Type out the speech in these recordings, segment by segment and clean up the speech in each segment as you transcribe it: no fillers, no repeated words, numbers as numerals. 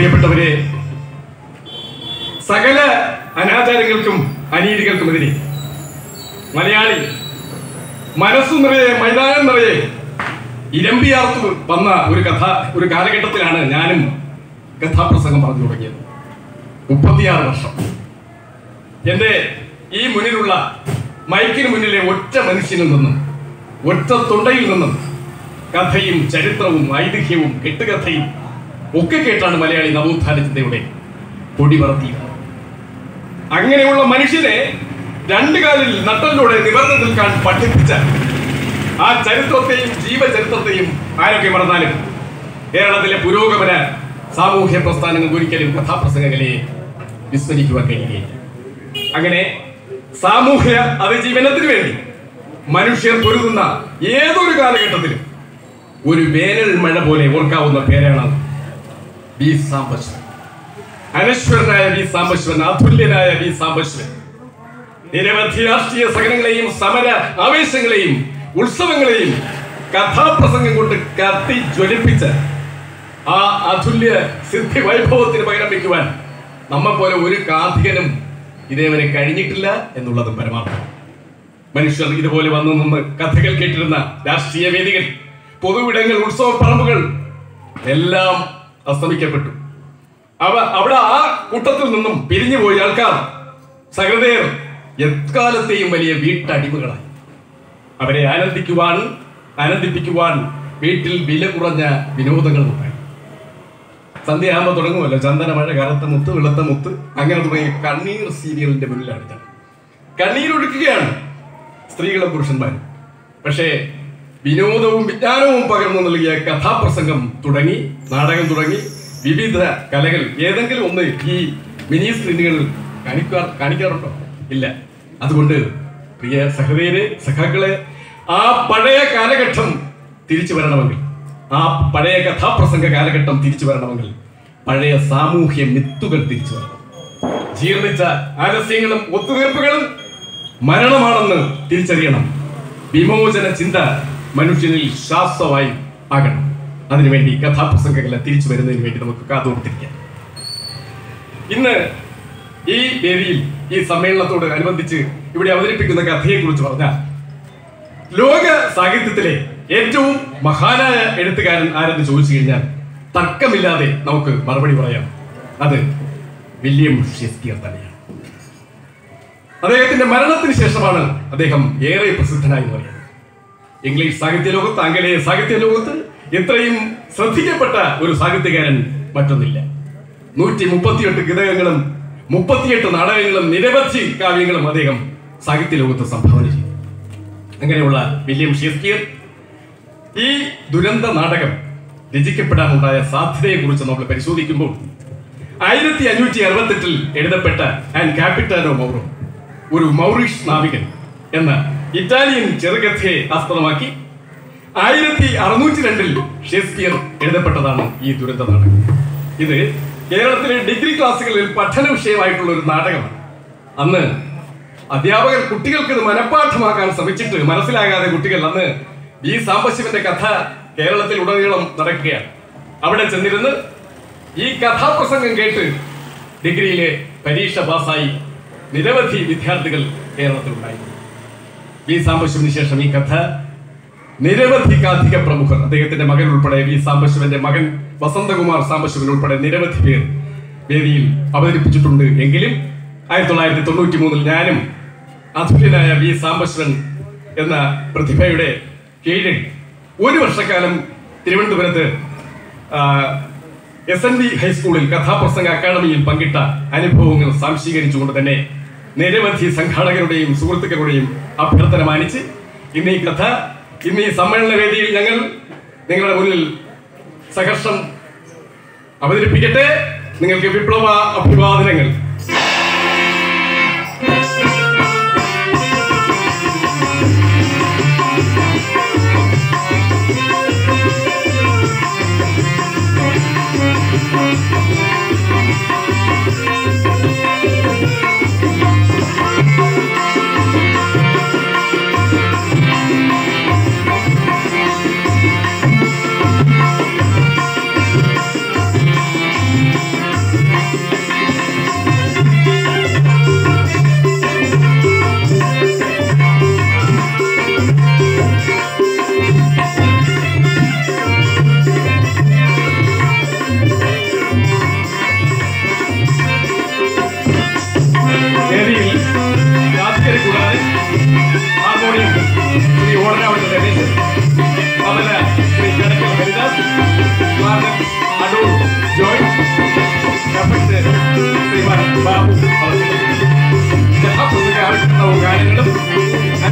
പ്രിയപ്പെട്ടവരെ, സകല അനാചാരങ്ങൾക്കും അനീതികൾക്കുമെതിരെ മലയാളി മനസ്സു നിറയെ മൈതാനം നിറയെ ഇരമ്പിയാർത്തു വന്ന ഒരു കാലഘട്ടത്തിലാണ് ഞാനും കഥാപ്രസംഗം പറഞ്ഞു തുടങ്ങിയത്. 36 വർഷം എൻ്റെ ഈ മുന്നിലുള്ള മൈക്കിന് മുന്നിലെ ഒറ്റ മനുഷ്യനിൽ നിന്നും ഒറ്റ തൊണ്ടയിൽ നിന്നും കഥയും ചരിത്രവും ഐതിഹ്യവും കെട്ടുകഥയും ഒക്കെ കേട്ടാണ് മലയാളി നവോത്ഥാന ചിന്തയുടെ കൊടി പറത്തിയത്. അങ്ങനെയുള്ള മനുഷ്യനെ 2 കാലിൽ നട്ടലിലൂടെ നിവർന്നു നിൽക്കാൻ പഠിപ്പിച്ച ആ ചരിത്രത്തെയും ജീവചരിത്രത്തെയും ആരൊക്കെ മറന്നാലും കേരളത്തിലെ പുരോഗമന സാമൂഹ്യ പ്രസ്ഥാനങ്ങൾ ഒരിക്കലും കഥാപ്രസംഗങ്ങളെ വിസ്മരിക്കുവാൻ കഴിയുകയില്ല. അങ്ങനെ സാമൂഹ്യ അതിജീവനത്തിന് വേണ്ടി മനുഷ്യർ പൊരുതുന്ന ഏതൊരു കാലഘട്ടത്തിലും ഒരു വേനൽ മഴ പോലെ ഓർക്കാവുന്ന പേരാണ് വി സാംബശിവൻ. അനശ്വരനായ വി സാംബശിവൻ, അതുല്യനായ വി സാംബശിവൻ നിരവധി രാഷ്ട്രീയ സഹനങ്ങളെയും സമര ആവേശങ്ങളെയും ഉത്സവങ്ങളെയും കഥാപ്രസംഗം കൊണ്ട് കത്തി ജ്വലിപ്പിച്ച ആ അതുല്യ സിദ്ധി വൈഭവത്തിന് പകരം വയ്ക്കുവാൻ നമ്മെപ്പോലെ ഒരു കാഥികനും ഇതേവരെ കഴിഞ്ഞിട്ടില്ല എന്നുള്ളത് പരമാർത്ഥം. മനുഷ്യർ ഇതുപോലെ വന്നു നിന്ന് കഥകൾ കേട്ടിരുന്ന രാഷ്ട്രീയ വേദികൾ, പൊതുവിടങ്ങൾ, ഉത്സവ പറമ്പുകൾ എല്ലാം അസ്തമിക്കപ്പെട്ടു. അവിടെ ആ കൂട്ടത്തിൽ നിന്നും പിരിഞ്ഞുപോയ ആൾക്കാർ, സഹൃദയർ എക്കാലത്തെയും വലിയ വീട്ടടിമകളായി. അവരെ ആനന്ദിപ്പിക്കുവാൻ വീട്ടിൽ വില കുറഞ്ഞ വിനോദങ്ങൾ ഉണ്ടായി. സന്ധ്യയാകുമ്പോൾ തുടങ്ങുമല്ലോ ചന്ദന മഴ, കറുത്ത മുത്ത്, വെളുത്ത മുത്ത്, അങ്ങനെ തുടങ്ങിയ കണ്ണീർ സീരിയലിന്റെ മുന്നിലാണ് ഞാൻ. കണ്ണീരൊഴുക്കുകയാണ് സ്ത്രീകളും പുരുഷന്മാരും. പക്ഷേ വിനോദവും വിജ്ഞാനവും പകർന്നു നൽകിയ കഥാപ്രസംഗം തുടങ്ങി, നാടകം തുടങ്ങി, വിവിധ കലകൾ ഏതെങ്കിലും ഒന്ന് ഈ മിനി സ്ക്രീനുകളിൽ കാണിക്കാറുണ്ടോ? ഇല്ല. അതുകൊണ്ട് പ്രിയ സഹൃദയരെ, സഖാക്കളെ, ആ പഴയ കാലഘട്ടം തിരിച്ചു വരണമെങ്കിൽ, ആ പഴയ കഥാപ്രസംഗ കാലഘട്ടം തിരിച്ചു വരണമെങ്കിൽ പഴയ സാമൂഹ്യ മിത്തുകൾ തിരിച്ചു വരണം. ജീർണിച്ച ആലസ്യങ്ങളും ഒത്തുതീർപ്പുകളും മരണമാണെന്ന് തിരിച്ചറിയണം. വിമോചന ചിന്ത മനുഷ്യനിൽ ശാസ്ത്രമായി ആകണം. അതിനുവേണ്ടി കഥാപ്രസംഗങ്ങളെ തിരിച്ചു വരുന്നതിന് വേണ്ടി നമുക്ക് കാതോർത്തിരിക്കാം. ഇന്ന് ഈ വേദിയിൽ ഈ സമ്മേളനത്തോട് അനുബന്ധിച്ച് ഇവിടെ അവതരിപ്പിക്കുന്ന കഥയെ കുറിച്ച് പറഞ്ഞാൽ, ലോക സാഹിത്യത്തിലെ ഏറ്റവും മഹാനായ എഴുത്തുകാരൻ ആരെന്ന് ചോദിച്ചു കഴിഞ്ഞാൽ തർക്കമില്ലാതെ നമുക്ക് മറുപടി പറയാം. അത് വില്യം ഷേക്സ്പിയർ തന്നെയാണ്. അദ്ദേഹത്തിന്റെ മരണത്തിന് ശേഷമാണ് അദ്ദേഹം ഏറെ പ്രസിദ്ധനായി പറയുന്നത്. ഇംഗ്ലീഷ് സാഹിത്യ ലോകത്ത്, ആംഗലേയ സാഹിത്യ ലോകത്ത് ഇത്രയും ശ്രദ്ധിക്കപ്പെട്ട ഒരു സാഹിത്യകാരൻ മറ്റൊന്നില്ല. 138 ഗീതകങ്ങളും 38 നാടകങ്ങളും നിരവധി കാവ്യങ്ങളും അദ്ദേഹം സാഹിത്യ ലോകത്ത് സംഭാവന ചെയ്തു. അങ്ങനെയുള്ള വില്യം ഷേക്സ്പിയർ ഈ ദുരന്ത നാടകം രചിക്കപ്പെടാനുണ്ടായ സാധ്യതയെ കുറിച്ച് നമ്മൾ പരിശോധിക്കുമ്പോൾ 1568 എഴുതപ്പെട്ട ആൻ ക്യാപിറ്റാനോ മൗറോ, ഒരു മൗറിഷ് നാവികൻ എന്ന ഇറ്റാലിയൻ ചെറുകഥയെ ആസ്പദമാക്കി 1602 ഷേക്സ്പിയർ എഴുതപ്പെട്ടതാണ് ഈ ദുരന്ത നാടകം. ഇത് കേരളത്തിലെ ഡിഗ്രി ക്ലാസ്സുകളിൽ പഠന വിഷയമായിട്ടുള്ള ഒരു നാടകമാണ്. അന്ന് അധ്യാപകർ കുട്ടികൾക്ക് ഇത് മനഃപ്പാഠമാക്കാൻ ശ്രമിച്ചിട്ട് മനസ്സിലാകാതെ കുട്ടികൾ അന്ന് വി സാംബശിവന്റെ കഥ കേരളത്തിൽ ഉടനീളം നടക്കുകയാണ്. അവിടെ ചെന്നിരുന്ന് ഈ കഥാപ്രസംഗം കേട്ട് ഡിഗ്രിയിലെ പരീക്ഷ പാസ്സായി നിരവധി വിദ്യാർത്ഥികൾ കേരളത്തിലുണ്ടായി. വി സാംബശിവന് ശേഷം ഈ കഥ നിരവധി കാഥിക പ്രമുഖർ, അദ്ദേഹത്തിന്റെ മകൻ ഉൾപ്പെടെ, വി സാംബശിവന്റെ മകൻ വസന്തകുമാർ സാംബശിവൻ ഉൾപ്പെടെ നിരവധി പേർ വേദിയിൽ അവതരിപ്പിച്ചിട്ടുണ്ട്. എങ്കിലും 1993 ഞാനും അതുല്യനായ വി സാംബശിവൻ എന്ന പ്രതിഭയുടെ കീഴിൽ 1 വർഷക്കാലം തിരുവനന്തപുരത്ത് SNV ഹൈസ്കൂളിൽ കഥാപ്രസംഗ അക്കാദമിയിൽ പങ്കിട്ട അനുഭവങ്ങൾ സാംശീകരിച്ചുകൊണ്ട് തന്നെ നിരവധി സംഘാടകരുടെയും സുഹൃത്തുക്കളുടെയും അഭ്യർത്ഥന മാനിച്ച് ഇന്ന് ഈ സമ്മേളന വേദിയിൽ ഞങ്ങൾ നിങ്ങളുടെ മുന്നിൽ സഹർഷം അവതരിപ്പിക്കട്ടെ. നിങ്ങൾക്ക് വിപ്ലവ അഭിവാദനങ്ങൾ.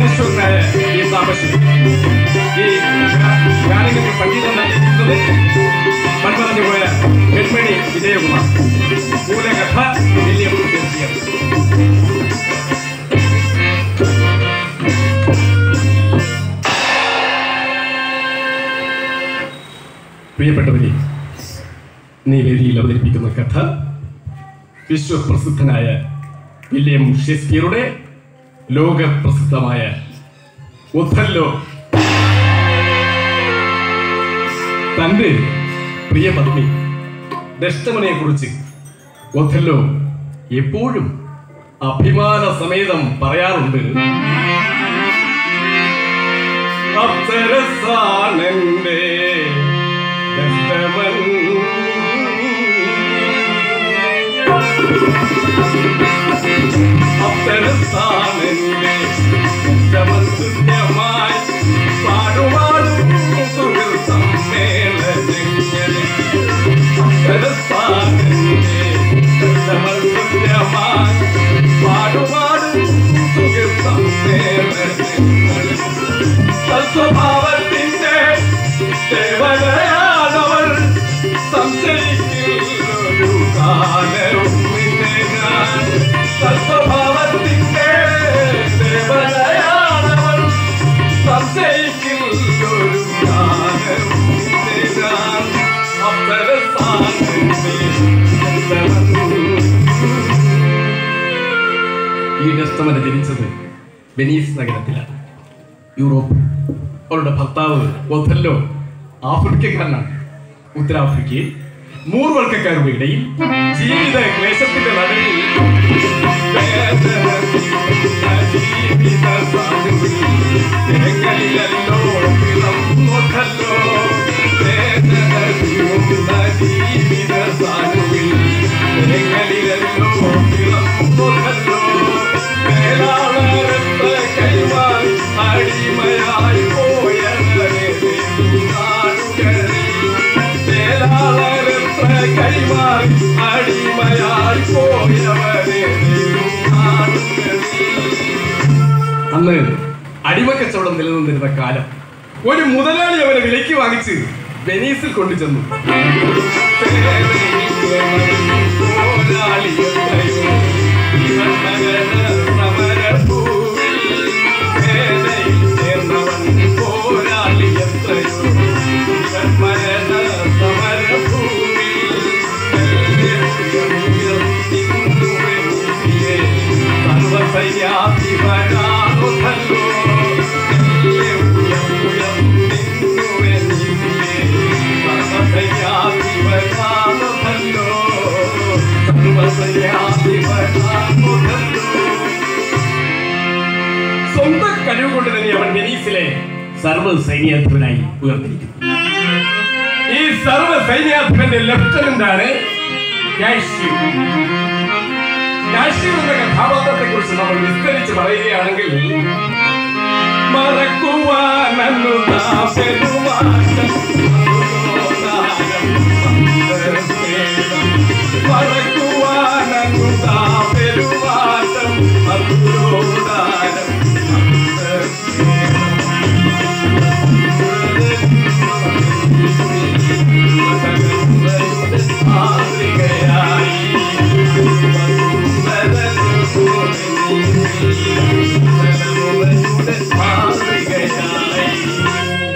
അനശ്വരനായ ഈ സാംബശിവൻ. ഈ ഗാനങ്ങൾക്ക് സംഗീതം നൽകിയിരിക്കുന്നത് മൺമറഞ്ഞു പോയ പെൺമണി വിജയകുമാർ. മൂലകഥ വില്യം ഷേക്സ്പിയർ. പ്രിയപ്പെട്ടവരെ, നീ വേദിയിൽ അവതരിപ്പിക്കുന്ന കഥ വിശ്വപ്രസിദ്ധനായ വില്യം ഷേക്സ്പിയറുടെ ലോകപ്രസിദ്ധമായ ഒഥല്ലോ. തന്റെ പ്രിയ പത്നി ഡെസ്റ്റമനെ കുറിച്ച് ഒഥല്ലോ എപ്പോഴും അഭിമാന സമേതം പറയാറുണ്ട്. അപ്സരസാണെന്റെ ഡെസ്റ്റമൻ, അപ്സരസാണെന്റെ ഡെസ്റ്റമൻ തുല്യമായി പാടുവാടും സുഹൃത്തം മേളഞ്ഞെങ്ങനെ. അപ്സരസാണെന്റെ ഡെസ്റ്റമൻ തുല്യമായി പാടുവാടും സുഹൃത്തം മേളഞ്ഞെങ്ങനെ. സ്വഭാവത്തിന്റെ ദേവതയാണവൾ, സംശയിക്കുന്നൊരു കാലവും ഞാൻ. സ്വഭാവത്തിന്റെ ദേവതയാണവൾ, സംശയിക്കുന്നൊരു കാലവും ഞാൻ. ഈ ഡെസ്റ്റമൻ ജനിച്ചത് വെനീസ് നഗരത്തിലാണ്, യൂറോപ്പ്. അവരുടെ ഭർത്താവ് ഒഥല്ലോ ആഫ്രിക്കക്കാരനാണ്. ഉത്തരാഫ്രിക്കയിൽ മൂർവർക്കക്കാരുടെ ഇടയിൽ ജീവിത ക്ലേശത്തിന്റെ നടുവിൽ അടിമയായി പോയവരെ അന്ന് അടിമക്കച്ചവടം നിലനിന്നിരുന്ന കാലം. ഒരു മുതലാളി അവരെ വിലയ്ക്ക് വാങ്ങിച്ച് വെനീസിൽ കൊണ്ടുചെന്നു. സ്വന്തം കഴിവ് കൊണ്ട് തന്നെ അവൻ വെനീസിലെ സർവ്വ സൈന്യാധിപനായി ഉയർന്നിരിക്കുന്നു. ഈ സർവ്വ സൈന്യാധിപന്റെ ലെഫ്റ്റനന്റാണ് കാഷ്യൂ. കാഷ്യൂ എന്ന കഥാപാത്രത്തെ കുറിച്ച് നമ്മൾ വിസ്തരിച്ച് പറയുകയാണെങ്കിൽ, മറക്കുവാനു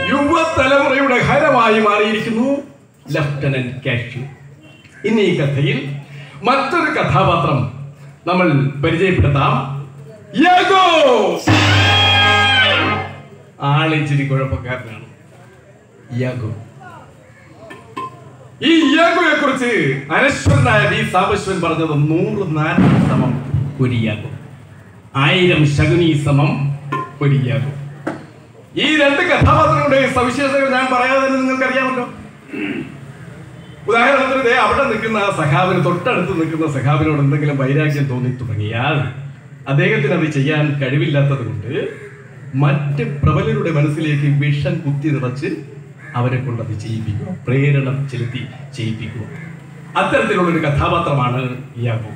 യുവതലമുറയുടെ ഹരമായി മാറിയിരിക്കുന്നു ലെഫ്റ്റനന്റ് കാഷ്യൂ. ഇന്ന് ഈ കഥയിൽ മറ്റൊരു കഥാപാത്രം നമ്മൾ പരിചയപ്പെടുത്താം. യാഗോ. ആളിച്ചിരി കുഴപ്പക്കാരനാണ് യാഗോ. ഈ യാഗോയെ കുറിച്ച് അനശ്വരനായ വി സാംബശിവൻ പറഞ്ഞത് 100 നാരങ്ങ സമം ഒരു യാഗോ, 1000 ശകുനി സമം ഒരു യാഗോ. ഈ രണ്ട് കഥാപാത്രങ്ങളുടെ സവിശേഷതകൾ ഞാൻ പറയാതെ തന്നെ നിങ്ങൾക്കറിയാമല്ലോ. ഉദാഹരണത്തിന് അവിടെ നിൽക്കുന്ന സഖാവിന്, തൊട്ടടുത്ത് നിൽക്കുന്ന സഖാവിനോട് എന്തെങ്കിലും വൈരാഗ്യം തോന്നി തുടങ്ങിയാൽ അദ്ദേഹത്തിന് അത് ചെയ്യാൻ കഴിവില്ലാത്തത് കൊണ്ട് മറ്റ് പ്രബലരുടെ മനസ്സിലേക്ക് വിഷം കുത്തി നിറച്ച് അവരെ കൊണ്ട് അത് ചെയ്യിപ്പിക്കുക, പ്രേരണ ചെലുത്തി ചെയ്യിപ്പിക്കുക. അത്തരത്തിലുള്ളൊരു കഥാപാത്രമാണ് യാഗോ.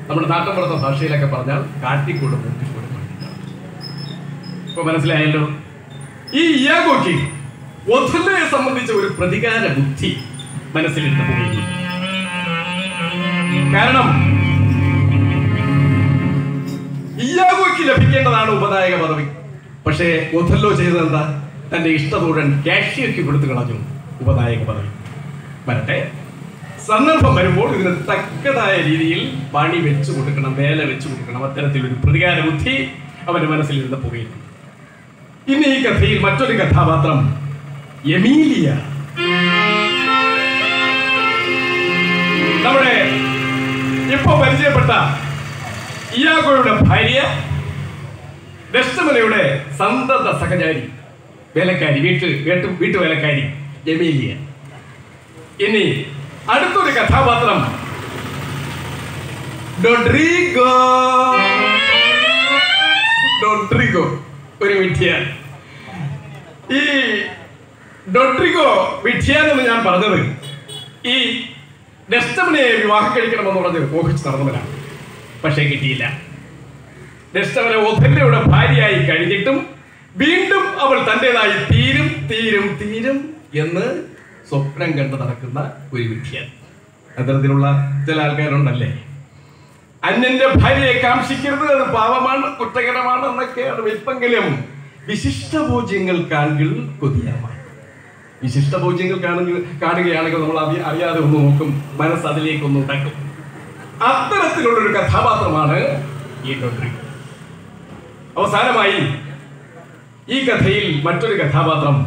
നമ്മുടെ നാട്ടിൻപുറത്തെ ഭാഷയിലൊക്കെ പറഞ്ഞാൽ കാട്ടിക്കൂട് മൂട്ടിക്കൂട്. ഇപ്പൊ മനസ്സിലായല്ലോ. ഈ ഇയാഗോയ്ക്ക് ഒഥല്ലോയെ സംബന്ധിച്ച ഒരു പ്രതികാര ബുദ്ധി മനസ്സിലിട്ട് പോയി. കാരണം ഇയാഗോയ്ക്ക് ലഭിക്കേണ്ടതാണ് ഉപനായക പദവി. പക്ഷേ ഒഥല്ലോ ചെയ്തത് എന്താ? തന്റെ ഇഷ്ടതോഴൻ കാഷ്യോയ്ക്ക് കൊടുത്തു കളഞ്ഞു ഉപനായക പദവി. വരട്ടെ, സന്ദർഭം വരുമ്പോൾ ഇതിന് തക്കതായ രീതിയിൽ പണി വെച്ചു കൊടുക്കണം, വേല വെച്ചു കൊടുക്കണം. അത്തരത്തിലൊരു പ്രതികാര ബുദ്ധി അവന്റെ മനസ്സിൽ ഇരുന്ന് പോയിരുന്നു. ഇനി ഈ കഥയിൽ മറ്റൊരു കഥാപാത്രം എമീലിയ. നമ്മുടെ ഇപ്പൊ പരിചയപ്പെട്ട ഇയാഗോയുടെ ഭാര്യ, ദെസ്ദെമോനയുടെ സന്തത സഹചാരി, വേലക്കാരി, വീട്ടുവേലക്കാരി എമീലിയ. ഇനി അടുത്തൊരു കഥാപാത്രം ഡൊഡ്രിഗോ. ഡൊഡ്രിഗോ ഒരു വിഡ്ഢിയാൻ. ഈ ഡൊഡ്രിഗോ വിഡ്ഢിയാനെന്ന് ഞാൻ പറഞ്ഞത് ഈ ഡെസ്ദെമോനയെ വിവാഹം കഴിക്കണമെന്ന് പറഞ്ഞ് മോഹിച്ച് നടന്നവനാണ്. പക്ഷേ കിട്ടിയില്ല. ഡെസ്ദെമോന ഒഥല്ലോയുടെ ഭാര്യയായി കഴിഞ്ഞിട്ടും വീണ്ടും അവൾ തൻ്റെതായി തീരും തീരും തീരും എന്ന് സ്വപ്നം കണ്ട് നടക്കുന്ന ഒരു വിഡ്ഢിയാൻ. അത്തരത്തിലുള്ള ചില ആൾക്കാരുണ്ടല്ലേ. അന്യന്റെ ഭാര്യയെ കാംക്ഷിക്കരുത്, അത് പാപമാണ്, കുറ്റകരമാണ് എന്നൊക്കെയാണ് വിൽപ്പെങ്കിലും വിശിഷ്ട ഭോജ്യങ്ങൾക്കാണെങ്കിൽ കൊതിയാവാൻ. വിശിഷ്ട ഭോജ്യങ്ങൾ കാണുകയാണെങ്കിൽ നമ്മൾ അറിയാതെ ഒന്ന് നോക്കും, മനസ്സ് അതിലേക്കൊന്ന് ഉണ്ടാക്കും. അത്തരത്തിലുള്ളൊരു കഥാപാത്രമാണ് ഈ ഡൊഡ്രിഗോ. അവസാനമായി ഈ കഥയിൽ മറ്റൊരു കഥാപാത്രം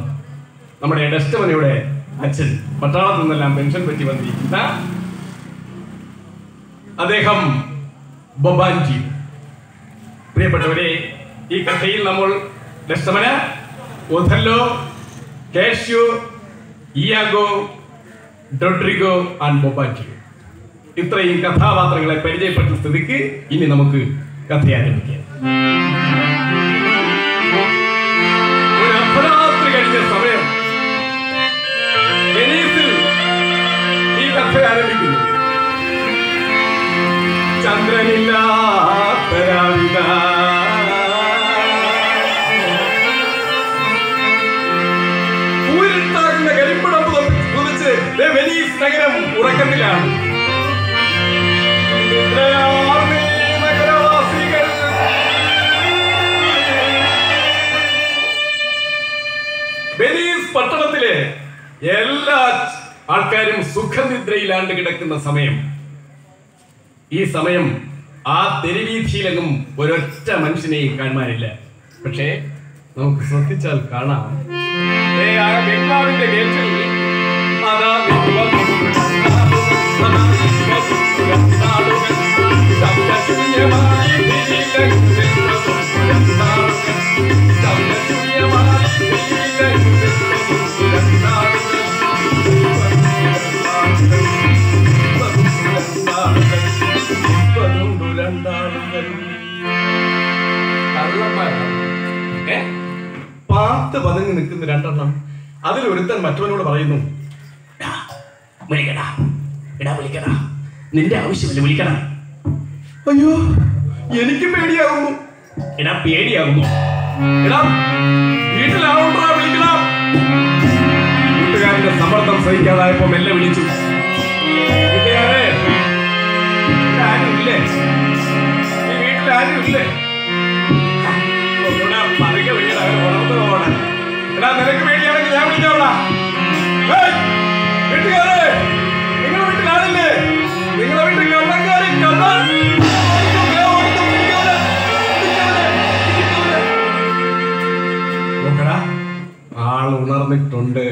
നമ്മുടെ ഡെസ്ദെമോനയുടെ അച്ഛൻ, പട്ടാളത്തിൽ നിന്നെല്ലാം പെൻഷൻ പറ്റി വന്നിരിക്കുന്ന അദ്ദേഹം ബൊബാൻജിയോ. പ്രിയപ്പെട്ടവരെ, ഈ കഥയിൽ നമ്മൾ ഡെസ്ദെമോന, ഒഥല്ലോ, കാഷ്യോ, ഇയാഗോ, ഡൊഡ്രിഗോ ആൻഡ് ബൊബാൻജിയോ ഇത്രയും കഥാപാത്രങ്ങളെ പരിചയപ്പെട്ട സ്ഥിതിക്ക് ഇനി നമുക്ക് കഥ ആരംഭിക്കാം. ഒരു അർദ്ധരാത്രി കഴിഞ്ഞ സമയം വെനീസിൽ ഈ കഥ ആരംഭിക്കുന്നു. ചന്ദ്രനില്ലാത്ത രാവിക, ൂരിട്ടാകുന്ന കരിമ്പടം കുതിച്ച് വെനീസ് നഗരം ഉറക്കത്തിലാണ്. നഗരവാസികൾ വെനീസ് പട്ടണത്തിലെ എല്ലാ ആൾക്കാരും സുഖനിദ്രയിലാണ്ട് കിടക്കുന്ന സമയം. ഈ സമയം ആ തെരുവീഥിയിലെങ്ങും ഒരൊറ്റ മനുഷ്യനെയും കാണാനില്ല. പക്ഷേ നമുക്ക് ശ്രദ്ധിച്ചാൽ കാണാം, ബംഗ്ലാവിന്റെ ഗേറ്റിൽ പാത്ത് പതുങ്ങി നിൽക്കുന്ന രണ്ടെണ്ണം. അതിലൊരുത്തൻ മറ്റവനോട് പറയുന്നു, വിളിക്കടാ, എടാ വിളിക്കടാ, നിന്റെ ആവശ്യമില്ല, വിളിക്കടാ. അയ്യോ, എനിക്ക് പേടിയാകുന്നു. എടാ പേടിയാകുന്നു, എടാ വീട്ടിലാണോടാ, വിളിക്കടാ. കൂട്ടുകാരന്റെ സമ്മർദ്ദം സഹിക്കാതായപ്പോ മെല്ലെ വിളിച്ചു, വീട്ടുകാരെ, ആരും ഇല്ലേ? ഈ വീട്ടിൽ ആരും ഇല്ലേ? പറയുക വിളിക്കടാ, ഉണർന്നു പോകണം. എടാ നിനക്ക് പേടിയാണെങ്കിൽ ഞാൻ വിളിക്കാവടാ. വീട്ടുകാരെ, നിങ്ങളുടെ വീട്ടിലാണില്ലേ? നിങ്ങളുടെ വീട്ടിൽ കള്ളക്കാരൻ കള്ളൻ. നോക്കടാ, ആൾ ഉണർന്നിട്ടുണ്ട്.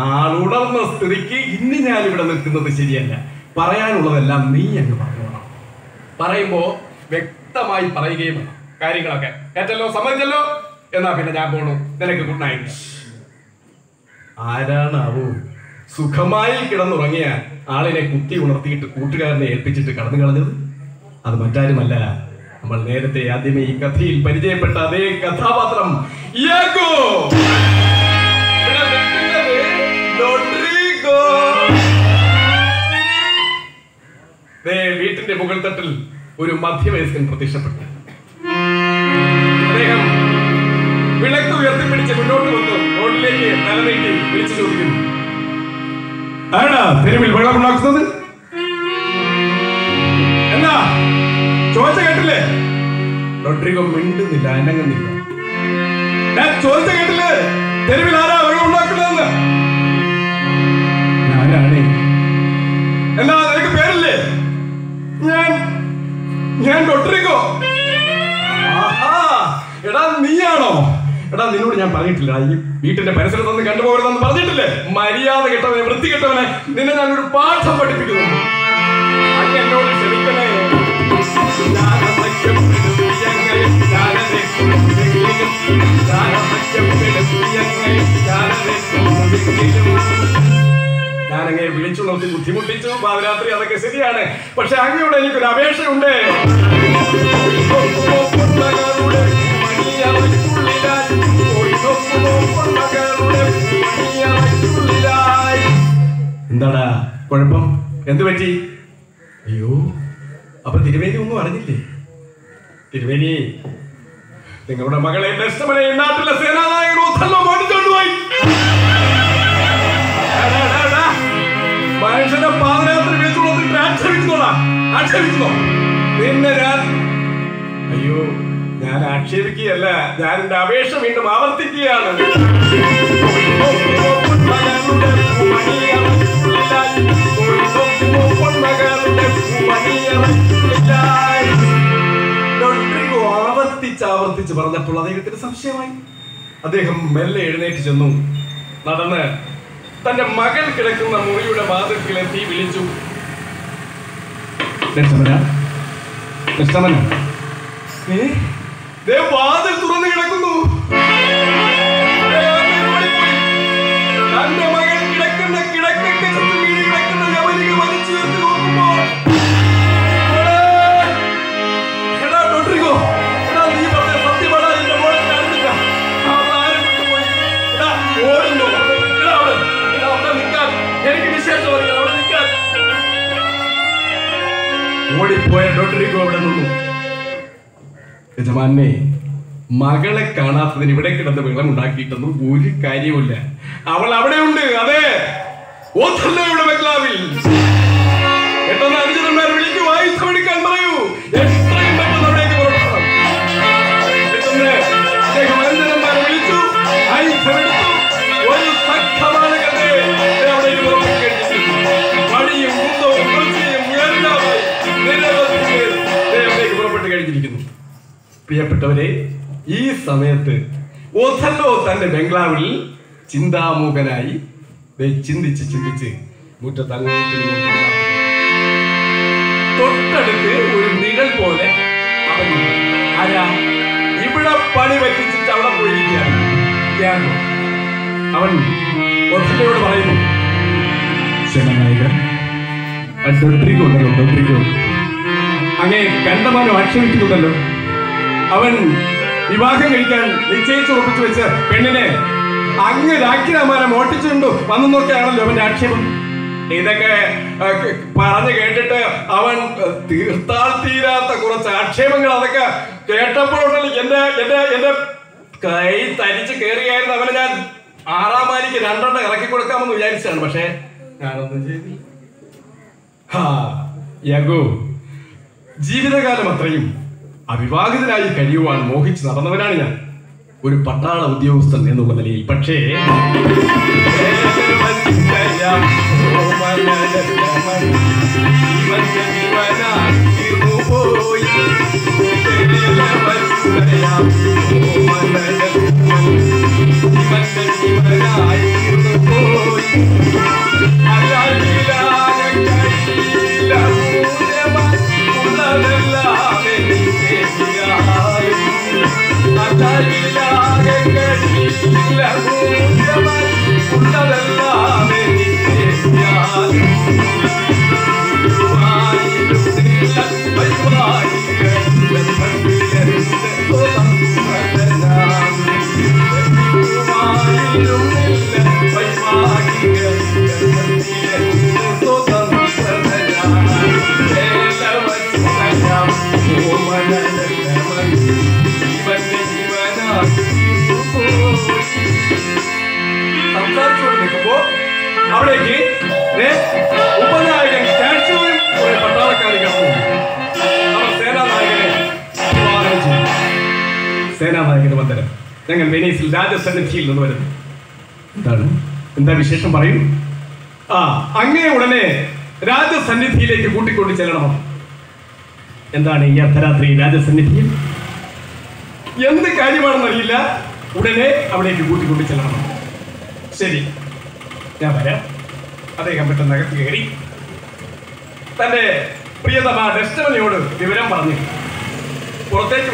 ആൾ ഉണർന്ന സ്ഥിതിക്ക് ഇന്ന് ഞാൻ ഇവിടെ നിൽക്കുന്നത് ശരിയല്ല. പറയാനുള്ളതെല്ലാം നീ അങ്ങ് പറഞ്ഞോളാം. പറയുമ്പോ വ്യക്തമായി പറയുകയും വേണം കാര്യങ്ങളൊക്കെ. ഏറ്റല്ലോ, സമ്മതിച്ചല്ലോ, എന്നാ പിന്നെ ഞാൻ പോണു, നിനക്ക് ഗുഡ് നൈറ്റ്. ആരാണാവൂ സുഖമായി കിടന്നുറങ്ങിയ ആളിനെ കുത്തി ഉണർത്തിയിട്ട് കൂട്ടുകാരനെ ഏൽപ്പിച്ചിട്ട് കടന്നു കളഞ്ഞത്? അത് മറ്റാരുമല്ല, നമ്മൾ നേരത്തെ ആദ്യമേ ഈ കഥയിൽ പരിചയപ്പെട്ട അതേ കഥാപാത്രം ഇയാഗോ. വീട്ടിന്റെ മുകൾ തട്ടിൽ ഒരു മധ്യവയസ്കൻ പ്രത്യക്ഷപ്പെട്ടു. അദ്ദേഹം ഉയർത്തിപ്പിടിച്ച് മുന്നോട്ട് വന്നു റോഡിലേക്ക് തലനീട്ടി വിളിച്ചു ചോദിക്കുന്നു, ആരാ തെരുവിൽ വെള്ളമുണ്ടാക്കുന്നത്? എന്നാ ചോദിച്ച കേട്ടില്ലേ? റോഡ്രിഗോ മിണ്ടുന്നില്ല, അനങ്ങുന്നില്ല. ഞാൻ ചോദിച്ച കേട്ടില്ലേ? തെരുവിൽ ആരാ വെള്ളം ഉണ്ടാക്കുന്നതെന്ന്? ഞാനാണ്. എന്നാ നിനക്ക് പേരില്ലേ? ഞാൻ റോഡ്രിഗോ. എടാ നീയാണോ? എടാ നിന്നോട് ഞാൻ പറഞ്ഞിട്ടില്ല ഈ വീട്ടിന്റെ പരിസരത്തൊന്നും കണ്ടുപോകരുതെന്ന് പറഞ്ഞിട്ടില്ലേ? മര്യാദ കെട്ടവനെ, വൃത്തി കെട്ടവനെ, നിന്നെ ഞാനൊരു പാഠം പഠിപ്പിക്കുന്നു. അങ്ങ് എന്നോട് ക്ഷമിക്കണേ. ഞാനങ്ങനെ വിളിച്ചു നോക്കി ബുദ്ധിമുട്ടിച്ചു, പാതിരാത്രി, അതൊക്കെ ശരിയാണ്. പക്ഷെ അങ്ങയോട് എനിക്കൊരു അപേക്ഷയുണ്ട്. എന്താടാ കുഴപ്പം? എന്തു പറ്റി? അയ്യോ, അപ്പൊ തിരുവേനി ഒന്നും അറിഞ്ഞില്ലേ? തിരുവേനി, നിങ്ങളുടെ മകളെ നെസ്റ്റമനെ നാട്ടിലെ സേനാനായകൻ ഒഥല്ലോ മോട്ടിച്ചുകൊണ്ടുപോയി. മനുഷ്യനെ പാതിരാത്രി വിളിച്ചുകൊണ്ടിട്ട് ആക്ഷേപിക്കുന്നോ? നിന്നെ ഞാൻ, അയ്യോ ഞാൻ ആക്ഷേപിക്കുകയല്ല, ഞാൻ എന്റെ അപേക്ഷ വീണ്ടും ആവർത്തിക്കുകയാണ്. ആവർത്തിച്ച് പറഞ്ഞപ്പോൾ അദ്ദേഹത്തിന് സംശയമായി. അദ്ദേഹം മെല്ലെ എഴുന്നേറ്റ് ചെന്നു, നടന്ന് തന്റെ മകൾ കിടക്കുന്ന മുറിയുടെ വാതിൽക്കിലെത്തി വിളിച്ചു, വാതിൽ തുറന്നു കിടക്കുന്നു. തന്റെ മകൾ കിടക്കുന്ന കിടക്കൊക്കെ വീട് കിടക്കുന്ന ജവനിക വലിച്ചു ചേർത്ത് നോക്കുമ്പോൾ, എടാ റോഡ്രിഗോ, എടാ നീ പറഞ്ഞ സത്യമാണ്. എന്റെ മോളെ കാണുന്നില്ല, ഓടുന്നു. അവിടെ നിൽക്കാൻ എനിക്ക് വിശേഷം അറിയാം, അവിടെ നിൽക്കാൻ. ഓടിപ്പോയ റോഡ്രിഗോ അവിടെ നിന്നു. യജമാനെ, മകളെ കാണാത്തതിന് ഇവിടെ കിടന്ന് വെള്ളം ഉണ്ടാക്കിയിട്ടൊന്നും ഒരു കാര്യവുമില്ല. അവൾ അവിടെ ഉണ്ട്. അതെ, ഓഥല്ലോയുടെ ബംഗ്ലാവിൽ. പെട്ടെന്ന് അനുചരന്മാർ വിളിക്കൂ, ആയുധം എടുക്കാൻ പറയൂ, എത്രയും പെട്ടെന്ന് അവിടേക്ക് പുറപ്പെടണം. പെട്ടെന്ന് അദ്ദേഹം അനുചരന്മാരെ വിളിച്ചു, ആയുധം എടുത്തു, ഒരു സഖ്യമാനകത്തെ അവിടേക്ക് പുറപ്പെട്ട് കഴിഞ്ഞിരിക്കുന്നു. മടിയും കുന്തവും കുറിച്ചിയും എല്ലാമായി നിരവധി പേർ അവിടേക്ക് പുറപ്പെട്ട് കഴിഞ്ഞിരിക്കുന്നു. പ്രിയപ്പെട്ടവരെ, ഈ സമയത്ത് ഓഥല്ലോ തന്റെ ബംഗ്ലാവിൽ ചിന്താമൂകനായി ചിന്തിച്ച് മുറ്റത്ത് അങ്ങോട്ടും തൊട്ടടുത്ത് ഒരു നിഴൽ പോലെ അവൻ, ആരാ ഇവിടെ പണി പറ്റിച്ചിട്ട് അവിടെ പോയിരിക്കുകയാണ്. അവൻ ഓഥല്ലോയോട് പറയുന്നു, സേനാനായകൻ ഡോട്രിഗോ അങ്ങനെ കണ്ടമാനം ആക്ഷേപിക്കുന്നുണ്ടല്ലോ. അവൻ വിവാഹം കഴിക്കാൻ നിശ്ചയിച്ചുറപ്പിച്ചു വെച്ച പെണ്ണിനെ അങ്ങ് രാജ്ഞിരാമാരെ മോട്ടിച്ചുകൊണ്ട് വന്നെന്നൊക്കെയാണല്ലോ അവന്റെ ആക്ഷേപം. ഇതൊക്കെ പറഞ്ഞു കേട്ടിട്ട് അവൻ തീർത്താൽ തീരാത്ത കുറച്ച് ആക്ഷേപങ്ങൾ അതൊക്കെ കേട്ടപ്പോഴുണ്ടല്ലോ എന്റെ കൈ തരിച്ച് കയറിയായിരുന്നു. അവനെ ഞാൻ 6-ാം മാലിക്ക് 2 ഇറക്കി കൊടുക്കാമെന്ന് വിചാരിച്ചാണ്, പക്ഷെ ഞാനൊന്നും ചെയ്തില്ല. യാഗോ, ജീവിതകാലം അത്രയും അവിവാഹിതനായി കഴിയുവാൻ മോഹിച്ച് നടന്നവനാണ് ഞാൻ, ഒരു പട്ടാള ഉദ്യോഗസ്ഥൻ എന്നുള്ള നിലയിൽ. പക്ഷേ അവിടേക്ക് ഉപനായകൻ കാഷ്യൂവും കുറെ പട്ടാളക്കാർ കടന്നു. അവർ സേനാനായകന് വന്ദനം. ഞങ്ങൾ വെനീസിൽ രാജസന്നിധിയിൽ നിന്ന് വരുന്നു. എന്താ വിശേഷം പറയൂ. അങ്ങേ ഉടനെ രാജസന്നിധിയിലേക്ക് കൂട്ടിക്കൊണ്ട് ചെല്ലണം. എന്താണ് ഈ അർദ്ധരാത്രി രാജസന്നിധിയിൽ? എന്ത് കാര്യമാണെന്നറിയില്ല. ഉടനെ അവിടേക്ക് കൂട്ടിക്കൊണ്ട് ചെല്ലണം. ശരി, ഞാൻ വരാം. അദ്ദേഹം പെട്ടെന്ന് അകത്ത് കയറി തന്റെ പ്രിയതമ ഡെസ്റ്റമനിയോട് വിവരം പറഞ്ഞു. പുറത്തേക്ക്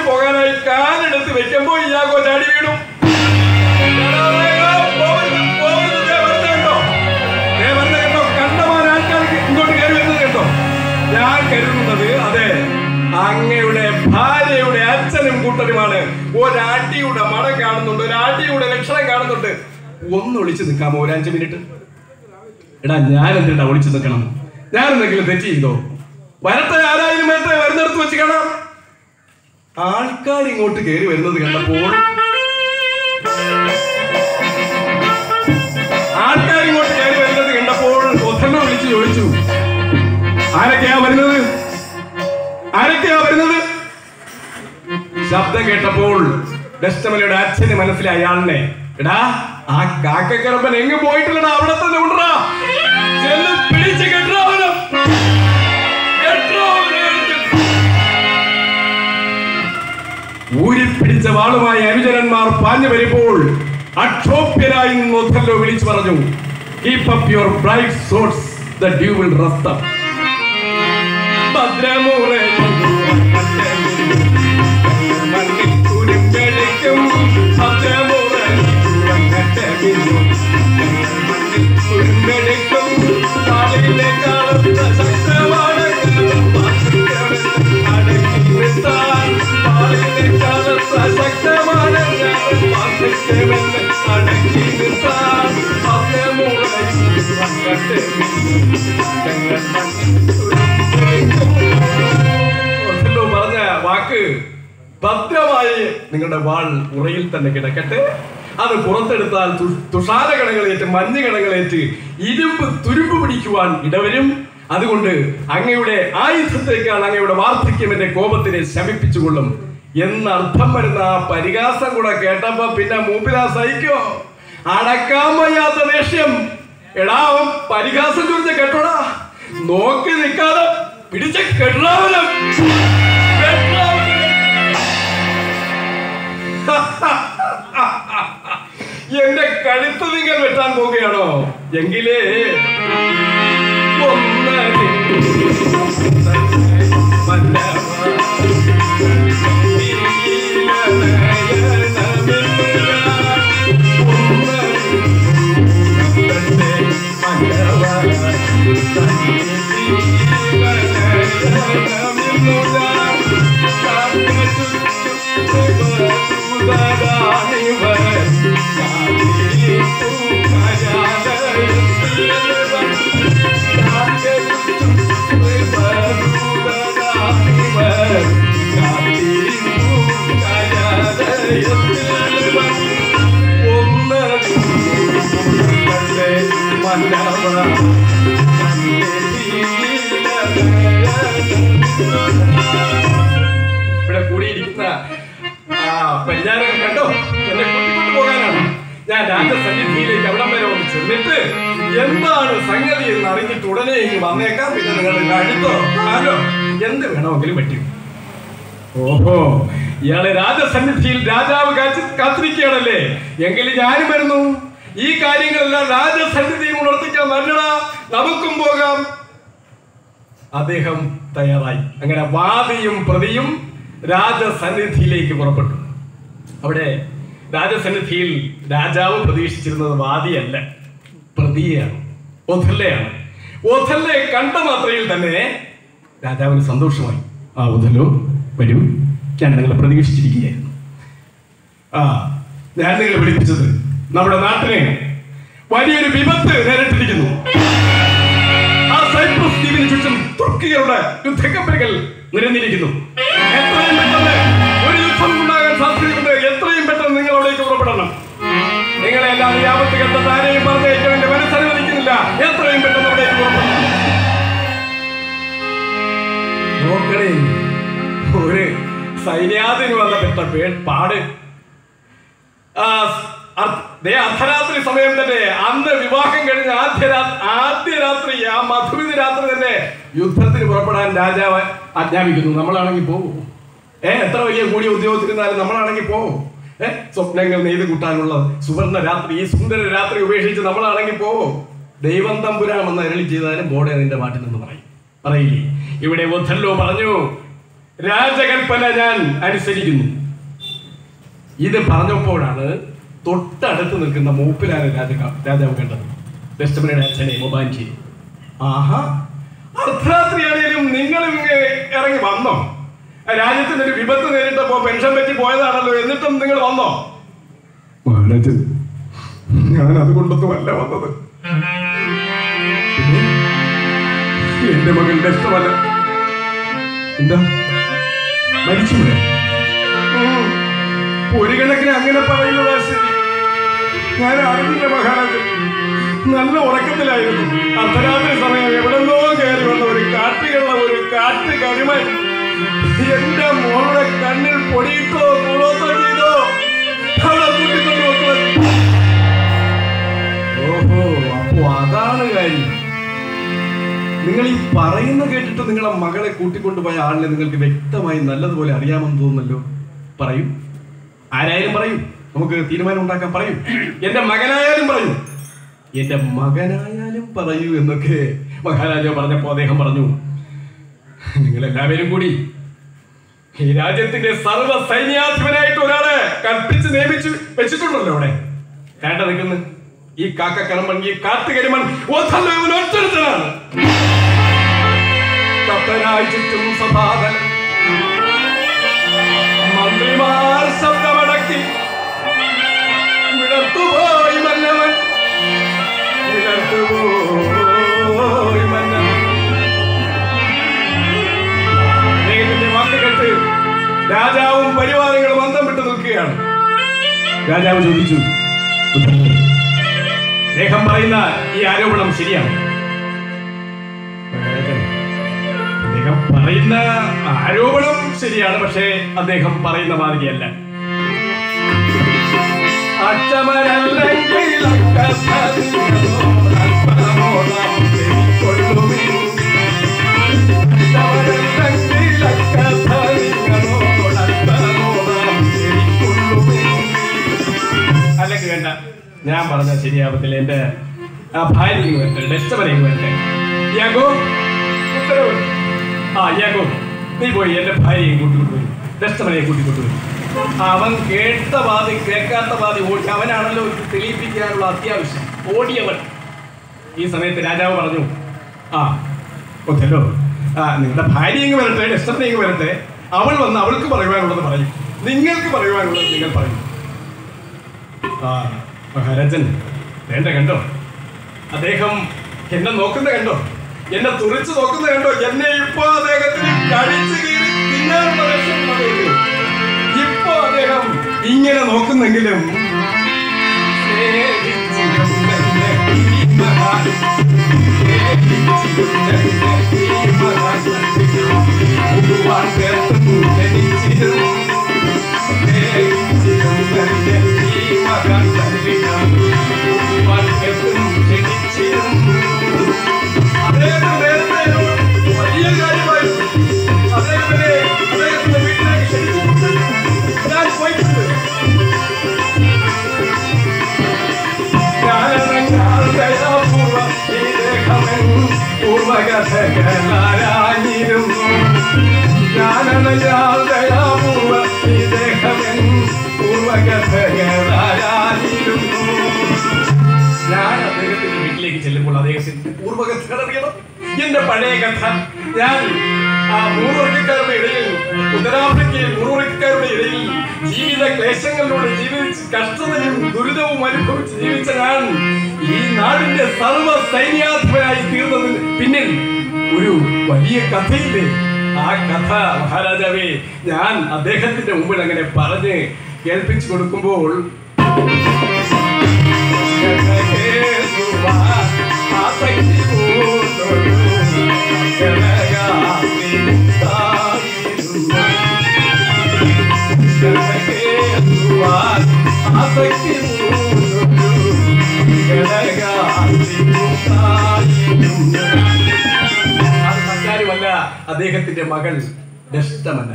പോകാനായി കാലെടുത്ത് വെക്കുമ്പോ ഇയാഗോ ചാടി വീണു. കണ്ടമാൻ ആൾക്കാർക്ക് ഇങ്ങോട്ട് കയറി വരുന്നത് കേട്ടോ. ഞാൻ കരുതുന്നത് അതെ, അങ്ങയുടെ ഭാര്യയുടെ അച്ഛനും കൂട്ടരുമാണ്. ഒരാട്ടിയുടെ മണം കാണുന്നുണ്ട്, ഒരാട്ടിയുടെ ലക്ഷണം കാണുന്നുണ്ട്. ഒന്ന് ഒളിച്ചു നിൽക്കാമോ ഒരു 5 മിനിറ്റ്? എടാ, ഞാൻ എന്തിനാ ഒളിച്ചു നിൽക്കണം? ഞാൻ എന്തെങ്കിലും തെറ്റ് ചെയ്തോ? വരട്ടെ, ആരായാലും വരട്ടെ, വരുന്നിടത്ത് വെച്ച് കാണാം. ആൾക്കാർ ഇങ്ങോട്ട് കയറി വരുന്നത് കണ്ടപ്പോൾ ഒഥല്ലോ വിളിച്ചു ചോദിച്ചു, ആരൊക്കെയാ വരുന്നത്? ശബ്ദം കേട്ടപ്പോൾ ഡെസ്റ്റമനിയുടെ അച്ഛന് മനസ്സിലായി ആളിനെ. എടാ, ആ കാക്കക്കറമ്പൻ എങ്ങും പോയിട്ടില്ലടാ, അവിടെ തന്നെ ഉണ്ടാ. പിടിച്ച് കെട്ടവനും ഊരിപ്പിടിച്ച വാളുമായി അനുചരന്മാർ പാഞ്ഞു വരുമ്പോൾ അക്ഷോഭ്യനായി ഒഥല്ലോ വിളിച്ചു പറഞ്ഞു, keep up your bright swords, the dew will rust up. പറഞ്ഞ വാക്ക് ഭദ്രമായി നിങ്ങളുടെ വാൾ ഉറയിൽ തന്നെ കിടക്കട്ടെ. അത് പുറത്തെടുത്താൽ തുഷാരകണങ്ങളേറ്റ് മഞ്ഞുകണങ്ങളേറ്റ് ഇരുമ്പ് തുരുമ്പ് പിടിക്കുവാൻ ഇടവരും. അതുകൊണ്ട് അങ്ങയുടെ ആയുധത്തേക്കാൾ അങ്ങയുടെ വാർദ്ധക്യം എന്റെ കോപത്തിനെ ശമിപ്പിച്ചുകൊള്ളും എന്നർത്ഥം വരുന്ന ആ പരിഹാസം കൂടെ കേട്ടപ്പോ പിന്നെ മൂപ്പിലാ സഹിക്കോ? അടക്കാൻ വയ്യാത്ത ദേഷ്യം. എടാ, പരിഹാസം ചൊരിഞ്ഞ കേട്ടോടാ, നോക്കി നിൽക്കാതെ പിടിച്ച കെട്ടാവനം. എന്റെ കഴുത്ത് നിങ്ങൾ വെട്ടാൻ പോവുകയാണോ? എങ്കിലേ ഇവിടെ കൂടിയിരിക്കുന്ന പരിചാരകൻ കണ്ടോ, എന്നെ കൂട്ടിക്കൊണ്ടു പോകാനാണ്. ഞാൻ രാജസന്നിധിയിലേക്ക് അവിടം വരെ ഒന്ന് ചെന്നിട്ട് എന്താണ് സംഗതി എന്ന് അറിഞ്ഞിട്ട് ഉടനെ ഇങ്ങ് വന്നേക്കാം. പിന്നെ നിങ്ങൾ കഴുത്തോ കാലോ എന്ത് വേണമെങ്കിലും പറ്റും. ഓഹോ, ഇയാളെ രാജസന്നിധിയിൽ രാജാവ് കാത്തിരിക്കുകയാണല്ലേ? എങ്കിൽ ഞാനും വരുന്നു. ഈ കാര്യങ്ങളെല്ലാം രാജസന്നിധിയിൽ ഉണർത്തിക്കാൻ നല്ലടാ, നമുക്കും പോകാം. അദ്ദേഹം തയ്യാറായി. അങ്ങനെ വാദിയും പ്രതിയും രാജസന്നിധിയിലേക്ക് പുറപ്പെട്ടു. അവിടെ രാജസന്നിധിയിൽ രാജാവ് പ്രതീക്ഷിച്ചിരുന്നത് വാദിയല്ല, പ്രതിയാണ്, ഒഥല്ലോയാണ്. ഒഥല്ലോയെ കണ്ട മാത്രയിൽ തന്നെ രാജാവിന് സന്തോഷമായി. ഒഥല്ലോ വരൂ, ഞാൻ നിങ്ങളെ പ്രതീക്ഷിച്ചിരിക്കുകയായിരുന്നു. ഞാൻ നിങ്ങളെ വിളിപ്പിച്ചത് നമ്മുടെ നാട്ടിനെ വലിയൊരു വിപത്ത് നേരിട്ടിരിക്കുന്നു. ആ സൈപ്രസ് ദ്വീപിന് ചുറ്റും തുർക്കികളുടെ യുദ്ധക്കപ്പലുകൾ നിരന്നിരിക്കുന്നു. എത്രയും പെട്ടെന്ന് ഒരു യുദ്ധം ഉണ്ടാകാൻ സാധ്യതയുണ്ട്. എത്രയും പെട്ടെന്ന് നിങ്ങൾ അവിടേക്ക് പുറപ്പെടണം. നിങ്ങളെല്ലാം ആപത്ത് കണ്ട താരെയും പറഞ്ഞേക്കാൻ എന്റെ മനസ്സനുവദിക്കുന്നില്ല. എത്രയും പെട്ടെന്ന് അവിടേക്ക് നോക്കണേ. ഒരു സൈന്യാധിന് വന്ന പാട് അർദ്ധരാത്രി സമയം തന്നെ, അന്ന് വിവാഹം കഴിഞ്ഞ ആദ്യ രാത്രി, ആ മധുവിധ രാത്രി തന്നെ യുദ്ധത്തിന് പുറപ്പെടാൻ രാജാവ് ആജ്ഞാപിക്കുന്നു. നമ്മളാണെങ്കിൽ പോകും. എത്ര വലിയ കൂടിയ ഉദ്യോഗത്തിരുന്നാലും നമ്മളാണെങ്കിൽ പോകും. സ്വപ്നങ്ങൾ നെയ്ത് കൂട്ടാനുള്ള സുവർണ രാത്രി, ഈ സുന്ദര രാത്രി ഉപേക്ഷിച്ച് നമ്മളാണെങ്കിൽ പോകും. ദൈവം തമ്പുരാൻ വന്ന് അരുളി ചെയ്താലും ബോർഡെ നിന്റെ മാറ്റിൽ നിന്ന് പറയില്ലേ. ഇവിടെ ഒഥല്ലോ പറഞ്ഞു, രാജകൽപ്പന ഞാൻ അനുസരിക്കുന്നു. ഇത് പറഞ്ഞപ്പോഴാണ് തൊട്ടടുത്ത് നിൽക്കുന്ന മൂപ്പിലാണ് രാജാവ് കണ്ടത്. വെസ്റ്റമനയുടെ അച്ഛനെ മൊബാഞ്ചി. ആഹാ, അർദ്ധരാത്രിയാണേലും നിങ്ങളും ഇറങ്ങി വന്നോ? രാജ്യത്തിന് ഒരു വിപത്ത് നേരിട്ടപ്പോ പെൻഷൻ പറ്റി പോയതാണല്ലോ, എന്നിട്ടും നിങ്ങൾ വന്നോ? ഞാൻ അതുകൊണ്ടൊന്നുമല്ല വന്നത്. എന്റെ മകളുടെ ഇഷ്ടമല്ല. എന്താ മരിച്ചു? ഒരു കണക്കിന് അങ്ങനെ പറയുന്നതാ ശരി. ഞാൻ അറിവില്ല മഹാരാജൻ, നല്ല ഉറക്കത്തിലായിരുന്നു. അർദ്ധരാത്രി സമയം എവിടെന്നോ കയറി വന്ന ഒരു കാട്ടുകരിമൻ എന്റെ മോളുടെ കണ്ണിൽ പൊടിയിട്ടോ കൂടോത്തോ ചെയ്തോ അവളെ കൂട്ടിക്കൊണ്ട് നോക്കുന്നത്. ഓഹോ, അപ്പോ അതാണ് കാര്യം. നിങ്ങൾ ഈ പറയുന്ന കേട്ടിട്ട് നിങ്ങളെ മകളെ കൂട്ടിക്കൊണ്ടുപോയ ആളിനെ നിങ്ങൾക്ക് വ്യക്തമായി നല്ലതുപോലെ അറിയാമെന്ന് തോന്നുന്നല്ലോ. പറയൂ, ആരായാലും പറയൂ, നമുക്ക് തീരുമാനം ഉണ്ടാക്കാൻ പറയൂ. എന്റെ മകനായാലും പറയൂ, എന്റെ മകനായാലും പറയൂ എന്നൊക്കെ മഹാരാജാവ് പറഞ്ഞപ്പോ അദ്ദേഹം പറഞ്ഞു, നിങ്ങളെല്ലാവരും കൂടി ഈ രാജ്യത്തിന്റെ സർവ്വ സൈന്യാധിപനായിട്ട് ഒരാളെ കൽപ്പിച്ച് നിയമിച്ചു വെച്ചിട്ടുണ്ടല്ലോ. അവിടെ കേട്ട നിൽക്കുന്നു ഈ കാക്കക്കരമ്പൻ, ഈ കാട്ടുകരിമൺ ഒറ്റൊരുത്തനാണ്. കപ്പനായി ചുറ്റും സഭാതലം മന്ത്രിമാർ ശബ്ദമടക്കി വിടർത്തുപോയി മന്നവൻ, വിടർത്തുപോയി മന്നവൻ. അദ്ദേഹത്തിന്റെ വാക്ക് കേട്ട് രാജാവും പരിവാരങ്ങളും അന്തം വിട്ടു നിൽക്കുകയാണ്. രാജാവ് ചോദിച്ചു, അദ്ദേഹം പറയുന്ന ഈ ആരോപണം ശരിയാണ്? അദ്ദേഹം പറയുന്ന ആരോപണം ശരിയാണ്, പക്ഷേ അദ്ദേഹം പറയുന്ന മാതിരിയല്ല. അല്ലെങ്കിൽ വേണ്ട, ഞാൻ പറഞ്ഞ ശരിയാവത്തില്ല. എന്റെ ഭാര്യയും വരട്ടെ, ഡെസ്റ്റവരെയും വരട്ടെ. യാഗോ, യാഗോ, നീ പോയി എന്റെ ഭാര്യയും കൂട്ടിക്കൊണ്ടുപോയി, ഡെസ്റ്റവനെ കൂട്ടിക്കൊണ്ടുപോയി. അവൻ കേട്ട വാതി കേൾക്കാത്ത വാതി ഓടി. അവനാണല്ലോ തെളിയിപ്പിക്കാനുള്ള അത്യാവശ്യം. ഓടിയവൻ. ഈ സമയത്ത് രാജാവ് പറഞ്ഞു, ഒത്തല്ലോ, നിങ്ങളുടെ ഭാര്യയും വരട്ടെ, ഡെസ്റ്റവനെയും വരട്ടെ. അവൾ വന്ന് അവൾക്ക് പറയുവാനുള്ളത് പറയും, നിങ്ങൾക്ക് പറയുവാനുള്ളത് നിങ്ങൾ പറയും. മഹാരാജൻ വേണ്ട, കണ്ടോ അദ്ദേഹം എന്നെ നോക്കുന്ന കണ്ടോ, എന്നെ തുറിച്ച് നോക്കുന്ന കണ്ടോ. എന്നെ ഇപ്പൊ അദ്ദേഹത്തിന് കടിച്ചു കീറി തിന്നാനുള്ള ലക്ഷ്യം. ഇപ്പൊ അദ്ദേഹം ഇങ്ങനെ നോക്കുന്നെങ്കിലും വലിയ കാര്യമായി അദ്ദേഹത്തിന്റെ വീട്ടിലേക്ക് ക്ഷണിച്ചു. ഞാൻ പോയിട്ടുണ്ട്. പൂർവകഥകളാരാഞ്ഞിരുന്നു ഞാൻ അദ്ദേഹത്തിന്റെ വീട്ടിലേക്ക് ചെല്ലുമ്പോൾ അദ്ദേഹത്തിന്റെ പൂർവകഥകൾ അറിയണം. എന്റെ പഴയ കഥ. ഞാൻ ആ മൂന്നുവർക്കാരുടെ ഇടയിൽ, ഉത്തരാഫ്രിക്കയിൽ മൂന്നുവർക്കാരുടെ ഇടയിൽ ജീവിത ക്ലേശങ്ങളിലൂടെ ജീവിച്ച് കഷ്ടതയും ദുരിതവും അനുഭവിച്ച് ജീവിച്ച ഞാൻ ഈ നാടിന്റെ സർവ്വ സൈന്യാധിപനായി തീർന്നതിന് പിന്നിൽ ഒരു വലിയ കഥയില്ലേ? ആ കഥ മഹാരാജാവേ ഞാൻ അദ്ദേഹത്തിന്റെ മുമ്പിൽ അങ്ങനെ പറഞ്ഞ് കേൾപ്പിച്ചു കൊടുക്കുമ്പോൾ മറ്റാരുമല്ല, അദ്ദേഹത്തിന്റെ മകൾ ദഷ്ടമന.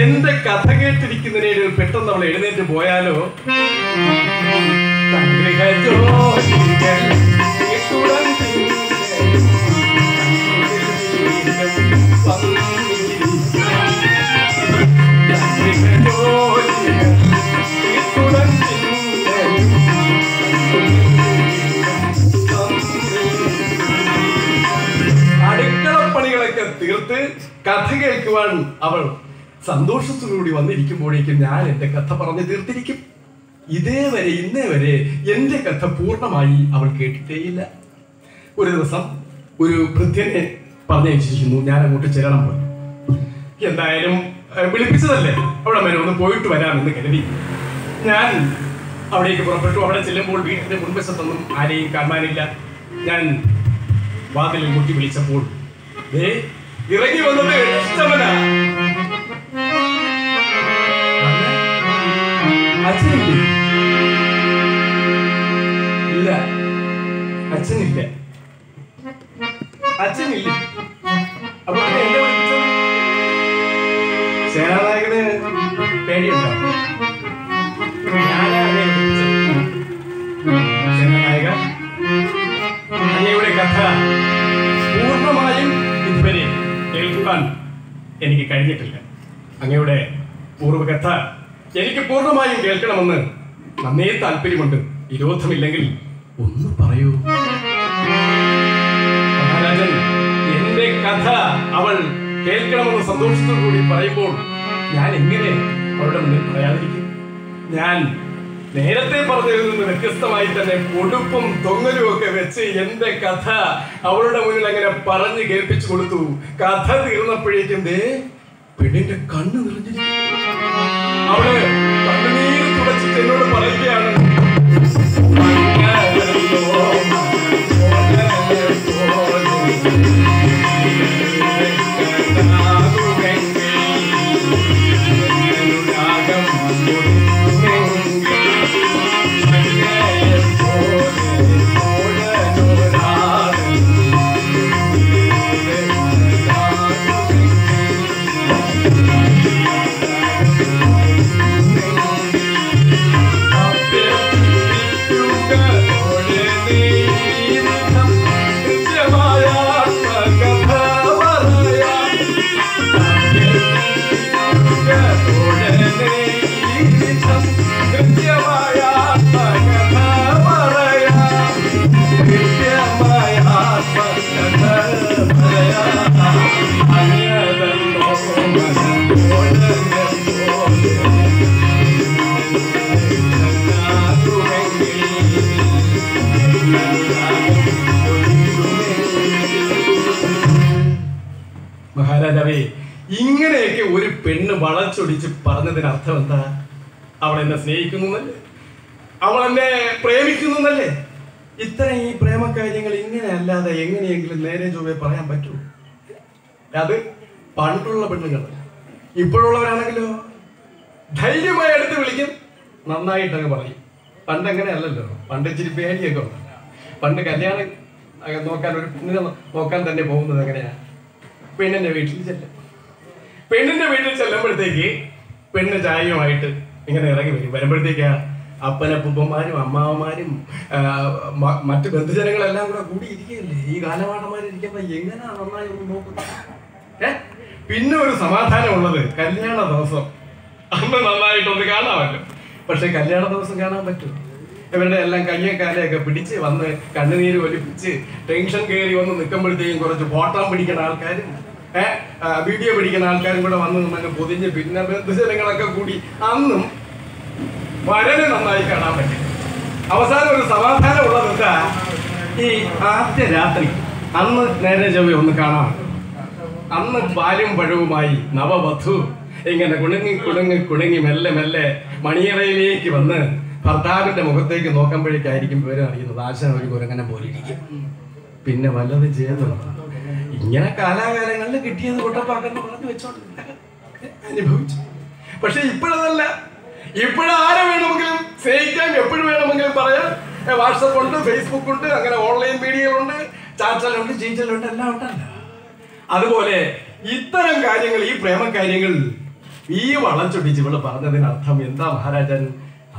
എന്റെ കഥ കേട്ടിരിക്കുന്നതിന് പെട്ടെന്ന് അവൾ എഴുന്നേറ്റ് പോയാലോ? അടുക്കളപ്പണികളൊക്കെ തീർത്ത് കഥ കേൾക്കുവാൻ അവൾ സന്തോഷത്തോടുകൂടി വന്നിരിക്കുമ്പോഴേക്കും ഞാൻ എന്റെ കഥ പറഞ്ഞു തീർത്തിരിക്കും. ഇതേവരെ ഇന്നേ വരെ എന്റെ കഥ പൂർണ്ണമായി അവൾ കേട്ടിട്ടേയില്ല. ഒരു ദിവസം ഒരു വൃദ്ധനെ പറഞ്ഞയച്ചിരിക്കുന്നു, ഞാൻ അങ്ങോട്ട് ചെല്ലണം പോയി. എന്തായാലും വിളിപ്പിച്ചതല്ലേ, അവിടെ വരെ ഒന്ന് പോയിട്ട് വരാമെന്ന് കരുതി ഞാൻ അവിടേക്ക് പുറപ്പെട്ടു. അവിടെ ചെല്ലുമ്പോൾ വീട്ടിന്റെ മുൻവശത്തൊന്നും ആരെയും കാണാനില്ല. ഞാൻ വാതിലിൽ മുട്ടി വിളിച്ചപ്പോൾ ഇറങ്ങി വന്നത് ഇഷ്ടമല്ല. അച്ഛനില്ല, ഇല്ല, അച്ഛനില്ല, അച്ഛനില്ല. അപ്പൊ എന്നെ വിളിപ്പിച്ചത് സേനാനായകന് പേടിയുണ്ടോ? ഞാനാ വിളിപ്പിച്ചത്. സേനാനായക, അങ്ങയുടെ കഥ പൂർണ്ണമായും ഇതുവരെ കേൾക്കുവാൻ എനിക്ക് കഴിഞ്ഞിട്ടില്ല. അങ്ങയുടെ പൂർവ്വകഥ എനിക്ക് പൂർണ്ണമായും കേൾക്കണമെന്ന് നന്നേ താല്പര്യമുണ്ട്. വിരോധമില്ലെങ്കിൽ ഒന്ന് പറയൂ. മഹാരാജൻ, എന്റെ കഥ അവൾ കേൾക്കണമെന്ന് സന്തോഷത്തോടുകൂടി പറയുമ്പോൾ ഞാൻ എങ്ങനെ അവളുടെ മുന്നിൽ പറയാതിരിക്കും? ഞാൻ നേരത്തെ പറഞ്ഞതിൽ നിന്ന് വ്യത്യസ്തമായി തന്നെ പൊടുപ്പും തൊങ്ങലും ഒക്കെ വെച്ച് എന്റെ കഥ അവളുടെ മുന്നിൽ അങ്ങനെ പറഞ്ഞു കേൾപ്പിച്ചു കൊടുത്തു. കഥ തീർന്നപ്പോഴേക്കും പെണ്ണിന്റെ കണ്ണ് നിറഞ്ഞിരിക്കും. അവള് കണ്ണുനീർ തുടച്ചിട്ട് എന്നോട് പറയുകയാണ്, മഹാരാജാവേ, ഇങ്ങനെയൊക്കെ ഒരു പെണ്ണ് വളച്ചൊടിച്ച് പറഞ്ഞതിന് അർത്ഥം എന്താ? അവൾ എന്നെ സ്നേഹിക്കുന്നല്ലേ, അവൾ എന്നെ പ്രേമിക്കുന്നല്ലേ? ഇത്തരം ഈ പ്രേമകാര്യങ്ങൾ ഇങ്ങനെ അല്ലാതെ എങ്ങനെയെങ്കിലും നേരെ ചൊവ്വേ പറയാൻ പറ്റൂ? അത് പണ്ടുള്ള പെണ്ണുങ്ങൾ. ഇപ്പോഴുള്ളവരാണെങ്കിലോ ധൈര്യമായി എടുത്ത് വിളിക്കും, നന്നായിട്ടങ്ങ് പറയും. പണ്ടങ്ങനെ അല്ലല്ലോ. പണ്ട് ഇച്ചിരി പേടിയൊക്കെ ഉണ്ട്. പണ്ട് കല്യാണം നോക്കാൻ ഒരു പെണ്ണിനെ നോക്കാൻ തന്നെ പോകുന്നത് എങ്ങനെയാ? പെണ്ണിന്റെ വീട്ടിൽ ചെല്ലും. പെണ്ണിന്റെ വീട്ടിൽ ചെല്ലുമ്പോഴത്തേക്ക് പെണ്ണ് ചായയുമായിട്ട് ഇങ്ങനെ ഇറങ്ങി വരും. വരുമ്പോഴത്തേക്ക് അപ്പനപ്പൂപ്പന്മാരും അമ്മാവന്മാരും മറ്റു ബന്ധുജനങ്ങളെല്ലാം കൂടെ കൂടി ഇരിക്കുകയല്ലേ. ഈ കാലമാടന്മാരിരിക്കുമ്പോ എങ്ങനെയാ നന്നായി ഒന്ന് നോക്കുന്നത്? പിന്നെ ഒരു സമാധാനമുള്ളത് കല്യാണ ദിവസം. അന്ന് നന്നായിട്ടൊന്ന് കാണാമല്ലോ. പക്ഷെ കല്യാണ ദിവസം കാണാൻ പറ്റും? ഇവരുടെ എല്ലാം കയ്യെ കാലയൊക്കെ പിടിച്ച് വന്ന് കണ്ണുനീര് ഒലിപ്പിച്ച് ടെൻഷൻ കയറി വന്ന് നിൽക്കുമ്പോഴത്തേക്കും കുറച്ച് ഫോട്ടോ പിടിക്കുന്ന ആൾക്കാരും വീഡിയോ പിടിക്കുന്ന ആൾക്കാരും കൂടെ വന്ന് നമുക്ക് പൊതിഞ്ഞ് പിന്നെ ബന്ധുജനങ്ങളൊക്കെ കൂടി അന്നും വളരെ നന്നായി കാണാൻ പറ്റും. അവസാനം ഒരു സമാധാനമുള്ളത് എന്താ, ഈ ആദ്യ രാത്രി അന്ന് നേരെ ചൊവ്വ ഒന്ന് കാണാം. അന്ന് പാലും പഴവുമായി നവവധു ഇങ്ങനെ കുണുങ്ങി മെല്ലെ മെല്ലെ മണിയറയിലേക്ക് വന്ന് ഭർത്താവിന്റെ മുഖത്തേക്ക് നോക്കുമ്പോഴേക്കായിരിക്കും വിവരം അറിയുന്നത് ആശാൻ ഒരു കുരങ്ങനെ പോലെ ഇരിക്കും. പിന്നെ വല്ലത് ചെയ്തു ഇങ്ങനെ കാലാകാലങ്ങളിൽ കിട്ടിയത് കൊട്ടപ്പാക്കെന്ന് പറഞ്ഞു വെച്ചോണ്ട് അനുഭവിച്ചു. പക്ഷെ ഇപ്പോഴതല്ല. ഇപ്പോഴാരെ വേണമെങ്കിലും സ്നേഹിക്കാം, എപ്പോഴും വേണമെങ്കിലും പറയാം. വാട്സപ്പ് ഉണ്ട്, ഫേസ്ബുക്ക് ഉണ്ട്, അങ്ങനെ ഓൺലൈൻ മീഡിയകളുണ്ട്, ചാറ്റലുണ്ട്, ചീറ്റലുണ്ട്, എല്ലാം ഉണ്ടല്ലോ. അതുപോലെ ഇത്തരം കാര്യങ്ങൾ, ഈ പ്രേമ കാര്യങ്ങൾ ഈ വളച്ചൊടിച്ച് ഇവള് പറഞ്ഞതിനർത്ഥം എന്താ മഹാരാജൻ?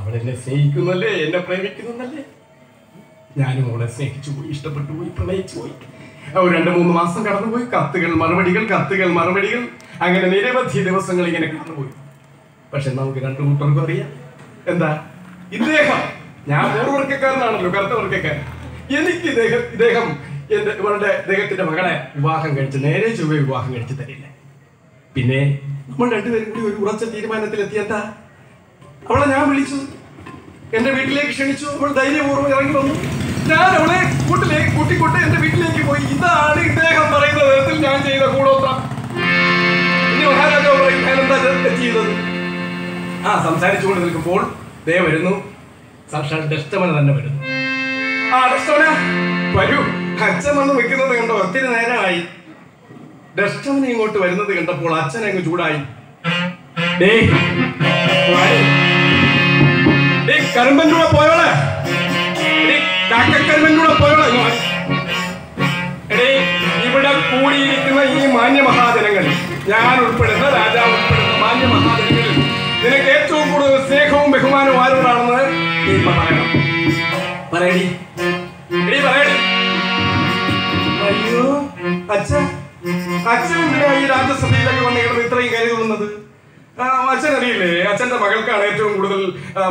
അവളെന്നെ സ്നേഹിക്കുന്നല്ലേ, എന്നെ പ്രേമിക്കുന്നല്ലേ? ഞാനും അവളെ സ്നേഹിച്ചു പോയി, ഇഷ്ടപ്പെട്ടു പോയി, പ്രണയിച്ചു പോയി. 2-3 മാസം കടന്നുപോയി. കത്തുകൾ മറുപടികൾ, അങ്ങനെ നിരവധി ദിവസങ്ങൾ ഇങ്ങനെ കടന്നുപോയി. പക്ഷെ നമുക്ക് രണ്ടു കൂട്ടർക്കും അറിയാം എന്താ, ഇദ്ദേഹം, ഞാൻ മൂർവർക്കക്കാരനാണല്ലോ, കറുത്ത വർക്കക്കാരൻ. എനിക്ക് ഇദ്ദേഹം ഇവരുടെ ഇദ്ദേഹത്തിന്റെ മകളെ വിവാഹം കഴിച്ച് നേരെ ചൊവ്വേ വിവാഹം കഴിച്ച് തരില്ല. പിന്നെ നമ്മൾ രണ്ടുപേരും കൂടി ഒരു ഉറച്ച തീരുമാനത്തിലെത്തി. എന്താ, അവളെ ഞാൻ വിളിച്ചു, എന്റെ വീട്ടിലേക്ക് ക്ഷണിച്ചു. അവൾ ധൈര്യപൂർവ്വം ഇറങ്ങി വന്നു. ഞാൻ അവളെ കൂട്ടിക്കൊണ്ട് എന്റെ വീട്ടിലേക്ക് പോയി. ഇതാണ് ഇദ്ദേഹം പറയുന്ന വിധത്തിൽ ഞാൻ ചെയ്ത കൂടോത്രം. ഇനി മഹാരാജാവ് പറയും ഞാൻ എന്താ ചെയ്തത്? സംസാരിച്ചുകൊണ്ട് നിൽക്കുമ്പോൾ ദേ വരുന്നു, സാക്ഷാൽ ഡെസ്റ്റമന തന്നെ വരുന്നു. ഡെസ്റ്റമന വരൂ. അച്ഛൻ വന്ന് വെക്കുന്നത് കണ്ടോ? ഒത്തിരി നേരമായി. ഡെസ്റ്റമന ഇങ്ങോട്ട് വരുന്നത് കണ്ടപ്പോൾ അച്ഛൻ അങ്ങ് ചൂടായി. കരുമ്പൻ്റെ കൂടെ പോയോളെ, കാക്കക്കരുമ്പൻ്റെ കൂടെ പോയോളെ. ഇവിടെ കൂടിയിരിക്കുന്ന ഈ മാന്യമഹാജനങ്ങൾ, ഞാൻ ഉൾപ്പെടുന്ന രാജാവ് ഉൾപ്പെടുന്ന മാന്യമഹാജനങ്ങളിൽ നിനക്ക് ഏറ്റവും കൂടുതൽ സ്നേഹവും ബഹുമാനവും ആരോടാണെന്ന് നീ പറയണം. പറയടി. അയ്യോ അച്ഛൻ എന്തിനാ ഈ രാജ്യസഭയിലൊക്കെ വന്ന് കിടന്ന് ഇത്രയും കരുതുന്നത്? അച്ഛൻ അറിയില്ലേ, അച്ഛന്റെ മകൾക്കാണ് ഏറ്റവും കൂടുതൽ,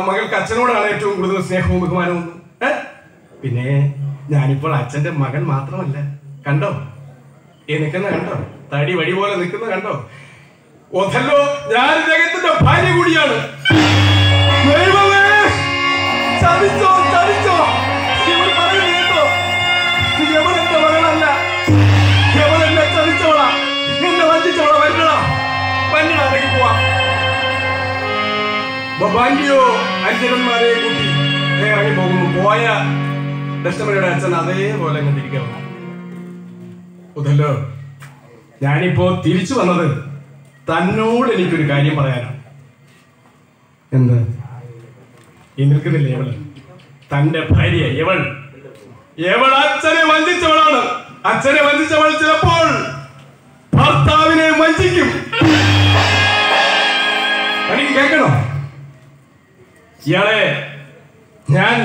മകൾക്ക് അച്ഛനോടാണ് ഏറ്റവും കൂടുതൽ സ്നേഹവും ബഹുമാനവും. പിന്നെ ഞാനിപ്പോൾ അച്ഛന്റെ മകൻ മാത്രമല്ല. കണ്ടോ നിൽക്കുന്ന, കണ്ടോ തടി വടി പോലെ നിൽക്കുന്ന കണ്ടോ? ഒഥല്ലോ ഞാൻ ഇദ്ദേഹത്തിന്റെ ഭാര്യ കൂടിയാണ്. ചതിച്ചോ കേട്ടോ, എവളെന്റെ മകളല്ല, എവളെന്നെ ചതിച്ചോളാ, എന്നെ വഞ്ചിച്ചോളാ. വരണടാ ഇറങ്ങി പോവാ. ബാങ്കിയോ അഞ്ചരന്മാരെ കൂട്ടി ഇറങ്ങി പോകുന്നു. പോയ ഡെസ്റ്റമനയുടെ അച്ഛൻ അതേപോലെ തിരികെ വന്നു. ഒഥല്ലോ ഞാനിപ്പോ തിരിച്ചു വന്നത് തന്നോട് എനിക്കൊരു കാര്യം പറയാനാണ്. എന്ത്? ഈ നിൽക്കുന്നില്ല എവള്, തന്റെ ഭാര്യ എവൾ അച്ഛനെ വഞ്ചിച്ചവളാണ്. അച്ഛനെ വഞ്ചിച്ചവൾ ചിലപ്പോൾ ഭർത്താവിനെ വഞ്ചിക്കും. എനിക്ക് കേൾക്കണോ? ഇയാളെ ഞാൻ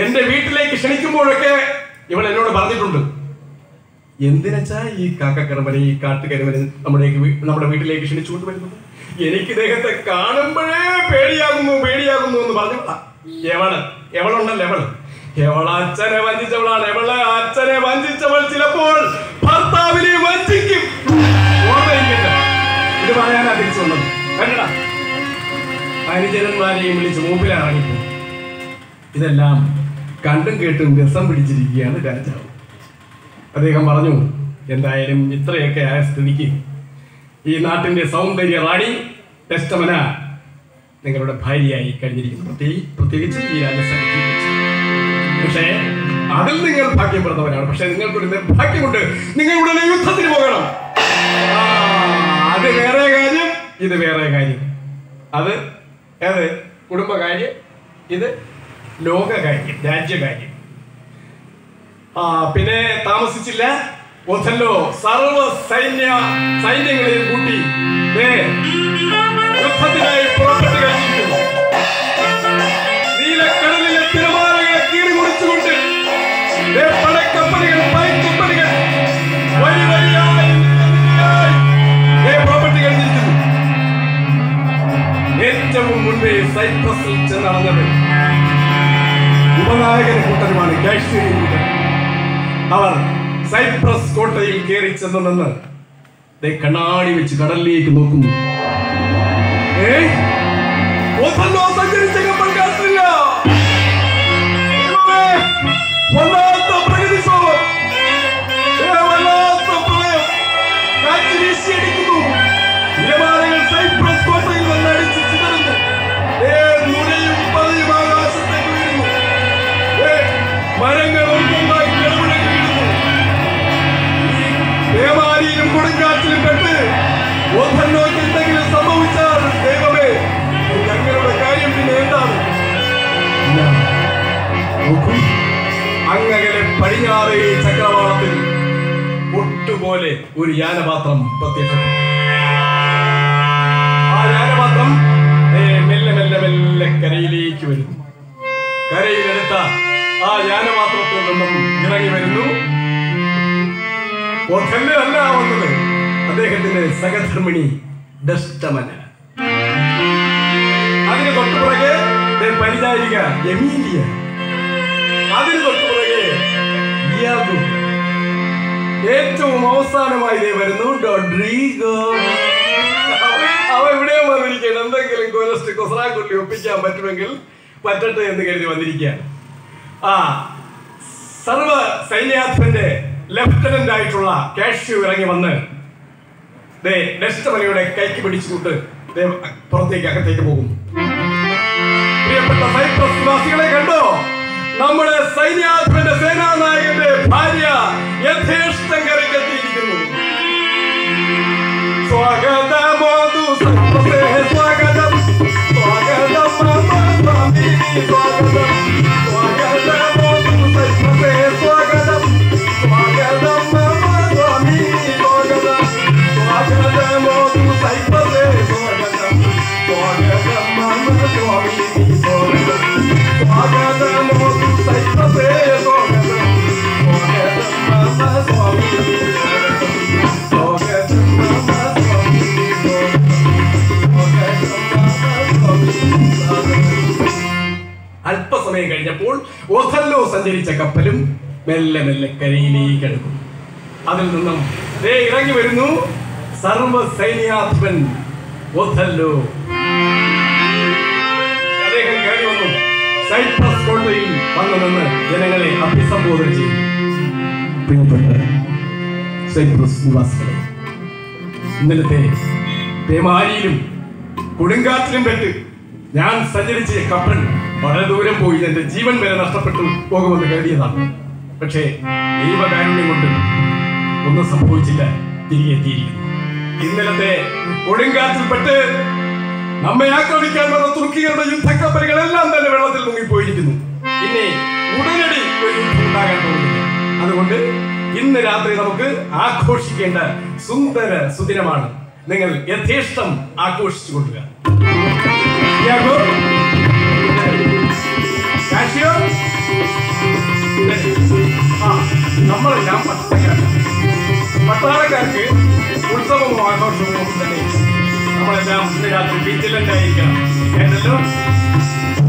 എന്റെ വീട്ടിലേക്ക് ക്ഷണിക്കുമ്പോഴൊക്കെ ഇവൾ എന്നോട് പറഞ്ഞിട്ടുണ്ട്, എന്തിനാ ഈ കാക്കക്കരമ്പനെ, ഈ കാട്ടുകരമ്പനെ നമ്മുടെ വീട്ടിലേക്ക് ക്ഷണിച്ചുകൊണ്ട് വരുന്നത്? എനിക്ക് ഇദ്ദേഹത്തെ കാണുമ്പോഴേ പേടിയാകുന്നു എന്ന് പറഞ്ഞോളാം. എവളുണ്ടല്ലോ, എവൾ അച്ഛനെ വഞ്ചിച്ചവളാണ്. അച്ഛനെ വഞ്ചിച്ചവൾ ചിലപ്പോൾ ഭർത്താവിനെ വഞ്ചിക്കും. ഇത് പറയാനാ തിരിച്ചു വന്നത്. കണ്ടടാ, അനുജനന്മാരെയും വിളിച്ച് മൂപ്പിലിറങ്ങിപ്പോ. ഇതെല്ലാം കണ്ടും കേട്ടും രസം പിടിച്ചിരിക്കുകയാണ് രാജാവ്. അദ്ദേഹം പറഞ്ഞു, എന്തായാലും ഇത്രയൊക്കെ ആയ സ്ഥിതിക്ക് ഈ നാട്ടിന്റെ സൗന്ദര്യ റാണി ഡെസ്റ്റമന നിങ്ങളുടെ ഭാര്യയായി കഴിഞ്ഞിരിക്കുന്നു, പ്രത്യേകിച്ച് ഈ രാജസഭയ്ക്ക്. പക്ഷേ അതിൽ നിങ്ങൾ ഭാഗ്യപ്പെടുന്നവരാണ്. പക്ഷെ നിങ്ങൾക്കൊരു നിർഭാഗ്യമുണ്ട്, നിങ്ങൾ ഉടനെ യുദ്ധത്തിന് പോകണം. അത് വേറെ കാര്യം, ഇത് വേറെ കാര്യം. അത് ഏത് കുടുംബകാര്യം, ഇത് ലോകകാര്യം, രാജ്യകാര്യം. പിന്നെ താമസിച്ചില്ല, ഒഥല്ലോ സർവ സൈന്യങ്ങളെയും കൂട്ടി യുദ്ധത്തിനായി പുറപ്പെട്ടു കഴിഞ്ഞിരിക്കുന്നു. നീലക്കടലിലെ തിരമാലകളെ കീറിമുറിച്ചുകൊണ്ട് പടക്കപ്പലുകൾ, പൈക്കപ്പലുകൾ വരിവരിയായി പുറപ്പെട്ടു കഴിഞ്ഞിരിക്കുന്നു. ഏറ്റവും മുൻപേ സൈപ്രസിൽ ചെന്നടഞ്ഞത് ഉപനായകൻ കൂട്ടരുമാണ്, ഗാഷ്ട്രീയ കൂട്ടർ. അവർ സൈപ്രസ് കോട്ടയിൽ കയറി ചെന്ന് നിന്ന് കണ്ണാടി വെച്ച് കടലിലേക്ക് നോക്കുന്നു. സഞ്ചരിച്ച കപ്പൽ ഓഥല്ലോയ്ക്ക് എന്തെങ്കിലും സംഭവിച്ചാൽ ദൈവമേ, ഞങ്ങളുടെ കാര്യം പിന്നെ എന്താണ്? അങ്ങനെ പടിഞ്ഞാറേ ചക്രവാളത്തിൽ പൊട്ടുപോലെ ഒരു യാനപാത്രം പ്രത്യക്ഷപ്പെട്ടു. ആ യാനപാത്രം മെല്ലെ മെല്ലെ മെല്ലെ കരയിലേക്ക് വരുന്നു. കരയിലെടുത്ത ആ യാനപാത്രത്തിൽ നിന്നും ഇറങ്ങി വരുന്നു. ഒഥല്ലോ അല്ല വന്നത്, അദ്ദേഹത്തിന്റെ സഹധർമ്മിണി ഡെസ്റ്റമന. അതിന് തൊട്ടുപുറകെ പരിചാരിക എമീലിയ. അതിന് തൊട്ടുപുറകെ ഇയാഗോ. ഏറ്റവും അവസാനമായി വരുന്നു റോഡ്രിഗോ. അവ ഇവിടെ വന്നിരിക്കുകയാണ്. എന്തെങ്കിലും കൊസറാക്കുള്ളി ഒപ്പിക്കാൻ പറ്റുമെങ്കിൽ പറ്റട്ടെ എന്ന് കരുതി വന്നിരിക്കുകയാണ്. ആ സർവ സൈന്യാധിപന്റെ ലെഫ്റ്റനന്റ് ആയിട്ടുള്ള കാഷ്യൂ ഇറങ്ങി വന്ന് ഡെസ്റ്റമനയുടെ കൈക്ക് പിടിച്ചുകൊണ്ട് പുറത്തേക്ക് അകത്തേക്ക് പോകും. പ്രിയപ്പെട്ട സൈപ്രസ് നിവാസികളെ കണ്ടോ? നമ്മുടെ സൈന്യാധിപന്റെ സേനാനായകന്റെ ഭാര്യ യഥേഷ്ടം കരക്കെത്തിയിരിക്കുന്നു. സ്വാഗതമോദു സൈപ്രസേ സ്വാഗതം, സ്വാഗതം സ്വാമി സ്വാഗതം, സ്വാഗതമോദു സൈപ്രസേ സ്വാഗതം, സ്വാഗതം സ്വാമി സ്വാഗതം, സ്വാഗതമോദു സൈപ്രസേ സ്വാഗതം, സ്വാഗതം സ്വാമി സ്വാഗതം, സ്വാഗതമോദു സൈപ്രസേ സ്വാഗതം, സ്വാഗതം സ്വാമി അല്പസമയം കഴിഞ്ഞപ്പോൾ ഒഥല്ലോ സഞ്ചരിച്ച കപ്പലും മെല്ലെ മെല്ലെ കരയിലേക്ക് അടുക്കും. അതിൽ നിന്നും ഇറങ്ങി വരുന്നു സർവ സൈന്യാധിപൻ ഒഥല്ലോ. അദ്ദേഹം കയറി വന്നു. സൈപ്രസ് കോട്ടയിൽ വന്നു നിന്ന് ജനങ്ങളെ അഭിസംബോധന ചെയ്തു. പ്രിയപ്പെട്ട സൈപ്രസ് നിവാസികളെ, ഇന്നലത്തെ പേമാരിയിലും കൊടുങ്കാറ്റിലും പെട്ട് ഞാൻ സഞ്ചരിച്ച കപ്പൽ വളരെ ദൂരം പോയി എന്റെ ജീവൻ വരെ നഷ്ടപ്പെട്ടു പോകുമെന്ന് കരുതിയതാണ്. പക്ഷേ ദൈവകാരുണ്യം കൊണ്ട് ഒന്നും സംഭവിച്ചില്ല, തിരികെ എത്തിയിരിക്കുന്നു. ഇന്നലത്തെ കൊടുങ്കാറ്റിൽപ്പെട്ട് നമ്മെ ആക്രമിക്കാൻ വന്ന തുർക്കികളുടെ യുദ്ധക്കപ്പലുകളെല്ലാം തന്നെ വെള്ളത്തിൽ മുങ്ങിപ്പോയിരിക്കുന്നു. പിന്നെ ഉടനടി ഒരു യുദ്ധം ഉണ്ടാകാൻ പോകുന്നില്ല. അതുകൊണ്ട് ഇന്ന് രാത്രി നമുക്ക് ആഘോഷിക്കേണ്ട സുന്ദര സുദിനമാണ്. നിങ്ങൾ യഥേഷ്ടം ആഘോഷിച്ചു കൊള്ളുക. നമ്മളെല്ലാം പട്ടാളക്കാർക്ക് ഉത്സവമോ ആഘോഷമോ തന്നെ നമ്മളെല്ലാം ഇന്ന് രാത്രി വിജിലന്റ് ആയിരിക്കണം എന്നല്ലോ.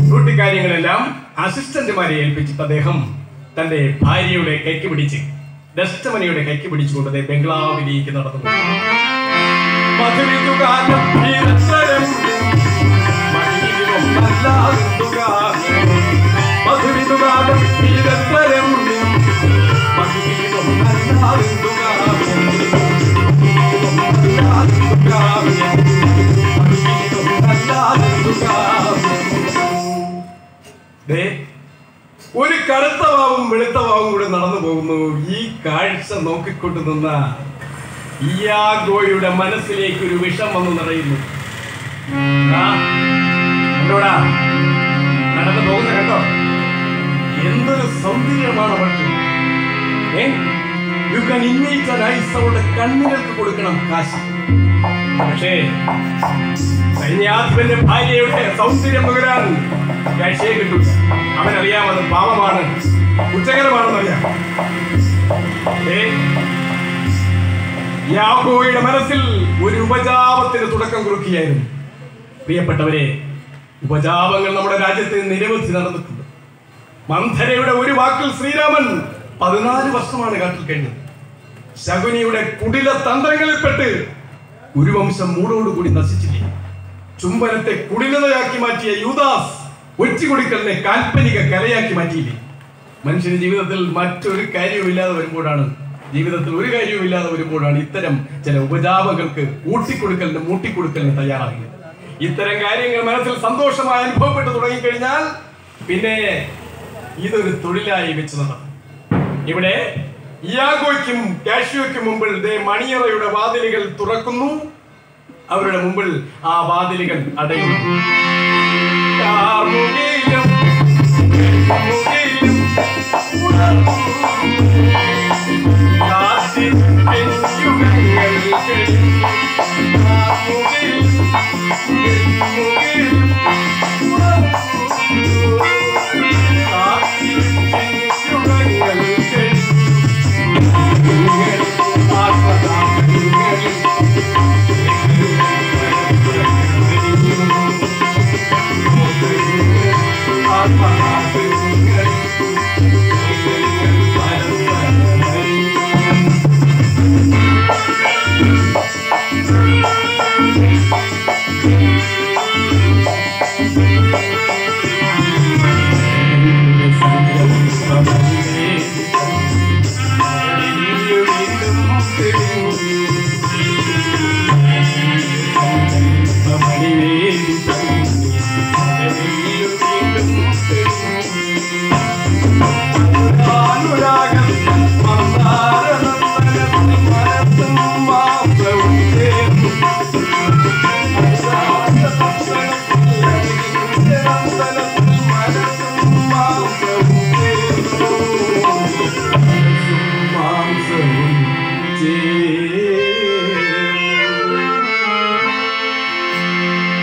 ഡ്യൂട്ടി കാര്യങ്ങളെല്ലാം അസിസ്റ്റന്റുമാരെ ഏൽപ്പിച്ചിട്ട് അദ്ദേഹം തന്റെ ഭാര്യയുടെ കൈക്ക് പിടിച്ച് ഡെസ്റ്റമനയുടെ കൈക്ക് പിടിച്ചുകൊണ്ട് ബംഗ്ലാവിലേക്ക് നടന്നു. ഒരു കറുത്ത വാവും വെളുത്ത വാവും കൂടെ നടന്നു പോകുന്നു. ഈ കാഴ്ച നോക്കിക്കൊണ്ട് നിന്ന ഇയാഗോയുടെ മനസ്സിലേക്ക് ഒരു വിഷം വന്നു നിറയുന്നു. നടന്നു പോകുന്ന കേട്ടോ, എന്തൊരു സൗന്ദര്യമാണ് അവൾക്ക്. You can invite eyes. അവളുടെ കണ്ണുകൾക്ക് കൊടുക്കണം കാശ്. പക്ഷേ സൈന്യാധിപന്റെ ഭാര്യയുടെ സൗന്ദര്യം നുകരാൻ കാശേ കിട്ടും. അവനറിയാം അത് പാപമാണ്, കുറ്റകരമാണെന്നറിയാം. യാഗോയുടെ മനസ്സിൽ ഒരു ഉപജാപത്തിന് തുടക്കം കുറിക്കുകയായിരുന്നു. പ്രിയപ്പെട്ടവരെ, ഉപജാപങ്ങൾ നമ്മുടെ രാജ്യത്ത് നിരവധി നടന്നിട്ടുണ്ട്. മന്ധരയുടെ ഒരു വാക്കിൽ ശ്രീരാമൻ 14 വർഷമാണ് കാട്ടിൽ കഴിഞ്ഞത്. ശകുനിയുടെ കുടില തന്ത്രങ്ങളിൽപ്പെട്ട് ഒരു വംശം മൂടോടുകൂടി നശിച്ചില്ലേ? ചുംബനത്തെ കുടിലതയാക്കി മാറ്റിയ യൂദാസ് ഒറ്റുകുടിക്കലിനെ കാൽപ്പനിക കലയാക്കി മാറ്റിയില്ലേ? മനുഷ്യന്റെ ജീവിതത്തിൽ മറ്റൊരു കാര്യവുമില്ലാതെ വരുമ്പോഴാണ് ഇത്തരം ചില ഉപജാപങ്ങൾക്ക് ഊട്ടിക്കൊടുക്കലിന് മൂട്ടിക്കൊടുക്കലിന് തയ്യാറാകുന്നത്. ഇത്തരം കാര്യങ്ങൾ മനസ്സിൽ സന്തോഷമായി അനുഭവപ്പെട്ടു തുടങ്ങിക്കഴിഞ്ഞാൽ പിന്നെ ഇതൊരു തൊഴിലായി വെച്ചതാണ്. ഇവിടെ ഇയാഗോയ്ക്കും കാഷ്യോയ്ക്കും മുമ്പിൽ മണിയറയുടെ വാതിലുകൾ തുറക്കുന്നു. അവരുടെ മുമ്പിൽ ആ വാതിലുകൾ അടയുന്നു.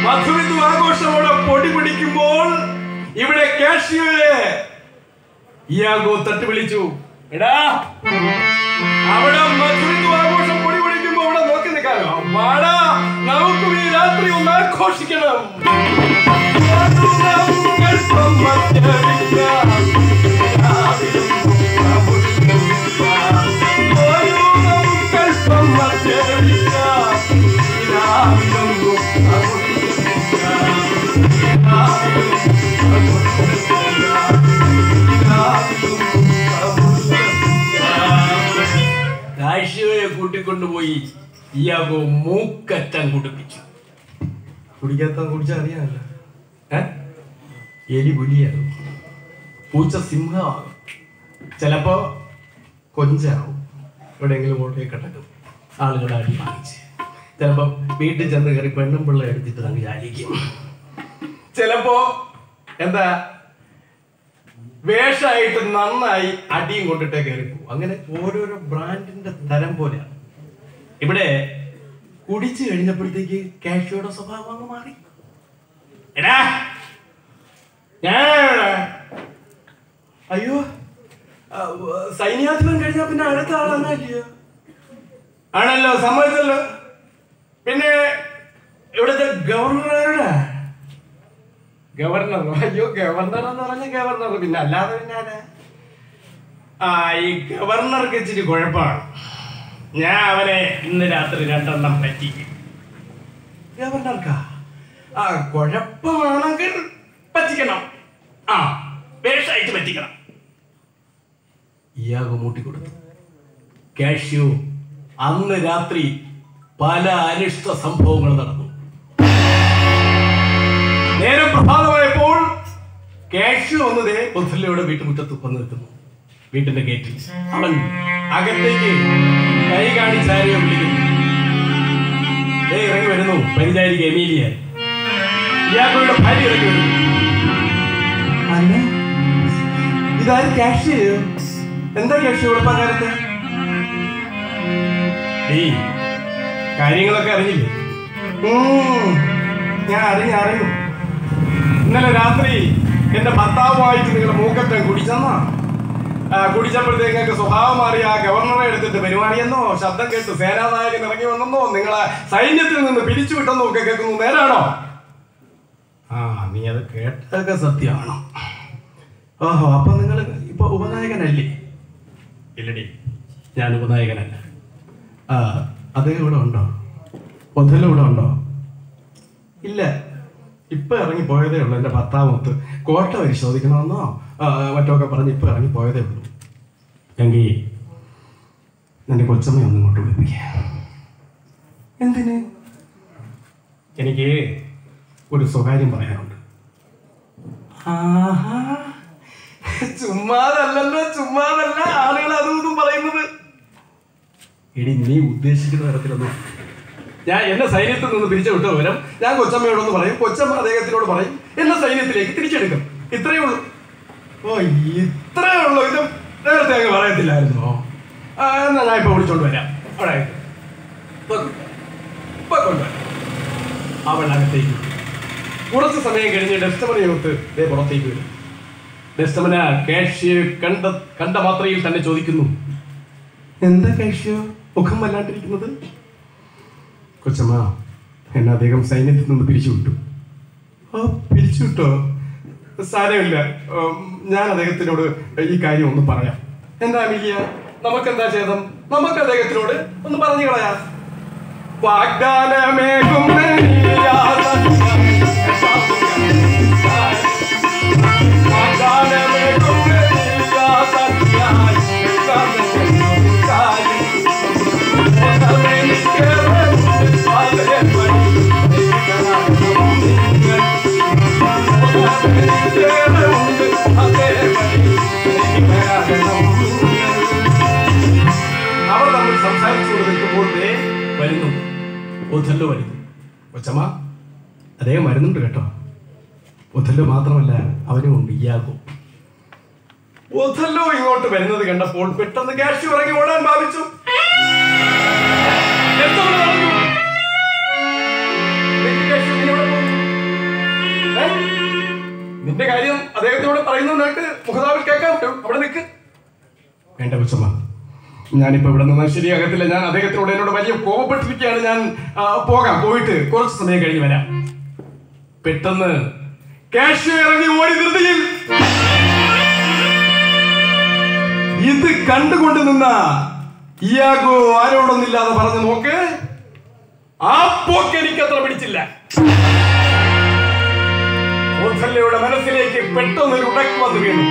മധുവിധു ആഘോഷമോടെ പൊടി പിടിക്കുമ്പോൾ ഇവിടെ കാഷ്യോയെ ഇയാഗോ തട്ടി വിളിച്ചു. എടാ, അവിടെ മധുവിധു ആഘോഷം പൊടി പിടിക്കുമ്പോ അവിടെ നോക്കി നിൽക്കാനോ? വാടാ, നമുക്കും ഈ രാത്രി ഒന്ന് ആഘോഷിക്കണം. കാശിയെ കൂട്ടിക്കൊണ്ടുപോയി ഇയാഗോ മൂക്കറ്റം കുടിപ്പിച്ചു. കുടിക്കാത്ത കുടിച്ചാൽ അറിയാമല്ല, എലി പുലിയാകും, പൂച്ച സിംഹമാകും, ചിലപ്പോ കൊഞ്ചാവും, എവിടെയെങ്കിലും ഓട്ടയെ കിടക്കും, ആളുകളുടെ അടി വാങ്ങിച്ച്, ചിലപ്പോ വീട്ടിൽ ചെന്ന് കയറി പെണ്ണും പിള്ള എടുത്തിട്ട് അങ്ങ് ചാലിക്കും, ചിലപ്പോ എന്താ വേഷമായിട്ട് നന്നായി അടിയും കൊണ്ടിട്ടേ കയറിപ്പോവും. അങ്ങനെ ഓരോരോ ബ്രാൻഡിന്റെ തരം പോലെയാണ്. ഇവിടെ കുടിച്ചു കഴിഞ്ഞപ്പോഴത്തേക്ക് കാഷ്യോയുടെ സ്വഭാവം അങ്ങ് മാറി. എടാ, അയ്യോ, സൈന്യാധിപൻ കഴിഞ്ഞാൽ പിന്നെ അടുത്ത ആളെന്നല്ലയോ? ആണല്ലോ, സമ്മതിച്ചല്ലോ. പിന്നെ ഇവിടുത്തെ ഗവർണറുടെ ഗവർണർ, അയ്യോ ഗവർണർ എന്ന് പറഞ്ഞ ഗവർണർ, പിന്നെ അല്ലാതെ പിന്നെ ഈ ഗവർണർക്ക് ഇച്ചിരി കുഴപ്പമാണ്. ഞാൻ അവനെ ഇന്ന് രാത്രി 2 എണ്ണം പറ്റിക്കും. ഗവർണർക്കാ കുഴപ്പമാണെങ്കിൽ പറ്റിക്കണം, വേഷമായിട്ട് പറ്റിക്കണം. ഇയാഗോ മൂട്ടിക്കൊടുത്തു. കാഷ്യോ അന്ന് രാത്രി പല അനിഷ്ട സംഭവങ്ങൾ നടന്നു. നേരം പ്രഭാതമായപ്പോൾ കാഷ്യോ വന്നതേ ഒഥല്ലോയുടെ വീട്ടുമുറ്റത്ത് വന്നു നിൽക്കുന്നു. വീട്ടിന്റെ ഗേറ്റിൽ അവൻ അകത്തേക്ക് കൈ കാണിച്ചാരെയോ വിളിക്കുന്നു. ഇറങ്ങി വരുന്നു പരിചാരിക എമീലിയ. ഇയാഗോയുടെ ഭാര്യ ഇറങ്ങി വരുന്നു. അല്ല, ഇതാരും കാഷ്യോ? എന്താ കാഷ്യോ ഉറപ്പാകാലത്ത്? കാര്യങ്ങളൊക്കെ അറിഞ്ഞില്ലേ? ഞാൻ അറിഞ്ഞു. ഇന്നലെ രാത്രി എന്റെ ഭർത്താവുമായിട്ട് നിങ്ങളുടെ മൂക്കറ്റം കുടിച്ചെന്നാ. കുടിച്ചപ്പോഴത്തേക്ക് സ്വഭാവം മാറി ആ ഗവർണറെ എടുത്തിട്ട് പെരുമാറിയെന്നോ, ശബ്ദം കേട്ട് സേനാനായകൻ ഇറങ്ങി വന്നെന്നോ, നിങ്ങളെ സൈന്യത്തിൽ നിന്ന് പിരിച്ചുവിട്ടെന്നോ ഒക്കെ കേൾക്കുന്നു. നേരാണോ? നീ അത് കേട്ടതൊക്കെ സത്യമാണോ? ഓഹോ, അപ്പൊ നിങ്ങൾ ഇപ്പൊ ഉപനായകനല്ലേ? ഇല്ലടി, ഞാൻ ഉപനായകനല്ല. അദ്ദേഹം ഇവിടെ ഉണ്ടോ? ഒഥല്ലോ ഇവിടെ ഉണ്ടോ? ഇല്ല, ഇപ്പൊ ഇറങ്ങി പോയതേ ഉള്ളൂ. എന്റെ ഭർത്താവൊത്ത് കോട്ട പരിശോധിക്കണമെന്നോ മറ്റൊക്കെ പറഞ്ഞ് ഇപ്പൊ ഇറങ്ങി പോയതേ ഉള്ളൂ. എങ്കിൽ എന്റെ കൊച്ചമ്മ ഒന്നും ഇങ്ങോട്ട് വിളിപ്പിക്കുക. എന്തിന്? എനിക്ക് ഒരു സ്വകാര്യം പറയാനുണ്ട്. ചുമ്മാതല്ല, ആളുകൾ അതും പറയുന്നത്. എടി, നീ ഉദ്ദേശിക്കുന്ന തരത്തിലൊന്നും ഞാൻ എന്നെ സൈന്യത്തിൽ നിന്ന് പിരിച്ചു വിട്ട വിവരം ഞാൻ കൊച്ചമ്മയോടൊന്ന് പറയും, കൊച്ചമ്മ അദ്ദേഹത്തിനോട് പറയും, എന്നെ സൈന്യത്തിലേക്ക് തിരിച്ചെടുക്കും. ഇത്രയേ ഉള്ളൂ. ഓ, ഇത്രയേ ഉള്ളൂ. ഇത് നേരത്തെ അങ്ങ് പറയത്തില്ലായിരുന്നോ? എന്നാ ഞാൻ ഇപ്പൊ വിളിച്ചോണ്ട് വരാം. അവിടെ കൊണ്ടുവരാം. അവൾ അകത്തേക്ക് കുറച്ച് സമയം കഴിഞ്ഞ് ഡെസ്റ്റമനയൊത്ത് പുറത്തേക്ക് വരും. ഡെസ്റ്റമന കാഷ്യ കണ്ട മാത്രയിൽ തന്നെ ചോദിക്കുന്നു, എന്താ കാഷ്യ മുഖം വല്ലാണ്ടിരിക്കുന്നത്? കൊച്ചമ്മ, എന്നെ അദ്ദേഹം സൈന്യത്തിൽ നിന്ന് പിരിച്ചുവിട്ടു. പിരിച്ചുവിട്ടോ? സാരമില്ല, ഞാൻ അദ്ദേഹത്തിനോട് ഈ കാര്യം ഒന്ന് പറയാം. എന്താ അമീലിയ, നമുക്കെന്താ ഛേദം? നമുക്ക് അദ്ദേഹത്തിനോട് ഒന്ന് പറഞ്ഞു കളയാം. വാഗ്ദാനമേകും അവർ തമ്മിൽ സംസാരിച്ചുകൊണ്ട് നിൽക്കുമ്പോൾ വരുന്നു ഒഥല്ലോ വരുന്നു. കൊച്ചമ്മ, അദ്ദേഹം വരുന്നുണ്ട് കേട്ടോ. ഒഥല്ലോ മാത്രമല്ല, അവനും ഉണ്ട് ഇയാഗോ. ഒഥല്ലോ ഇങ്ങോട്ട് വരുന്നത് കണ്ടപ്പോൾ പെട്ടെന്ന് കാഷ്യ ഇറങ്ങി ഓടാൻ ഭാവിച്ചു. നിന്റെ കാര്യം അദ്ദേഹത്തിനോട് പറയുന്നത് നിനക്ക് മുഖതാവിൽ കേൾക്കാൻ പറ്റും. അവിടെ നിൽക്ക്. വേണ്ട കൊച്ചമ്മ, ഞാനിപ്പോ ഇവിടെ നിന്ന് ശരിയാകത്തില്ല. ഞാൻ അദ്ദേഹത്തിനോട് എന്നോട് വലിയ കോപപ്പെട്ടിരിക്കുകയാണ്. ഞാൻ പോയിട്ട് കുറച്ച് സമയം കഴിഞ്ഞ് വരാം. പെട്ടെന്ന് കാഷ്യ ഇറങ്ങി ഓടി ധൃതിയിൽ. ഇത് കണ്ടുകൊണ്ട് നിന്ന ഇയാഗോ ആരോടൊന്നില്ലാതെ പറഞ്ഞു, നോക്ക്, ആ പോക്ക് എനിക്ക് അത്ര പിടിച്ചില്ല. ഒഥല്ലോയുടെ മനസ്സിലേക്ക് പെട്ടെന്നൊരു ഉടക്ക് വന്നു വീണു.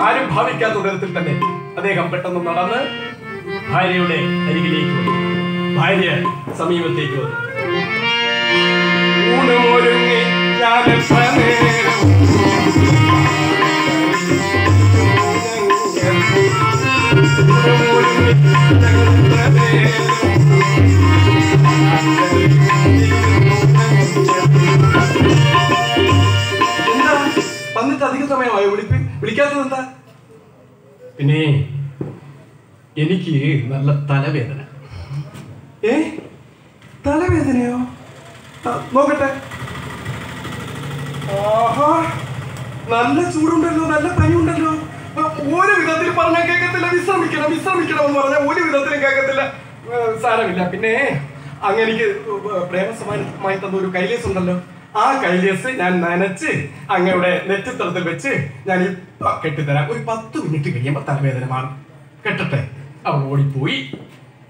ആരും ഭാവിക്കാത്ത തരത്തിൽ തന്നെ അദ്ദേഹം പെട്ടെന്ന് നടന്ന് ഭാര്യയുടെ അരികിലേക്ക് വന്നു. ഭാര്യ സമീപത്തേക്ക് വന്നു. ഊണമൊരുങ്ങി എന്താ വന്നിട്ട് അധിക സമയമായോ? വിളിക്കാത്തത് എന്താ? പിന്നെ എനിക്ക് നല്ല തലവേദന. തലവേദനയോ? നോക്കട്ടെ. ആഹാ, നല്ല ചൂടുണ്ടല്ലോ, നല്ല പനിയുണ്ടല്ലോ. ഒരു വിധത്തിൽ പറഞ്ഞാൽ കേൾക്കത്തില്ല. വിശ്രമിക്കണം എന്ന് പറഞ്ഞാൽ ഒരു വിധത്തിലും കേൾക്കത്തില്ല. സാരമില്ല. പിന്നെ അങ്ങനെ എനിക്ക് പ്രേമസമാനമായി തന്ന ഒരു കൈലേസ് ഉണ്ടല്ലോ, ആ കൈലേസ് ഞാൻ നനച്ച് അങ്ങയുടെ നെറ്റിത്തടത്തിൽ വെച്ച് ഞാൻ ഇപ്പൊ കെട്ടിത്തരാം. ഒരു 10 മിനിറ്റ് കഴിയുമ്പോ തലവേദന മാറും. കെട്ടട്ടെ? അവൾ ഓടിപ്പോയി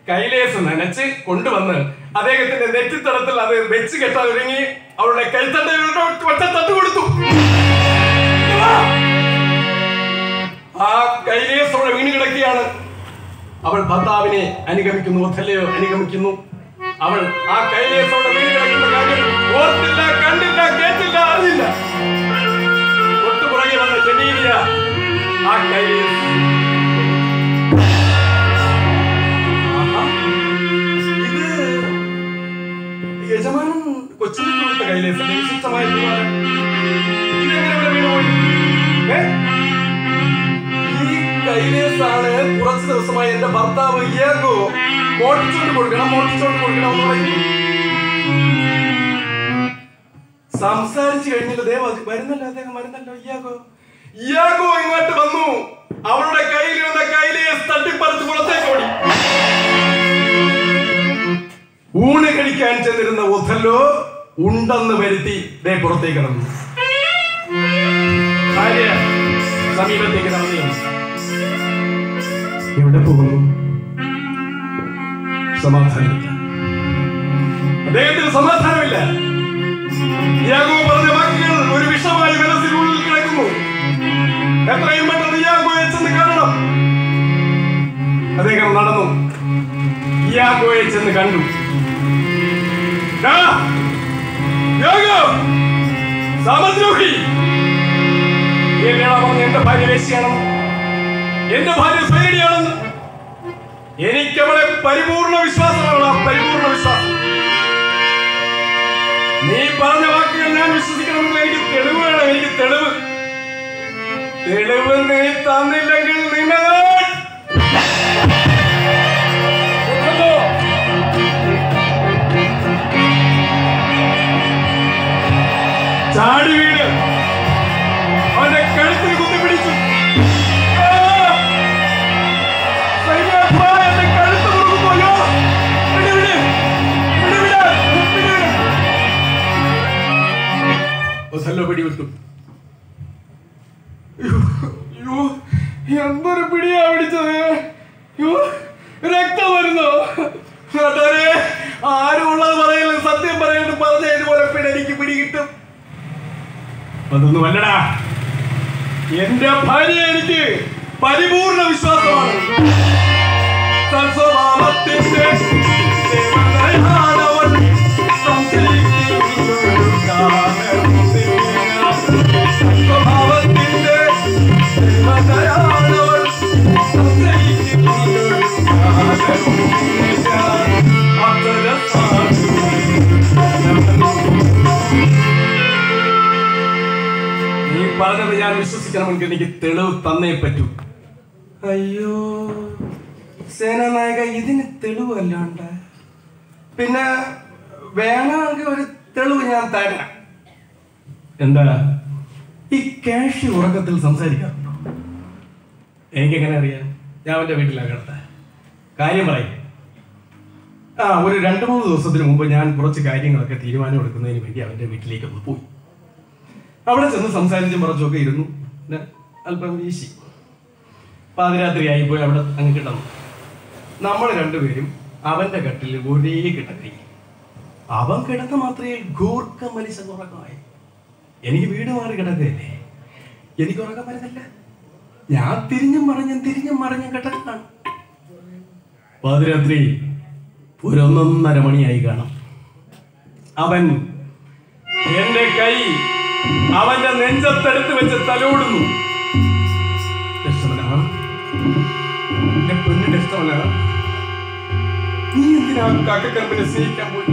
കൈലേസ് നനച്ച് കൊണ്ടുവന്ന് അദ്ദേഹത്തിന്റെ നെറ്റിത്തടത്തിൽ അത് വെച്ച് കെട്ടാൻ ഒരുങ്ങി. അവളുടെ കൈത്തട്ട് കൊടുത്തു. ആ കൈലേസ് അവിടെ വീണ് കിടക്കുകയാണ്. അവൾ ഭർത്താവിനെ അനുഗമിക്കുന്നു. ഒഥല്ലോ അനുഗമിക്കുന്നു. അവൾ ആ കൈലേസോടെ വീണ് കിടക്കുന്ന കാര്യം ഓർത്തില്ല, കണ്ടില്ല, കേട്ടില്ല, അറിയില്ല. തൊട്ടുപുറകെ വന്ന ജനീലിയ ആ കൈലേസ് ഇത് യജമാനൻ കൊച്ചിന് കൊടുത്ത കൈലേസ് വിശിഷ്ടമായ ഇതെങ്ങനെ ഇവിടെ വീണുപോയി? ഈ കൈലേസാണ് കുറച്ച് ദിവസമായി എന്റെ ഭർത്താവ് ഇയാഗോ മോട്ടിച്ചോണ്ട് കൊടുക്കണം എന്ന് പറയുന്നു. സംസാരിച്ചു കഴിഞ്ഞില്ല. വരുന്നല്ലോ, അദ്ദേഹം വരുന്നല്ലോ. ഇയാഗോ ഇങ്ങോട്ട് വന്നു. അവളുടെ കയ്യിലിരുന്ന കൈലേസ് തട്ടിപ്പറിച്ച് പുറത്തേക്ക് ഓടി. ഊണ് കഴിക്കാൻ ചെന്നിരുന്ന ഒഥല്ലോ ഉണ്ടെന്ന് വരുത്തി പുറത്തേക്ക് നടന്നു. ഭാര്യ സമീപത്തേക്ക് നടന്നു. എവിടെ പോകുന്നു? സമാധാനമില്ല. അദ്ദേഹത്തിന് സമാധാനമില്ല. ഇയാഗോ പറഞ്ഞ വാക്കുകൾ ഒരു വിഷമായി മനസ്സിനുള്ളിൽ കിടക്കുന്നു. എത്രയും പെട്ടെന്ന് ഇയാഗോയെ ചെന്ന് കാണണം. അദ്ദേഹം നടന്നു. ഇയാഗോയെ ചെന്ന് കണ്ടു. സാമദ്രോഹി, എന്റെ ഭാര്യ വേശ്യയാണെന്ന്, എന്റെ ഭാര്യ സ്വൈരിയാണെന്ന് എനിക്ക് അവളെ പരിപൂർണ വിശ്വാസമാണ്. പരിപൂർണ വിശ്വാസം. നീ പറഞ്ഞ വാക്കുകൾ ഞാൻ വിശ്വസിക്കണമെങ്കിൽ എനിക്ക് തെളിവ് വേണം. എനിക്ക് തെളിവ് നീ തന്നില്ലെങ്കിൽ നിന്നെ ചാടി വീട് അവന്റെ കഴുത്തിൽ കുത്തിപ്പിടിച്ചു. പിടിവിട്ടു. എന്തൊരു പിടിയാ പിടിച്ചത്. രക്തം വരുന്നോ? ആരും ഉള്ളത് പറയില്ല. സത്യം പറയാണ്ട് പറഞ്ഞ ഇതുപോലെ എനിക്ക് പിടികിട്ടും. അതൊന്നും അല്ലടാ. എന്റെ ഭാര്യ എനിക്ക് പരിപൂർണ വിശ്വാസമാണ്. സൽസ്വഭാവത്തിന്റെ നീ പറഞ്ഞത് ഞാൻ വിശ്വസിക്കണമെങ്കിൽ എനിക്ക് തെളിവ് തന്നേ പറ്റൂ. അയ്യോ സേനാനായക, ഇതിന് തെളിവ് അല്ലാണ്ട് പിന്നെ വേണമെങ്കിൽ ഒരു തെളിവ് ഞാൻ തരാം. എന്താ ഈ കാശി ഉറക്കത്തിൽ സംസാരിക്കാറുണ്ടോ? എനിക്കെങ്ങനെ അറിയാം? ഞാൻ അവൻ്റെ വീട്ടിലാണ് കിടത്ത. കാര്യം പറയും. ഒരു 2-3 ദിവസത്തിന് മുമ്പ് ഞാൻ കുറച്ച് കാര്യങ്ങളൊക്കെ തീരുമാനം എടുക്കുന്നതിന് വേണ്ടി അവൻ്റെ വീട്ടിലേക്ക് ഒന്ന് പോയി. അവിടെ ചെന്ന് സംസാരിച്ചും പറച്ചൊക്കെ ഇരുന്നു. പിന്നെ അല്പം വീശി. പാതിരാത്രി ആയിപ്പോയി. അവിടെ അങ്ങ് കിടന്നു. നമ്മൾ രണ്ടുപേരും അവൻ്റെ കട്ടിൽ ഒരേ കിടക്കൈ. അവൻ കിടന്ന മാത്രമേ ഗൂർക്ക മലിശ ഉറക്കമായി. എനിക്ക് വീട് മാറി കിടക്കുകയല്ലേ, എനിക്ക് ഉറക്കം വരുന്നില്ല. ഞാൻ തിരിഞ്ഞും മറിഞ്ഞും കിടക്കാണ്. പാതിരാത്രി ഒരു 1:30 മണിയായി കാണും. അവൻ എന്റെ കൈ അവന്റെ നെഞ്ചത്തെടുത്ത് വെച്ച് തലോടുന്നു. എന്റെ പെണ്ണിന്റെ ഇഷ്ടമല്ല. നീ എന്തിനാ കാക്കക്കരമ്പിനെ സ്നേഹിക്കാൻ പോയി?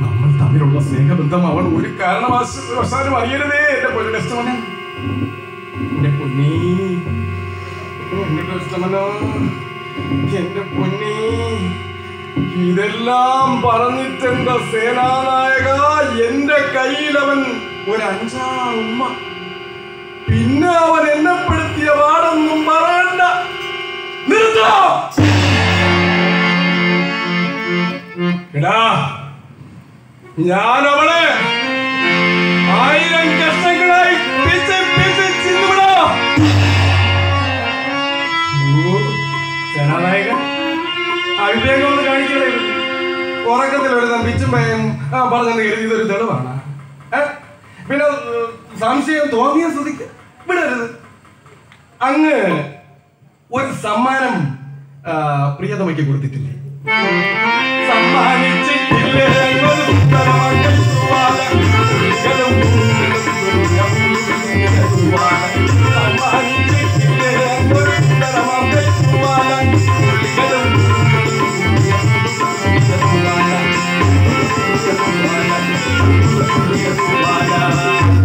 നമ്മൾ തമ്മിലുള്ള സ്നേഹബന്ധം അവൻ ഒരു കാരണവശാലും അറിയരുതേ. എന്റെ പൊന്നിന്റെ ഇഷ്ടമല്ല. എന്റെ പൊന്നീ, എന്റെ ഇഷ്ടമല്ല. എന്റെ പൊന്നീ, ഇതെല്ലാം പറഞ്ഞിട്ടെന്താ സേനാനായക? എന്റെ കയ്യിൽ അവൻ ഒരു 5-6 ഉമ്മ. പിന്നെ അവൻ എന്നെ പെടുത്തിയ പാടൊന്നും പറയണ്ട. നിർത്തോ എടാ, ഞാൻ അവളെ 1000 കഷ്ണങ്ങളായി ചിന്തുവിടാ. സേനാനായക, അവിവേകം ഒന്ന് കാണിക്കണേ. ഉറക്കത്തിൽ ഒരു പിച്ചും ഭയം പറഞ്ഞെന്ന് കരുതി ഇതൊരു തെളിവാണ്. പിന്നെ സംശയം തോന്നിയ സ്ഥിതിക്ക് വിടരുത്. അങ്ങ് ഒരു സമ്മാനം പ്രിയതമയ്ക്ക് കൊടുത്തിട്ടില്ലേ? സമ്മാനിച്ചിട്ടില്ലേ?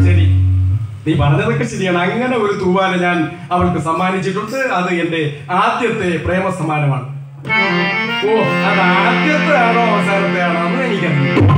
ശരി, നീ പറഞ്ഞതൊക്കെ ശരിയാണ്. അങ്ങനെ ഒരു തൂവാല ഞാൻ അവൾക്ക് സമ്മാനിച്ചിട്ടുണ്ട്. അത് എന്റെ ആദ്യത്തെ പ്രേമ സമ്മാനമാണ്. ഓ, അത് ആദ്യത്തെ ആണോ അവസാനത്തെ ആണോ എന്ന് എനിക്കറിയാം.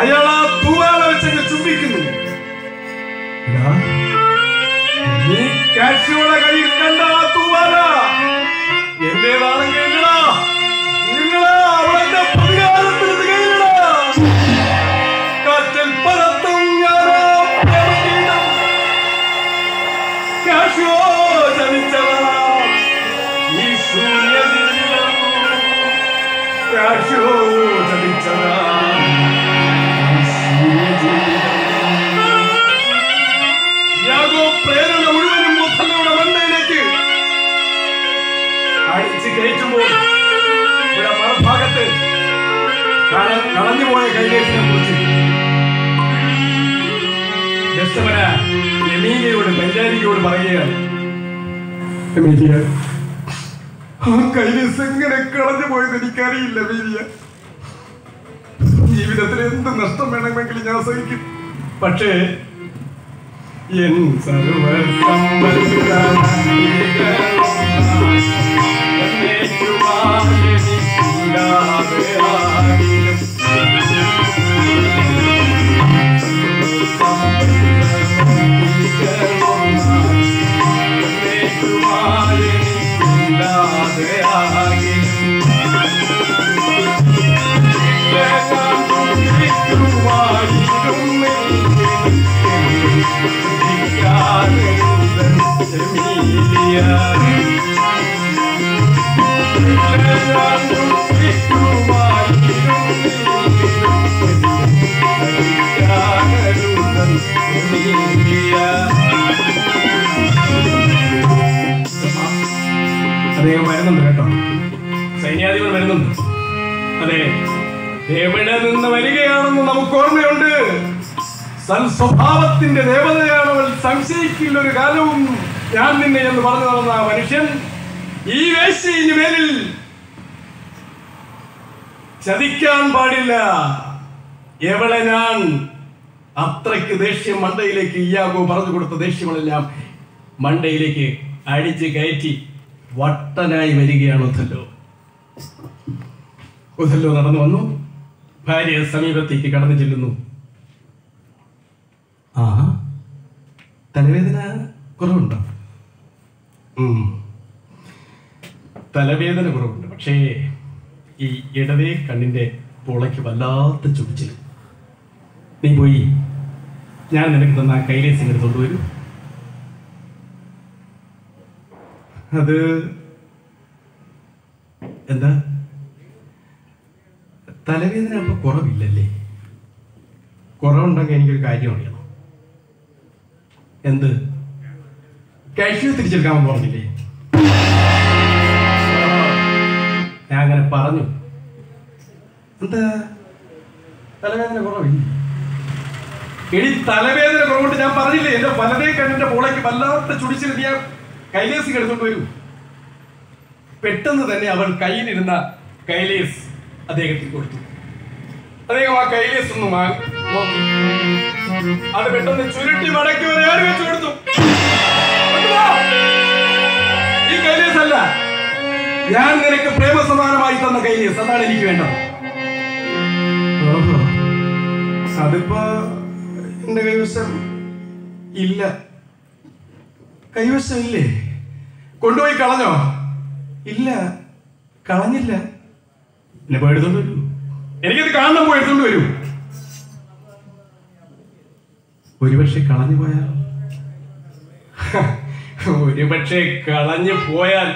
അയാൾ ആ തൂവാല വെച്ചങ്ങ് ചുംബിക്കുന്നു. നീ കാശിയുടെ കയ്യിൽ കണ്ട ആ തൂവാല എന്റേതാണെങ്കിൽ അവളെന്റെ പ്രതികാരത്തിന് തികയില്ല. കാറ്റിൽ പരത്തും ഞാനോ കാശിയോ ജനിച്ചതാ ഈ സൂര്യജീവിതം. കാശിയോ ജനിച്ചതാ ഈ സൂര്യജീവിതം. കളഞ്ഞുപോയ കൈലേസിനെ കുറിച്ച് ദശമന എമീലിയോട് ബെഞ്ചാരിയോട് പറയുകയാണ്. എമീലിയ, ആ കൈലേസ് എങ്ങനെ കളഞ്ഞു പോയത് എനിക്കറിയില്ല. എമീലിയ, ജീവിതത്തിൽ എന്ത് നഷ്ടം വേണമെങ്കിലും ഞാൻ സഹിക്കും. പക്ഷേ എൻ അദ്ദേഹം വരുന്നുണ്ട് കേട്ടോ, സൈന്യാധിപൻ വരുന്നുണ്ട്. അതെ, എവിടെ നിന്ന് വരികയാണെന്ന് നമുക്ക് ഓർമ്മയുണ്ട്. സൽസ്വഭാവത്തിന്റെ ദേവതയാണവൾ, സംശയിക്കില്ല ഒരു കാലവും ഞാൻ നിന്നെ എന്ന് പറഞ്ഞു നടന്ന മനുഷ്യൻ ഈ വേശ്യയിന് മേലിൽ ചതിക്കാൻ പാടില്ല. എവളെ ഞാൻ അത്രയ്ക്ക് ദേഷ്യം മണ്ടയിലേക്ക് ഇയാഗോ പറഞ്ഞു കൊടുത്ത ദേഷ്യങ്ങളെല്ലാം മണ്ടയിലേക്ക് അടിച്ച് കയറ്റി വട്ടനായി വരികയാണ് ഒഥല്ലോ. ഒഥല്ലോ നടന്നു വന്നു, ഭാര്യ സമീപത്തേക്ക് കടന്നു ചെല്ലുന്നു. ആ, തലവേദന കുറവുണ്ടോ? തലവേദന കുറവുണ്ട്, പക്ഷേ ഈ ഇടവേ കണ്ണിന്റെ പുളയ്ക്ക് വല്ലാത്ത ചുടിച്ചിൽ. നീ പോയി ഞാൻ നിനക്ക് തന്ന കൈലേസിനെ എടുത്തോണ്ട് വരൂ. അത് എന്താ, തലവേദന അപ്പൊ കുറവില്ലല്ലേ? കുറവുണ്ടെങ്കിൽ എനിക്കൊരു കാര്യം അറിയണം. എന്ത്? കാഷ്യൂ തിരിച്ചെടുക്കാമെന്ന് പറഞ്ഞില്ലേ? ഞാൻ അങ്ങനെ പറഞ്ഞു. എന്താ തലവേദന കുറവില്ല? എടി, തലവേദന കുറവുണ്ട് ഞാൻ പറഞ്ഞില്ലേ? എന്റെ വലതേ കണ്ണിന്റെ പോളയ്ക്ക് വല്ലാത്ത ചുടിച്ചിൽ. ഞാൻ കൈലേസ് എടുത്തോണ്ട് വരൂ. പെട്ടെന്ന് തന്നെ അവൾ കയ്യിലിരുന്ന കൈലേസ് അദ്ദേഹത്തിന് കൊടുത്തു. അദ്ദേഹം ആ കൈലേസ് ഒന്ന് നോക്കി, അത് പെട്ടെന്ന് ചുരുട്ടി മടക്കി ഒരാൾ വെച്ചു കൊടുത്തു. ഈ കൈലേസ് അല്ല, ഞാൻ നിനക്ക് പ്രേമസമാനമായി തന്ന കൈലേസ്, അതാണ് എനിക്ക് വേണ്ടത്. ഓഹോ, അതിപ്പോ എന്റെ കൈവശം ഇല്ല. കൈവശം ഇല്ലേ? കൊണ്ടുപോയി കളഞ്ഞോ? ഇല്ല, കളഞ്ഞില്ല. എന്നെ പോയി എടുത്തോണ്ട് വരൂ. എനിക്കത് കാണണം, പോയി എടുത്തോണ്ട് വരൂ. ഒരുപക്ഷെ കളഞ്ഞു പോയാൽ, ഒരുപക്ഷെ കളഞ്ഞു പോയാൽ,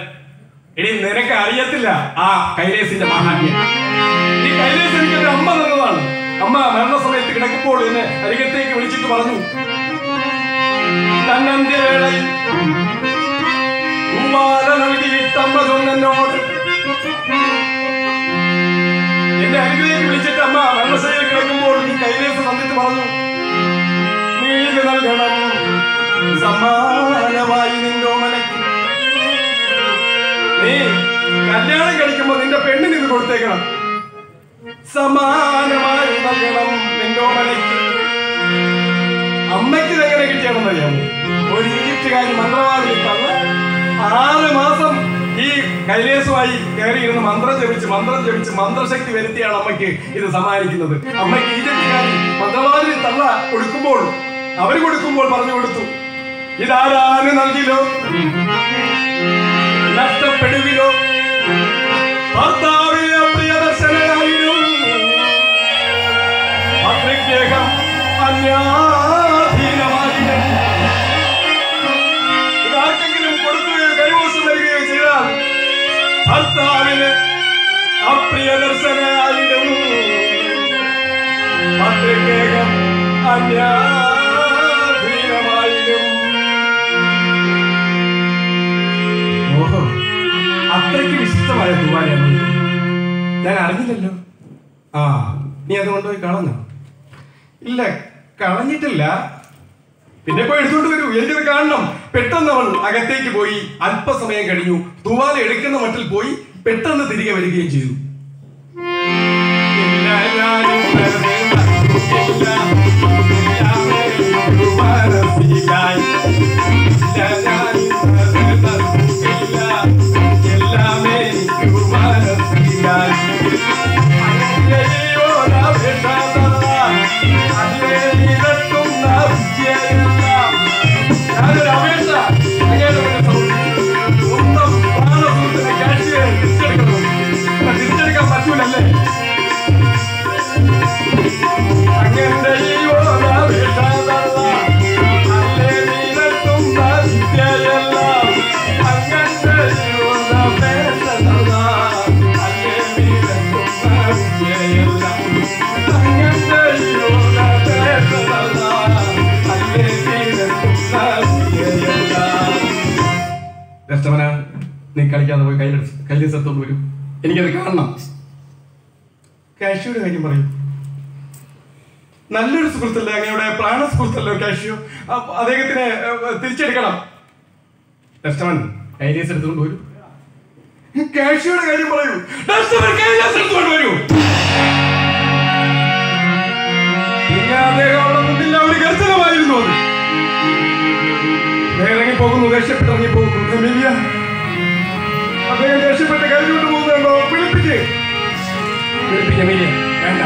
എടി നിനക്ക് അറിയത്തില്ല ആ കൈലേസിന്റെ മഹാത്മ്യം. ഈ കൈലേസ് എനിക്കൊരു അമ്മ തന്നതാണ്. അമ്മ മരണസമയത്ത് കിടക്കുമ്പോൾ എന്നെ അരികത്തേക്ക് വിളിച്ചിട്ട് പറഞ്ഞു, തന്നന്ത്യവേളയിൽ നൽകിയിട്ടമ്മ ചൊന്നോട്, എന്റെ അരികിലേക്ക് വിളിച്ചിട്ട് അമ്മ മരണശൈലിയിൽ കിടക്കുമ്പോൾ നീ കൈലേസ് തന്നിട്ട് പറഞ്ഞു, നീ ഇത് നൽകണം സമ്മാനമായി നിന്റെ മനയ്ക്ക്. നീ കല്യാണം കഴിക്കുമ്പോ നിന്റെ പെണ്ണിന് ഇത് കൊടുത്തേക്കണം, സമാനമായി നൽകണം നിന്റെ മനയ്ക്ക്. അമ്മയ്ക്ക് ഇതെങ്ങനെ കിട്ടിയാണെന്നറിയാമോ? ഒരു ഈജിപ്തുകാരി മന്ത്രവാദിനി തന്ന് 6 മാസം ഈ കൈലേസുമായി കയറിയിരുന്ന് മന്ത്രം ജപിച്ച് മന്ത്രശക്തി വരുത്തിയാണ് അമ്മയ്ക്ക് ഇത് സമ്മാനിക്കുന്നത്. അമ്മയ്ക്ക് ഈജിപ്തുകാരി മന്ത്രവാദിനി തള്ള കൊടുക്കുമ്പോൾ, അവര് കൊടുക്കുമ്പോൾ പറഞ്ഞു കൊടുത്തു, ഇതാരാന് നൽകിലോ നഷ്ടപ്പെടുവിലോ ഭർത്താവിനെ പ്രിയദർശനായിരുന്നു അത്രയ്ക്കേകം അന്യാധീനമായിരുന്നു. ഇതാർക്കെങ്കിലും കൊടുക്കുകയോ കൈവശം വരികയോ ചെയ്താൽ ഭർത്താവിന് അപ്രിയദർശനായിരുന്നു അത്രയ്ക്കേകം അന്യാധീനമായിരുന്നു. ഓഹോ, അത്രയ്ക്ക് വിശിഷ്ടമായ ദുആയാണ്. ഞാൻ അറിഞ്ഞില്ലല്ലോ. ആ, നീ അത് കൊണ്ടുപോയി കളഞ്ഞോ? ഇല്ല, കളഞ്ഞിട്ടില്ല. പിന്നെ പോയി എടുത്തോണ്ട് വരൂ, എനിക്കത് കാണണം. പെട്ടെന്ന് അവൾ അകത്തേക്ക് പോയി. അല്പസമയം കഴിഞ്ഞു തുവാല എടുക്കുന്ന മട്ടിൽ പോയി പെട്ടെന്ന് തിരികെ വരികയും ചെയ്തു. നീ കളിക്കാതെ പോയി കൈലെടുത്തോണ്ട് വരും, എനിക്കത് കാണണം. കാഷ്യോയുടെ കാര്യം പറയും. നല്ലൊരു സുഹൃത്തല്ലേ, അങ്ങയുടെ പ്രാണ സുഹൃത്തല്ലോ കാഷ്യോ. അദ്ദേഹത്തിനെ തിരിച്ചെടുക്കണം. ഡസ്റ്റമൻ കൈലേസ് എടുത്തുകൊണ്ട് വരൂ. കാഷ്യോയുടെ കാര്യം പറയൂ. ഡസ്റ്റമൻ കൈലേസ് എടുത്തുകൊണ്ട് വരൂ. പിന്നെ അദ്ദേഹം അവിടെ നിന്നില്ല, ഒരു ഗർജനമായിരുന്നു അത്. ഇറങ്ങിപ്പോകുന്നു, ദേഷ്യപ്പെട്ട് പോകുന്നു. എമിലിയ, അദ്ദേഹം ദേഷ്യപ്പെട്ട് കഴിഞ്ഞുകൊണ്ട് പോകുന്നുണ്ടോ? വിളിപ്പിക്കാം. എമിലിയ വേണ്ട,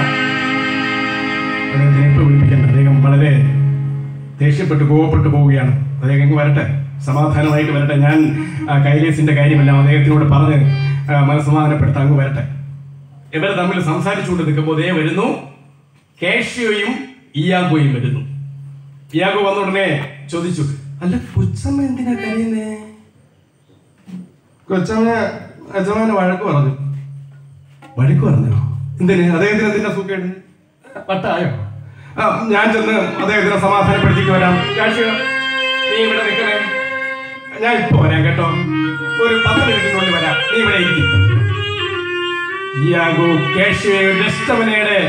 അദ്ദേഹത്തിനെ എപ്പോൾ വിളിപ്പിക്കണ്ട. അദ്ദേഹം വളരെ ദേഷ്യപ്പെട്ട് കോപപ്പെട്ട് പോവുകയാണ്. അദ്ദേഹം ഇങ്ങ് വരട്ടെ, സമാധാനമായിട്ട് വരട്ടെ. ഞാൻ കൈലേസിന്റെ കാര്യമെല്ലാം അദ്ദേഹത്തിനോട് പറഞ്ഞ് മനസ്സമാധാനപ്പെടുത്താൻ അങ്ങ് വരട്ടെ. ഇവർ തമ്മിൽ സംസാരിച്ചുകൊണ്ട് നിൽക്കുമ്പോൾ ദേ വരുന്നു കാഷ്യോയും ഇയാഗോയും വരുന്നു. ഇയാഗോ വന്ന ഉടനെ ചോദിച്ചു, അല്ല കൊച്ചമ്മ എന്തിനാ കരയുന്നേ? കൊച്ചമ്മ യജമാനെ വഴക്ക് പറഞ്ഞു. വഴക്ക് പറഞ്ഞോ? എന്തിന്? അദ്ദേഹത്തിന് എന്തിനാ സുഖേട്? വട്ടായോ? ഞാൻ ചെന്ന് അദ്ദേഹത്തിനെ സമാധാനപ്പെടുത്തിക്ക് വരാം. കാഷ്യോ, നീ ഇവിടെ നിൽക്കണേ, ഞാൻ ഇപ്പൊ വരാം കേട്ടോ. ഒരു 10 മിനിറ്റിനുള്ളിൽ വരാം, നീ ഇവിടെ ഇരിക്കും. ഇയാഗോ കാഷ്യോയെ ഡസ്റ്റമനയുടെ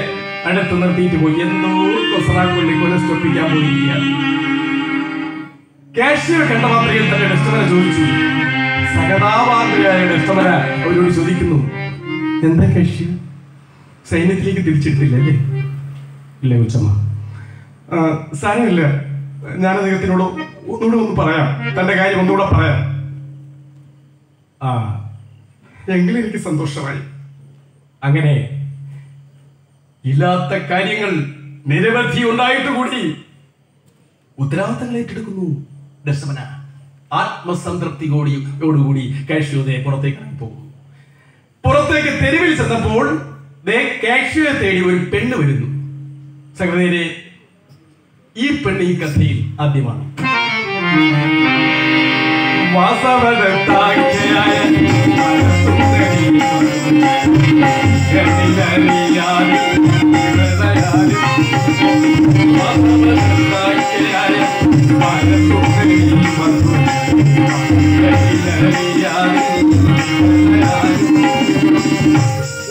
അടുത്ത് നിർത്തിയിട്ട് പോയി. എന്തോ കൊസറാക്കൊല്ലി കൊലസ്റ്റൊപ്പിക്കാൻ പോയിരിക്കുകയാണ്. കാഷ്യോ കണ്ട മാത്രയിൽ തന്നെ ഡസ്റ്റമന ചോദിച്ചു. സഹതാപാന്തരായ ഡസ്റ്റമന അവരോട് ചോദിക്കുന്നു, എന്താ കാഷ്യോ, സൈന്യത്തിലേക്ക് തിരിച്ചെടുത്തില്ല അല്ലേ? ഇല്ല കൊച്ചമ്മ. സാരമില്ല, ഞാൻ അദ്ദേഹത്തിനോട് ഒന്നുകൂടെ ഒന്ന് പറയാം, തന്റെ കാര്യം ഒന്നുകൂടെ പറയാം. എങ്കിലും എനിക്ക് സന്തോഷമായി. അങ്ങനെ ഇല്ലാത്ത കാര്യങ്ങൾ നിരവധി ഉണ്ടായിട്ട് കൂടി ഉത്തരവാദിത്തങ്ങൾ ഏറ്റെടുക്കുന്നു ഡസ്റ്റമന. ആത്മസംതൃപ്തിയോടുകൂടി കാഷ്യോയെ പുറത്തേക്ക് പോകും. പുറത്തേക്ക് തെരുവിൽ ചെന്നപ്പോൾ കാഷ്യോയെ തേടി ഒരു പെണ്ണ് വരുന്നു. സഹോദരരെ, ഈ പെണ്ണ് ഈ കഥയിൽ ആദ്യമാണ്.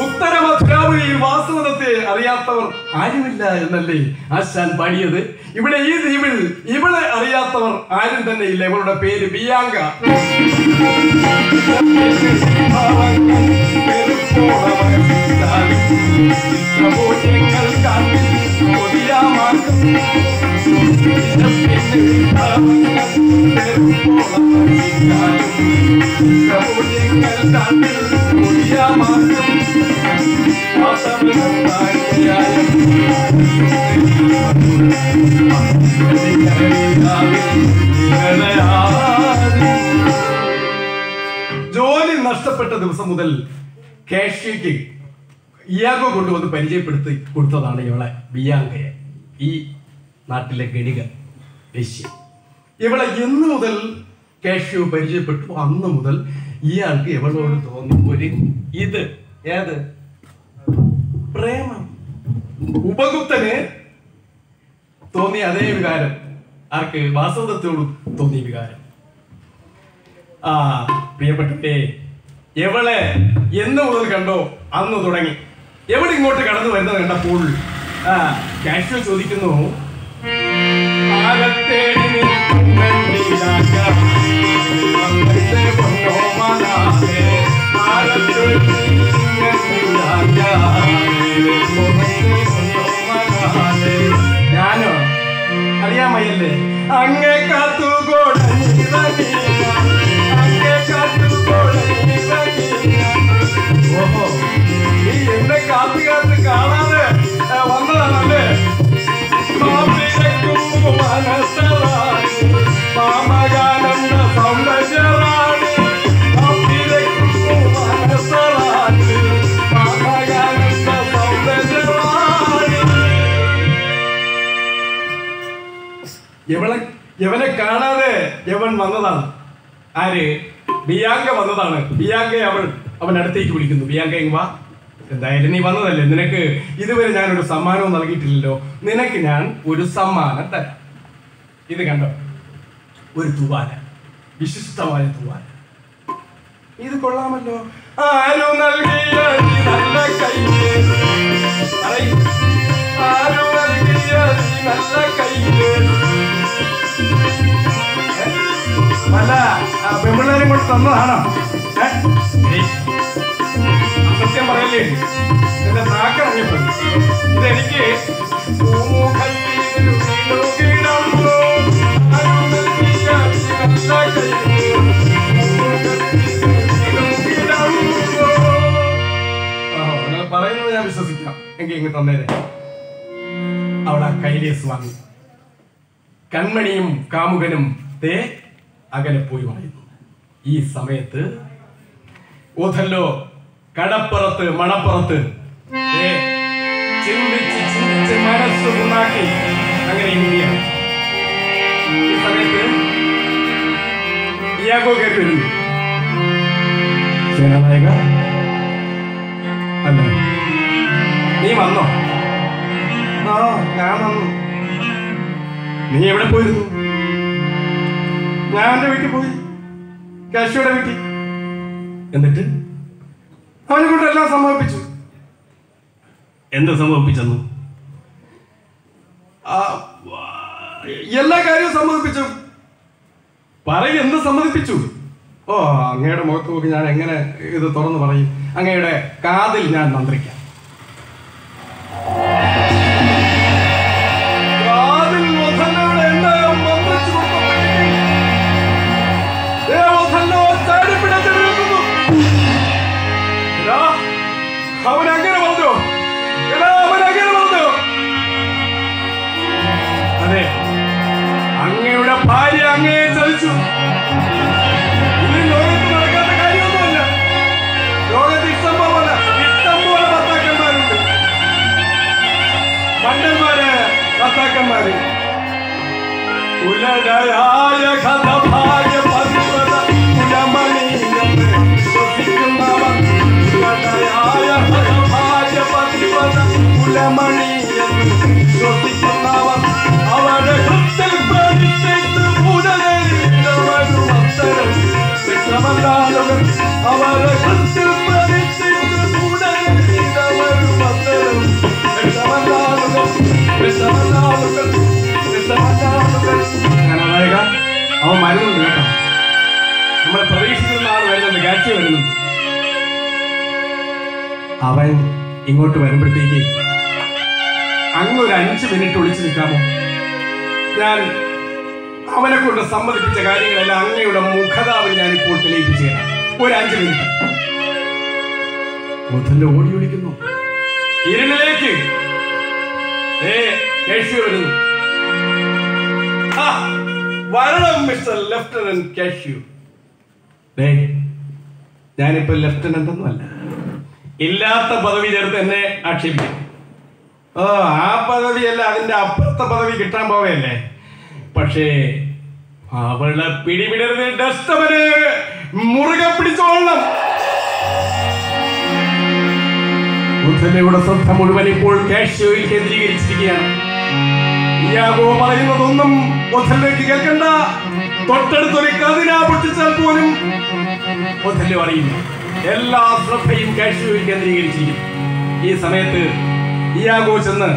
ഉത്തര മഥുരാപുരിയിൽ വാസവദത്തെ അറിയാത്തവർ ആരുമില്ല എന്നല്ലേ ആശാൻ പാടിയത്? ഇവിടെ ഈ ദ്വീപിൽ ഇവളെ അറിയാത്തവർ ആരും തന്നെ ഇല്ല. ഇവളുടെ പേര് ബിയാങ്ക. ജോലി നഷ്ടപ്പെട്ട ദിവസം മുതൽ കാഷ്യോയ്ക്ക് ഇയാഗോ കൊണ്ടുവന്ന് പരിചയപ്പെടുത്തി കൊടുത്തതാണ് ഇവളെ ബിയാങ്കയെ, ഈ നാട്ടിലെ ഗണിക വേശ്യ. ഇവളെ എന്ന് മുതൽ കാഷ്യോ പരിചയപ്പെട്ടു അന്ന് മുതൽ ഇയാൾക്ക് ഇവളോട് തോന്നി ഒരു ഏത് പ്രേമം. ഉപഗുപ്തന് തോന്നിയ അതേ വികാരം ആർക്ക്? വാസവദത്തോടും തോന്നിയ വികാരം. പ്രിയപ്പെട്ടവരെ, എവളെ എന്ന് മുതൽ കണ്ടോ അന്ന് തുടങ്ങി എവിടെ ഇങ്ങോട്ട് കടന്നു വരുന്നത് കണ്ടപ്പോൾ കാഷ്യോ ചോദിക്കുന്നു, ഞാനോ അറിയാമയ്യല്ലേ അങ്ങേ ഓഹോ നീ എന്നെ കാത്തു കാത്ത് കാണാതെ വന്നതാണല്ലേ. മാമകാനന്ദ സൗന്ദര്യറാണി മാമകാനന്ദ സൗന്ദര്യറാണി. യവനെ കാണാതെ യവൻ വന്നതാണ്. ആര്? ബിയാങ്ക വന്നതാണ്. ബിയാങ്കയെ അവൻ അടുത്തേക്ക് വിളിക്കുന്നു. ബിയാങ്ക വാ, എന്തായാലും നീ വന്നതല്ലേ, നിനക്ക് ഇതുവരെ ഞാനൊരു സമ്മാനവും നൽകിയിട്ടില്ലല്ലോ, നിനക്ക് ഞാൻ ഒരു സമ്മാനം തരാം. ഇത് കണ്ടോ, ഒരു തൂവാല, വിശിഷ്ടമായ തൂവാല. ഇത് കൊള്ളാമല്ലോ. ആരു നൽകിയ നല്ല കയ്യേ, ആരു നൽകിയ നല്ല കയ്യേ. അല്ല പെമ്പിള്ളേരും കൊണ്ട് തന്നതാണോ? സത്യം പറയല്ലേ, എന്റെ നാക്കറിഞ്ഞപ്പോ ഇതെനിക്ക് പറയുന്നത് ഞാൻ വിശ്വസിക്കാം. എങ്കിൽ ഇങ്ങ് തന്നേരെ. അവിടെ കൈലേസ് വാങ്ങി. കൺമണിയും കാമുകനും തേ അകലെ പോയി പറയുന്നു. ഈ സമയത്ത് ഓഥല്ലോ കടപ്പുറത്ത് മണപ്പുറത്ത് ചിന്തിച്ച് ചിന്തിച്ച് മനസ്സുണ്ടാക്കി അങ്ങനെ ഇരിക്കുകയാണ്. ഈ സമയത്ത് ഇയാഗോ കയറി വരുന്നു. സേനാനായക, അല്ല നീ വന്നോ? ആ ഞാൻ വന്നു. നീ എവിടെ പോയിരുന്നു? ഞാൻ എന്റെ വീട്ടിൽ പോയി, കാശിയുടെ വീട്ടിൽ. എന്നിട്ട് അവനെ കൊണ്ട് എല്ലാം സമർപ്പിച്ചു. എന്ത് സമർപ്പിച്ചെന്നു? എല്ലാ കാര്യവും സമ്മതിപ്പിച്ചു. പറയും, എന്ത് സമ്മതിപ്പിച്ചു? ഓ, അങ്ങയുടെ മുഖത്ത് നോക്കി ഞാൻ എങ്ങനെ ഇത് തുറന്നു പറയും? അങ്ങയുടെ കാതിൽ ഞാൻ മന്ത്രിക്കാം. കാതിൽ അവനങ്ങനെ പറഞ്ഞു. അതെ, അങ്ങയുടെ ഭാര്യ അങ്ങയെ ചതിച്ചു. ഇത് ലോകത്ത് നടക്കാത്ത കാര്യമൊന്നുമല്ല. ലോകത്ത് ഇഷ്ടം പോലെ ഭർത്താക്കന്മാരുണ്ട്, മണ്ടന്മാര് ഭർത്താക്കന്മാര്. ഉലടയായ കഥ ഭാര്യ പതിവത കുലമണി വിശ്വസിക്കുന്നവർ. ഉലടയായ കഥ ഭാര്യ പതിവത കുലമണി വിശ്വസിക്കുന്നവർ. അവരെ ഹൃത്തിൽ പ്രതിഷ്ഠിച്ച് പുനരേറിയവരും അത്തരം വിഷമല്ലാതവർ. അവരെ ഹൃത്തിൽ പ്രതിഷ്ഠിച്ച് പുനരേറിയവരും അത്തരം വിഷമല്ലാതവർ. വിഷമല്ലാതവർ വിഷമല്ലാതവർ. അവൻ മരുന്നുണ്ട് കേട്ടോ. നമ്മളെ പ്രതീക്ഷിക്കുന്ന ആൾ വരുന്നുണ്ട്, കാഴ്ച വരുന്നുണ്ട്. അവൻ ഇങ്ങോട്ട് വരുമ്പോഴത്തേക്ക് അങ്ങൊരു 5 മിനിറ്റ് ഒളിച്ചു നിൽക്കാമോ? ഞാൻ അവനെ കൊണ്ട് സമ്മതിപ്പിച്ച കാര്യങ്ങളെല്ലാം അങ്ങയുടെ മുഖതാവിൽ ഞാനിപ്പോൾ തെളിയിപ്പിച്ചു തരാം. ഒരു 5 മിനിറ്റ്. മുതല് ഓടി ഒളിക്കുന്നു ഇരുളിലേക്ക്. വരുന്നു. വരണം മിസ്റ്റർ ലെഫ്റ്റനന്റ് കാഷ്യൂ. ഞാനിപ്പോ ലെഫ്റ്റനന്റ് ഒന്നും അല്ല. ഇല്ലാത്ത പദവി ചേർത്ത് എന്നെ ആക്ഷേപിക്കും. ആ പദവിയല്ല, അതിന്റെ അപ്പുറത്തെ പദവി കിട്ടാൻ പോവയല്ലേ. പക്ഷേ അവളെ പിടിവിടരുത്. ഡസ്റ്റവന് മുറുകെ പിടിച്ചോളണം. ശ്രദ്ധ മുഴുവൻ ഇപ്പോൾ കാഷ്യോയിൽ കേന്ദ്രീകരിച്ചിരിക്കുകയാണ്. ഇയാഗോ പറയുന്നതൊന്നും ഒഥല്ലോയ്ക്ക് കേൾക്കണ്ട. തൊട്ടടുത്തൊരു കതിനാ പൊട്ടിച്ചാൽ പോലും ഒഥല്ലോ അറിയില്ല. എല്ലാ ശ്രദ്ധയും കാഷ്യോയിൽ കേന്ദ്രീകരിച്ചിരിക്കുന്നു. ഈ സമയത്ത് ഇയാഗോ ചെന്ന്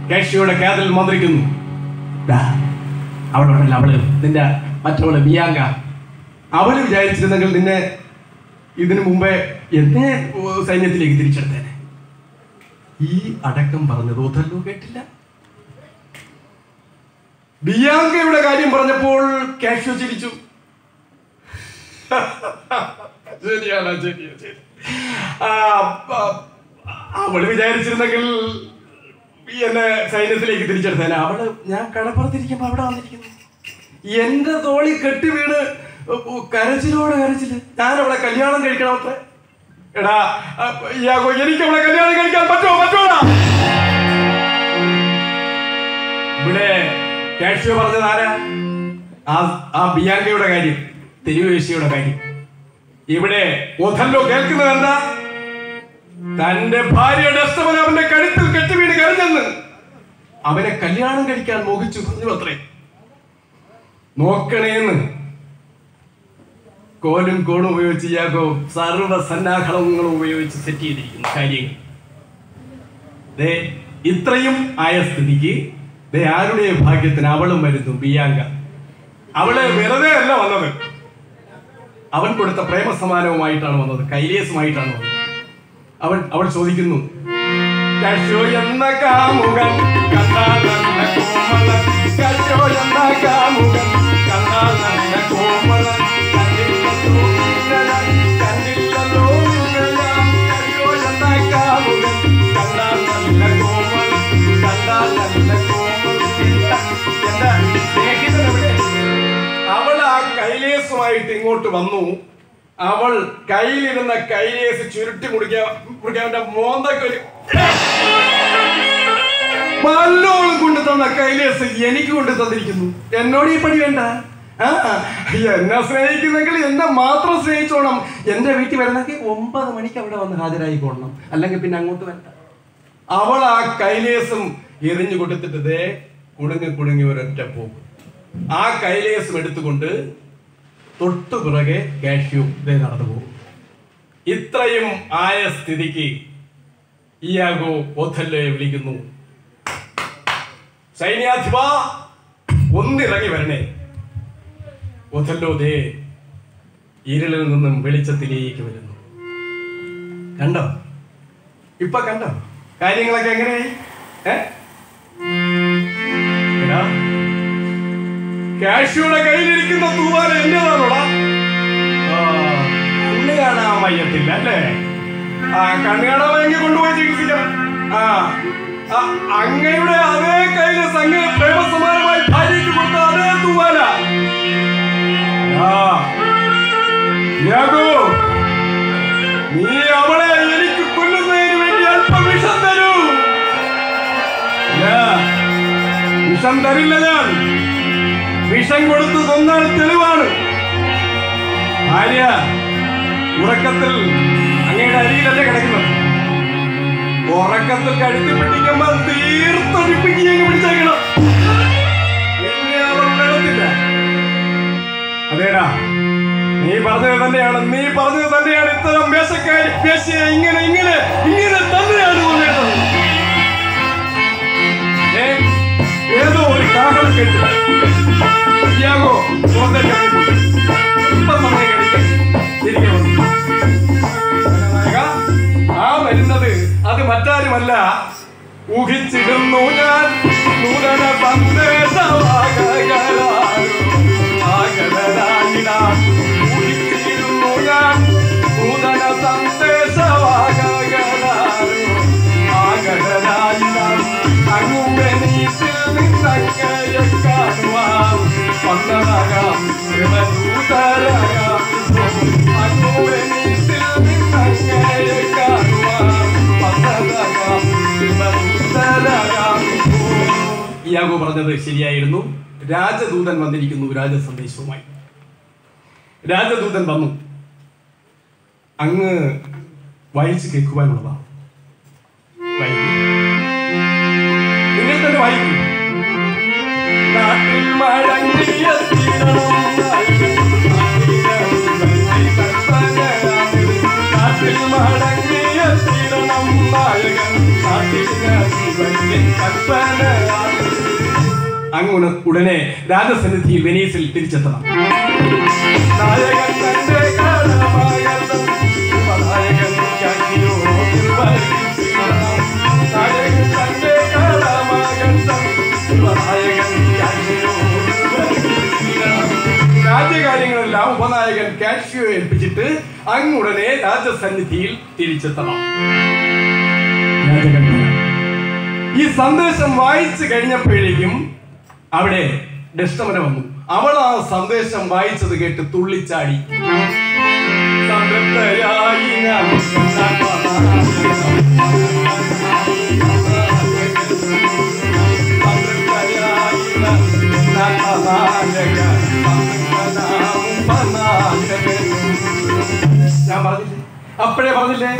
കാഷ്യോയുടെ കാതിൽ മന്ത്രിക്കുന്നു. അവളുണ്ടല്ലോ, അവള് നിന്റെ മറ്റവള് ബിയാങ്ക, അവള് വിചാരിച്ചിരുന്നെങ്കിൽ നിന്നെ ഇതിനു മുമ്പേ എന്നെ സൈന്യത്തിലേക്ക് തിരിച്ചെടുത്തേനെ. ഈ അടക്കം പറഞ്ഞത് ഒഥല്ലോ കേട്ടില്ല. ബിയാങ്കയുടെ കാര്യം പറഞ്ഞപ്പോൾ കാഷ്യോ ചിരിച്ചു. ശരിയാണ്, ശരി. അവള് വിചാരിച്ചിരുന്നെങ്കിൽ എന്നെ സൈന്യത്തിലേക്ക് തിരിച്ചെടുത്തേനെ. അവള് ഞാൻ കടപ്പുറത്തിരിക്കുമ്പോ അവിടെ വന്നിരിക്കുന്നു, എന്റെ തോളി കെട്ടി വീണ് കരച്ചിലോടെ കരച്ചില്. ഞാൻ അവളെ കല്യാണം കഴിക്കണം അത്ര. എടാ യാഗോ, എനിക്ക് അവളെ കല്യാണം കഴിക്കാൻ പറ്റൂടാ. ഇവിടെ കാഷ്യോ പറഞ്ഞത് ആരാ? ആ ബിയാങ്കയുടെ കാര്യം, തെരുവേശിയുടെ കാര്യം. ഇവിടെ ഒഥല്ലോ കേൾക്കുന്നത് എന്താ? തന്റെ ഭാര്യയുടെ അസ്തമന അവന്റെ കഴുത്തിൽ കെട്ടിവീണ് കരഞ്ഞെന്ന് അവനെ കല്യാണം കഴിക്കാൻ മോഹിച്ചു പറഞ്ഞു അത്രേ. നോക്കണേന്ന് കോലും കോണും ഉപയോഗിച്ച് യാഗോ സർവ സന്നാഹങ്ങളും ഉപയോഗിച്ച് സെറ്റ് ചെയ്തിരിക്കുന്ന കാര്യങ്ങൾ. ഇത്രയും ആയ സ്ഥിതിക്ക് ആരുടെ ഭാഗ്യത്തിന് അവളും വരുന്നു, ബിയാങ്ക. അവള് വെറുതെ അല്ല വന്നത്, അവൻ കൊടുത്ത പ്രേമസമാനവുമായിട്ടാണ് വന്നത്, കൈലേസുമായിട്ടാണ് വന്നത്. അവൾ ചോദിക്കുന്നു, കാഷ്യോ എന്ന കാമുകൻ കണ്ടാൽ നല്ല കോമളൻ, കാഷ്യോ എന്ന കാമുകൻ കണ്ടാൽ നല്ല കോമളൻ, കണ്ടില്ലല്ലോ കാഷ്യോ എന്ന കാമുകൻ കണ്ടാൽ നല്ല കോമളൻ, കണ്ടാൽ നല്ല കോമളൻ. എന്താ സ്നേഹിതൻ എവിടെ? അവൾ ആ കൈലേസുമായിട്ട് ഇങ്ങോട്ട് വന്നു. അവൾ കയ്യിലിരുന്ന കൈലേസ് ചുരുട്ടി മുടിക്കാൻ മോന്തൊക്കെ പല്ലോളം കൊണ്ടു തന്ന കൈലേസ് എനിക്ക് കൊണ്ടു തന്നിരിക്കുന്നു. എന്നോട് ഈ പണി വേണ്ട. എന്നെ സ്നേഹിക്കുന്നെങ്കിൽ എന്നെ മാത്രം സ്നേഹിച്ചോണം. എന്റെ വീട്ടിൽ വരണമെങ്കിൽ 9 മണിക്ക് അവിടെ വന്ന് ഹാജരായിക്കൊള്ളണം, അല്ലെങ്കിൽ പിന്നെ അങ്ങോട്ട് വരണ്ട. അവൾ ആ കൈലേസും എറിഞ്ഞു കൊടുത്തിട്ട് കുടുങ്ങി ഒരൊറ്റ പോകും. ആ കൈലേസും എടുത്തുകൊണ്ട് തൊട്ടു പിറകെ കാഷ്യോ നടന്നു പോകും. ഇത്രയും ആയ സ്ഥിതിക്ക് ഇയാഗോ ഒഥല്ലോയെ വിളിക്കുന്നു. സൈന്യാധിപ, ഒന്നിറങ്ങി വരണേ. ഒഥല്ലോ ഇരുളിൽ നിന്നും വെളിച്ചത്തിലേക്ക് വരുന്നു. കണ്ടോ? ഇപ്പൊ കണ്ടോ കാര്യങ്ങളൊക്കെ എങ്ങനെയായി? കാഷ്യോയുടെ കയ്യിലിരിക്കുന്ന തൂവാല എന്റേതാണോടാ? കണ്ണ് കാണാൻ വയ്യത്തില്ല അല്ലേ? കണ്ണ് കാണാൻ വയ്യെങ്കിൽ കൊണ്ടുപോയി ചികിത്സിക്കണം. അങ്ങയുടെ അതേ കയ്യില് സംഘ പ്രേമസമാനമായി ഭാര്യയ്ക്ക് കൊടുത്ത അതേ തൂവാല. യാഗോ, നീ അവളെ എനിക്ക് കൊല്ലുന്നതിന് വേണ്ടി അല്പം വിഷം തരൂ. വിഷം തരില്ല ഞാൻ. വിഷം കൊടുത്തു കൊന്നാൽ തെളിവാണ്. ഭാര്യ ഉറക്കത്തിൽ അങ്ങയുടെ അരിയിലല്ലേ കിടക്കുന്നത്. ഉറക്കത്തിൽ കഴുത്തി പിടിക്കുമ്പോ തീർത്തൊഴിപ്പിക്കുകയും പിടിച്ചേക്കണം. പിന്നെ അവൾ കിടത്തില്ല. അതേടാ, നീ പറഞ്ഞത് തന്നെയാണ്. ഇത്തരം വേശയെ ഇങ്ങനെ തന്നെയാണ് തോന്നേണ്ടത്. ഏതോ ഒരു കാഹളം കേട്ടു. ആ വരുന്നത് അത് മറ്റാരുമല്ല, ഊഹിച്ചിടുന്നു ഞാൻ നൂതന ഊഹിച്ചിരുന്നു ഞാൻ നൂതന യാഗോ പറഞ്ഞത് ശരിയായിരുന്നു. രാജദൂതൻ വന്നിരിക്കുന്നു രാജസന്ദേശവുമായി. രാജദൂതൻ വന്നു. അങ്ങ് വായിച്ച് കേൾക്കുവാനുള്ളതാണ്. നിങ്ങൾ തന്നെ വായിക്കും. നാട്ടിൽ മടങ്ങിയ അങ്ങനെ ഉടനെ രാജസന്നിധിയിൽ വെനീസിൽ തിരിച്ചെത്തണം. രാജ്യകാര്യങ്ങളെല്ലാം ഉപനായകൻ കാഷ്യോ ഏൽപ്പിച്ചിട്ട് അങ്ങുടനെ രാജസന്നിധിയിൽ തിരിച്ചെത്തണം. ഈ സന്ദേശം വായിച്ചു കഴിഞ്ഞപ്പോഴേക്കും അവിടെ ഡെസ്റ്റമന വന്നു. അവൾ ആ സന്ദേശം വായിച്ചത് കേട്ട് തുള്ളിച്ചാടി. ഞാൻ പറഞ്ഞില്ലേ, അപ്പോഴേ പറഞ്ഞില്ലേ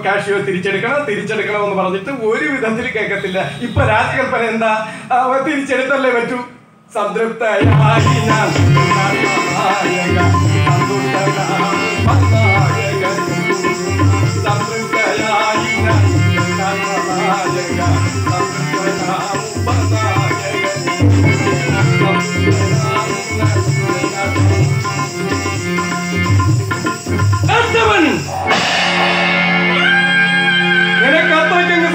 കാഷ്യോ തിരിച്ചെടുക്കണം എന്ന് പറഞ്ഞിട്ട് ഒരു വിധത്തിൽ കേൾക്കത്തില്ല. ഇപ്പൊ രാജകൽപ്പന എന്താ? തിരിച്ചെടുത്തല്ലേ പറ്റൂ. സംതൃപ്തയായി ഞാൻ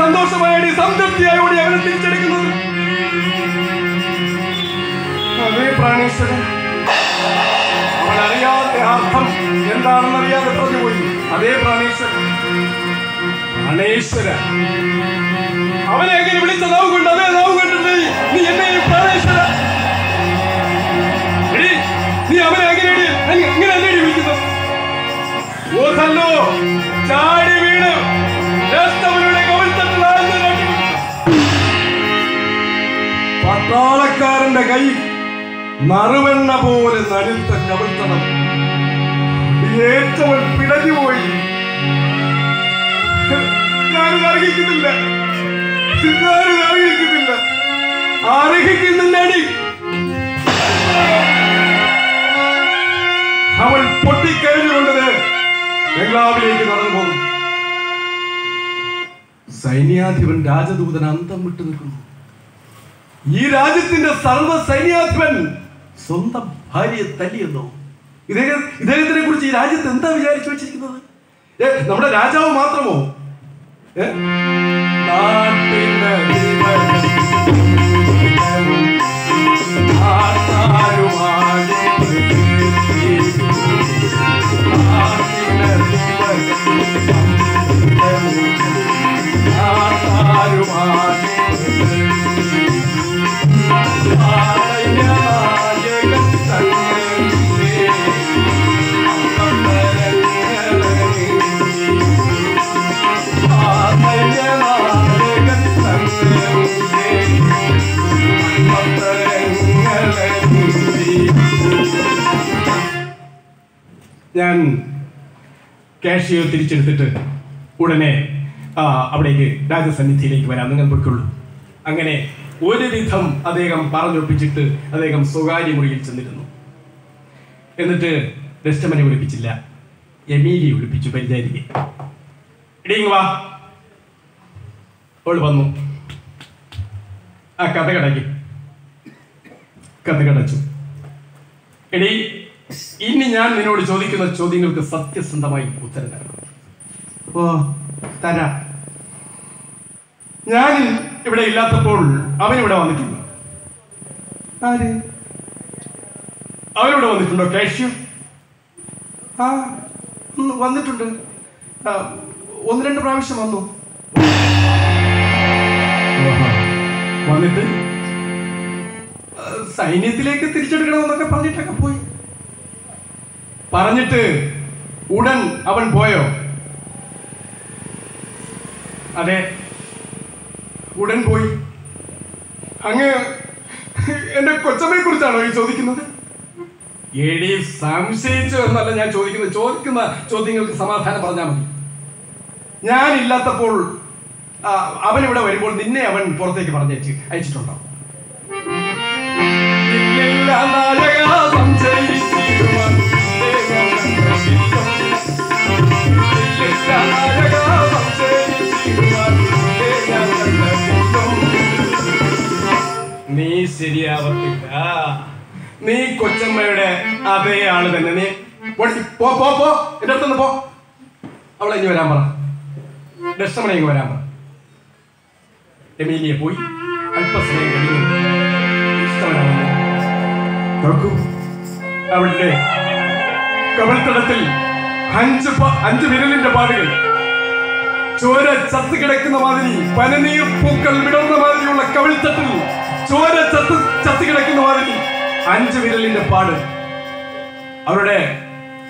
സന്തോഷമായിട്ട് സംതൃപ്തിയായോടെ അവനെ തിരിച്ചെടുക്കുന്നത്. അതേ പ്രാണേശ്വരൻ അവനറിയാത്ത അർത്ഥം എന്താണെന്ന് അറിയാതെ പറഞ്ഞുപോയി. അതേ പ്രാണേശ്വരൻ അവനെ എങ്ങനെ വിളിച്ച നാവ് കൊണ്ട് അതേ നാവ് കണ്ടില്ലേ നീ എന്നെ പ്രാണേശ്വര നീ അവനെ എങ്ങനെ അല്ലേടി വിളിക്കുന്നു? ഓസല്ലോ ചാടി വീണ് പട്ടാളക്കാരന്റെ കൈ നറുവെണ്ണ പോലെ നനുത്ത കവിൾത്തണം ഏറ്റവൻ പിടഞ്ഞുപോയി. ഞാനും അർഹിക്കുന്നില്ല, അർഹിക്കുന്നില്ലടി. അവൾ പൊട്ടിക്കഴിഞ്ഞുകൊണ്ടത് ബംഗ്ലാവിലേക്ക് നടന്നു പോകുന്നു. സൈന്യാധിപൻ രാജദൂതൻ അന്തം വിട്ടു നിൽക്കുന്നു. ഈ രാജ്യത്തിന്റെ സർവ്വ സൈന്യാധിപൻ സ്വന്തം ഭാര്യയെ തല്ലിയെന്നോ? ഇദ്ദേഹത്തിനെ കുറിച്ച് ഈ രാജ്യത്ത് എന്താ വിചാരിച്ചു വെച്ചിരിക്കുന്നത്? നമ്മുടെ രാജാവ് മാത്രമോ? ഞാൻ കാഷ്യോ തിരിച്ചെടുത്തിട്ട് ഉടനെ അവിടേക്ക് രാജസന്നിധിയിലേക്ക് വരാം, നിങ്ങൾ പൊയ്ക്കൊള്ളൂ. അങ്ങനെ ഒരുവിധം അദ്ദേഹം പറഞ്ഞൊപ്പിച്ചിട്ട് അദ്ദേഹം സ്വകാര്യ മുറിയിൽ ചെന്നിരുന്നു. എന്നിട്ട് ഡെസ്റ്റമനെ വിളിപ്പിച്ചില്ല, എമീലിയെ വിളിപ്പിച്ചു. പരിചാരികെ ഇടിങ് വാ. അവൾ വന്നു. ആ കഥ കടച്ചു. എടീ, ഇനി ഞാൻ നിന്നോട് ചോദിക്കുന്ന ചോദ്യങ്ങൾക്ക് സത്യസന്ധമായി ഉത്തരം തരണം. ഓ തരാ. ഞാൻ ഇവിടെ ഇല്ലാത്തപ്പോൾ അവനിവിടെ വന്നിട്ടുണ്ട്. ആര്? അവനിവിടെ വന്നിട്ടുണ്ടോ കാഷ്യോ? ആ വന്നിട്ടുണ്ട്. 1-2 പ്രാവശ്യം വന്നു. വന്നിട്ട് സൈന്യത്തിലേക്ക് തിരിച്ചെടുക്കണമെന്നൊക്കെ പറഞ്ഞിട്ടൊക്കെ പോയി. പറഞ്ഞിട്ട് ഉടൻ അവൻ പോയോ? അതെ, ഉടൻ പോയി. അങ്ങ് എന്റെ കൊച്ചമ്മയെ കുറിച്ചാണോ ഈ ചോദിക്കുന്നത്? എടി, സംശയിച്ചു എന്നല്ല ഞാൻ ചോദിക്കുന്നത്. ചോദിക്കുന്ന ചോദ്യങ്ങൾക്ക് സമാധാനം പറഞ്ഞാൽ മതി. ഞാനില്ലാത്തപ്പോൾ അവനിവിടെ വരുമ്പോൾ നിന്നെ അവൻ പുറത്തേക്ക് അയച്ചിട്ടുണ്ടോ? ശരിയാവത്തില്ല. നീ കൊച്ചമ്മയുടെ അതേ ആള് തന്നെ. നീ പോ പോ പോ എന്റെ അടുത്തൊന്ന് പോ. അവളെ ഇനി വരാൻ പറ. ഡസ്റ്റമണെ ഇങ്ങ് വരാൻ പറ. എമീലിയെ പോയി അല്പസമയം കഴിഞ്ഞു. നോക്കൂ, അവളുടെ കവിൾത്തടത്തിൽ 5 വിരലിന്റെ പാടുകൾ, ചോര ചത്ത് കിടക്കുന്ന മാതിരി, പനനീർ പൂക്കൾ വിടർന്ന മാതിരിയുള്ള കവിൾത്തട്ടിൽ ചോര ചത്ത് കിടക്കുന്ന മാതിരി 5 വിരലിന്റെ പാട്. അവരുടെ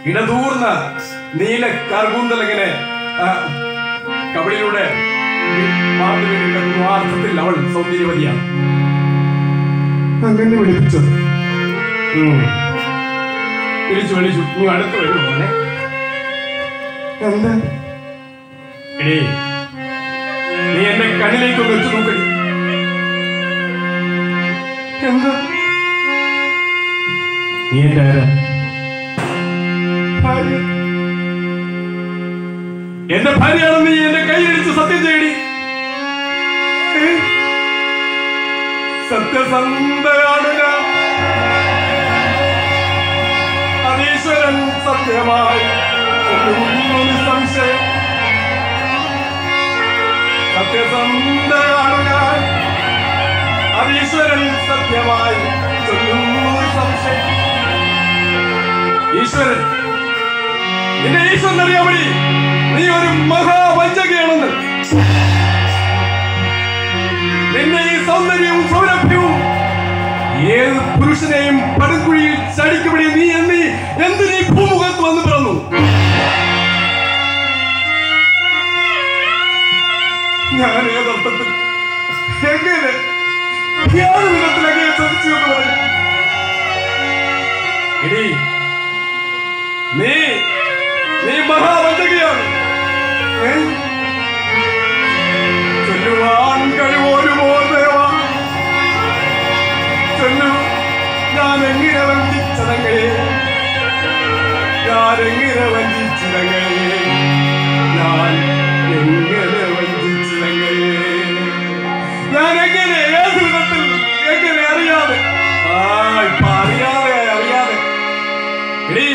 ഇടതൂർന്ന നീല കാർകൂന്തലിങ്ങനെ കവിളിലൂടെ അർത്ഥത്തിൽ അവൾ സൗന്ദര്യവതിയാണ്. അങ്ങനെ വിളിപ്പിച്ചത് വിളിച്ചു. നീ അടുത്ത് വരുമോ? എന്താ എടേ, നീ എന്റെ കണ്ണിലേക്കൊന്ന് വെച്ചു നോക്കടി. എന്താ? നീ എന്റെ ആരാ? ഭാര്യ. എന്റെ ഭാര്യയാണെന്ന് നീ എന്റെ കൈയടിച്ച് സത്യം ചെയ്യടി. സത്യസന്ധയാണ് ഞാൻ. അതീശ്വരൻ സത്യമായി സംശയം. സത്യസന്ധയാണ് ഞാൻ. അതീശ്വരൻ സത്യമായി സംശയം. ഈശ്വരൻ, നിന്റെ ഈശ്വരൻ അറിയാമടി നീ ഒരു മഹാവഞ്ചകയാണെന്ന്. നിന്റെ ഈ സൗന്ദര്യവും സൗരഭ്യവും ഏത് പുരുഷനെയും പടുകുഴിയിൽ ചടിക്കുപടി നീ എന്തിനീ ഭൂമുഖത്ത് വന്ന് പിറന്നു? ഞാൻ ഏതർത്ഥത്തിൽ എങ്ങനെ യാതൊരു വിധത്തിലൊക്കെ ചതിച്ചു എന്ന് പറയും. ഇനി നീ മഹാവഞ്ചകയാണ്. ചൊല്ലുവാൻ കഴിവോരുമോ ദേവാ, ചൊല്ലു. ഞാൻ എങ്ങനെ വഞ്ചിച്ചതങ്ങളെ, ഞാൻ എങ്ങനെ വഞ്ചിച്ചതങ്ങളെ, ഞാൻ എങ്ങനെ വഞ്ചിച്ചതങ്ങളെ, ഞാൻ എങ്ങനെ ഏത് വിധത്തിൽ എങ്ങനെ അറിയാതെ അറിയാതെ എടീ,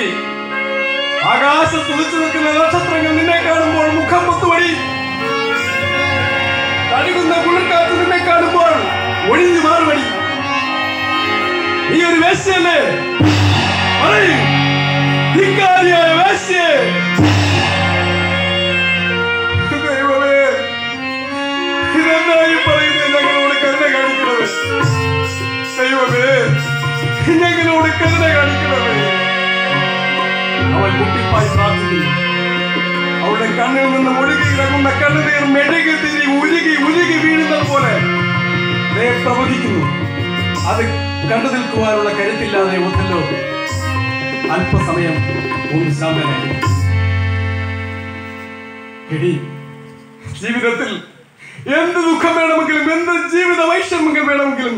ആകാശത്ത് ഉദിച്ചു നിൽക്കുന്ന നക്ഷത്രങ്ങൾ നിന്നെ കാണുമ്പോൾ മുഖം പൊത്തുവടി, തടുകുന്ന കുളിർക്കാറ്റ് നിന്നെ കാണുമ്പോൾ ഒഴിഞ്ഞു മാറുപടി. നീ ഒരു വേശ്യയല്ലേ? ധിക്കാരിയായ വേശ്യേ. ദൈവമേ, ഇതെന്തായി പറയുന്നത്? ഞങ്ങളോട് കരുണ കാണിക്കണമേ ദൈവമേ, ഞങ്ങളോട് കരുണ കാണിക്കണമേ. അവൾ കുട്ടിപ്പായി പ്രാർത്ഥിക്കുന്നു. അവളുടെ കണ്ണിൽ നിന്ന് ഒഴുകി ഇറങ്ങുന്ന കണ്ണുനീർ മെഴുകി തിരി ഉരുകി വീഴുന്നത് പോലെ പ്രവഹിക്കുന്നു. അത് കണ്ടു നിൽക്കുവാനുള്ള കരുത്തില്ലാതെ ഒന്നല്ലോ അല്പസമയം ഒന്ന് ശാന്തനായി. എടി, ജീവിതത്തിൽ എന്ത് ദുഃഖം വേണമെങ്കിലും, എന്ത് ജീവിത വൈഷമ്യങ്ങൾ വേണമെങ്കിലും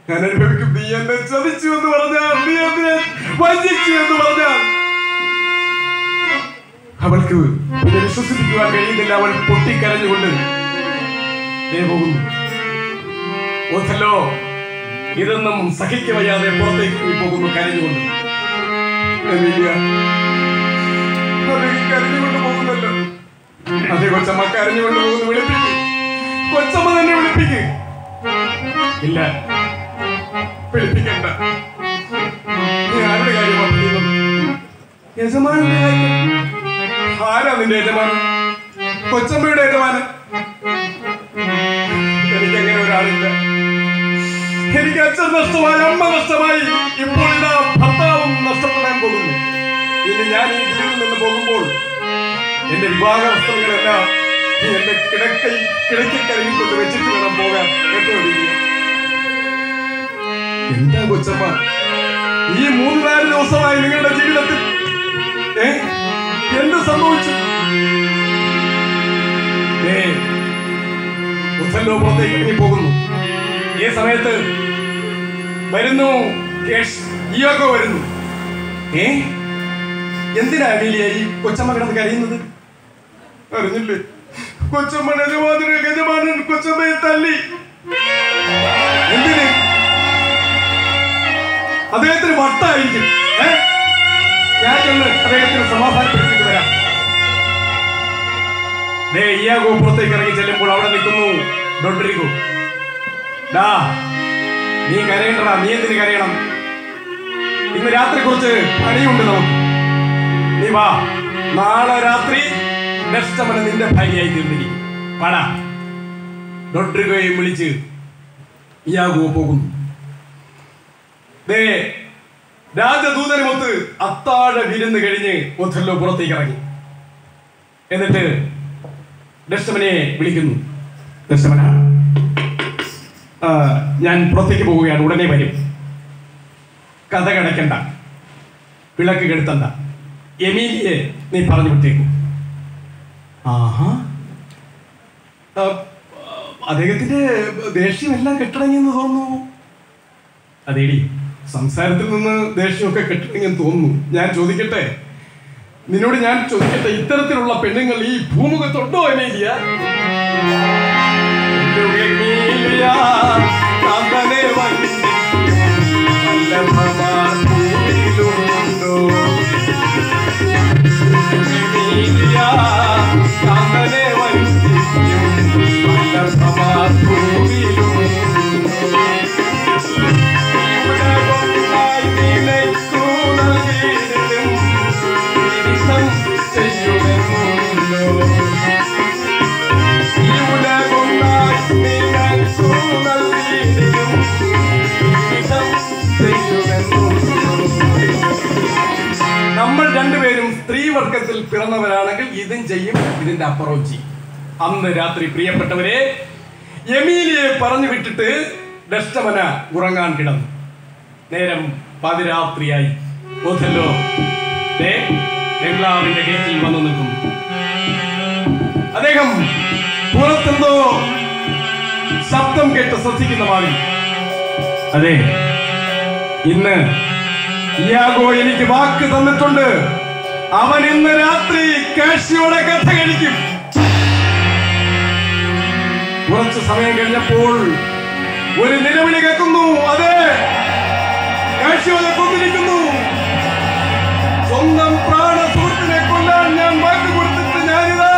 ഞാൻ അനുഭവിക്കും. നീ എന്നെ ചതിച്ചു എന്ന് പറഞ്ഞാൽ, നീ എന്നെ വഞ്ചിച്ചു എന്ന് പറഞ്ഞാൽ അവൾക്ക് ഇത് വിശ്വസിപ്പിക്കുവാൻ കഴിയുന്നില്ല. അവൾ പൊട്ടിക്കരഞ്ഞുകൊണ്ട് പോകുന്നു. ഓഥല്ലോ ഇതൊന്നും സഹിക്കവയ്യാതെ പുറത്തേക്ക് പോകുന്നു കരഞ്ഞുകൊണ്ട്. കരഞ്ഞുകൊണ്ട് പോകുന്നല്ലോ. അതേ കൊച്ചമ്മ കരഞ്ഞുകൊണ്ട് പോകുന്നു. വിളിപ്പിക്ക്, കൊച്ചമ്മ തന്നെ വിളിപ്പിക്ക്. ഇല്ല, വിളിപ്പിക്കണ്ട. നീ ആരുടെ കാര്യമാണ് ചെയ്യുന്നത്? യജമാനന്റെ കാര്യം. ആരാ നിന്റെ യജമാനൻ? കൊച്ചമ്മയുടെ യജമാനൻ. എനിക്കങ്ങനെ ഒരാളില്ല. എനിക്ക് അച്ഛൻ നഷ്ടമായി, അമ്മ നഷ്ടമായി, ഇപ്പോൾ ഭർത്താവും നഷ്ടപ്പെടാൻ പോകുന്നു. ഇനി ഞാൻ ഈ വീട്ടിൽ നിന്ന് പോകുമ്പോൾ എന്റെ വിവാഹ വസ്ത്രങ്ങളെല്ലാം എന്റെ കിടക്കക്കരയിൽ കൊണ്ട് വെച്ചിട്ട് വേണം പോകാൻ. കേട്ടോ? എന്താ കൊച്ചമ്മ ഈ 3-4 ദിവസമായി നിങ്ങളുടെ ജീവിതത്തിൽ എന്ത് സംഭവിച്ചു? ഒഥല്ലോ പുറത്തേക്ക് ഇറങ്ങി പോകുന്നു. ഈ സമയത്ത് വരുന്നു ഇയാക്കോ വരുന്നു. എന്തിനാ എമീലിയ ഈ കൊച്ചമ്മ കിടന്ന് കരയുന്നത്? അറിഞ്ഞില്ലേ? കൊച്ചമ്മൻ യജമാനൻ കൊച്ചമ്മയെ തല്ലി. എന്തിന്? അദ്ദേഹത്തിന് വട്ടായിരിക്കും. ഞാൻ ചെന്ന് അദ്ദേഹത്തിന് സമാധാനപ്പെടുത്തിയിട്ട് വരാം. ഇയാഗോ പുറത്തേക്ക് ഇറങ്ങി ചെല്ലുമ്പോൾ അവിടെ നിൽക്കുന്നു ഡൊഡ്രിഗോ. നീ കരയണ്ടടാ, നീ എന്തിന് കരയണം? ഇന്ന് രാത്രി കുറച്ച് പണിയുണ്ട് നമുക്ക്. നീ വാ, നാളെ രാത്രി ഡെസ്റ്റമന നിന്റെ ഭാര്യയായി തീർന്നിരിക്കും. പാടാ. ഡൊഡ്രിഗോയെ വിളിച്ച് ഇയാഗോ പോകുന്നു. രാജദൂതനുമൊത്ത് അത്താഴ വിരുന്ന് കഴിഞ്ഞ് ഒഥല്ലോ പുറത്തേക്ക് ഇറങ്ങി. എന്നിട്ട് ഡെസ്റ്റമനെ വിളിക്കുന്നു. ഡെസ്റ്റമന, ഞാൻ പുറത്തേക്ക് പോവുകയാണ്, ഉടനെ വരും. കഥ കടക്കണ്ട, വിളക്ക് കെടുത്തണ്ട, എമീലിയെ നീ പറഞ്ഞു വിട്ടേക്കും. ആഹാ, അദ്ദേഹത്തിന്റെ ദേഷ്യമെല്ലാം കെട്ടടങ്ങിയെന്ന് തോന്നുന്നു. അതേടി, സംസാരത്തിൽ നിന്ന് ദേഷ്യമൊക്കെ കെട്ടടങ്ങിയെന്ന് തോന്നുന്നു. ഞാൻ ചോദിക്കട്ടെ, നിന്നോട് ഞാൻ ചോദിക്കട്ടെ, ഇത്തരത്തിലുള്ള പെണ്ണുങ്ങൾ ഈ ഭൂമുഖത്തുണ്ടോ എമീലിയ? നമ്മൾ രണ്ടുപേരും സ്ത്രീവർഗത്തിൽ പിറന്നവരാണെങ്കിൽ ഇതും ചെയ്യും, ഇതിന്റെ അപ്പുറവും ചെയ്യും. അന്ന് രാത്രി പ്രിയപ്പെട്ടവരെ, എമീലിയെ പറഞ്ഞു വിട്ടിട്ട് ഡെസ്റ്റമന ഉറങ്ങാൻ കിടന്നു. നേരം പാതിരാത്രിയായി. ഒഥല്ലോ ബംഗ്ലാവിന്റെ ഗേറ്റിൽ വന്നു നിൽക്കുന്നു. അദ്ദേഹം പുറത്തെന്തോ ശബ്ദം കേട്ട് ശ്രദ്ധിക്കുന്ന മാറി. അതെ, ഇന്ന് ഇയാഗോ എനിക്ക് വാക്ക് തന്നിട്ടുണ്ട്. അവൻ ഇന്ന് രാത്രി കാശിയോടെ കഥ കഴിക്കും. കുറച്ചു സമയം കഴിഞ്ഞപ്പോൾ ഒരു നിലവിളി കേൾക്കുന്നു. അതെ, കാശിയോടെ കൊന്നിരിക്കുന്നു. സ്വന്തം പ്രാണ സുഹൃത്തിനെ കൊല്ലാൻ ഞാൻ വാക്ക് കൊടുത്തിട്ട് ഞാനിതാ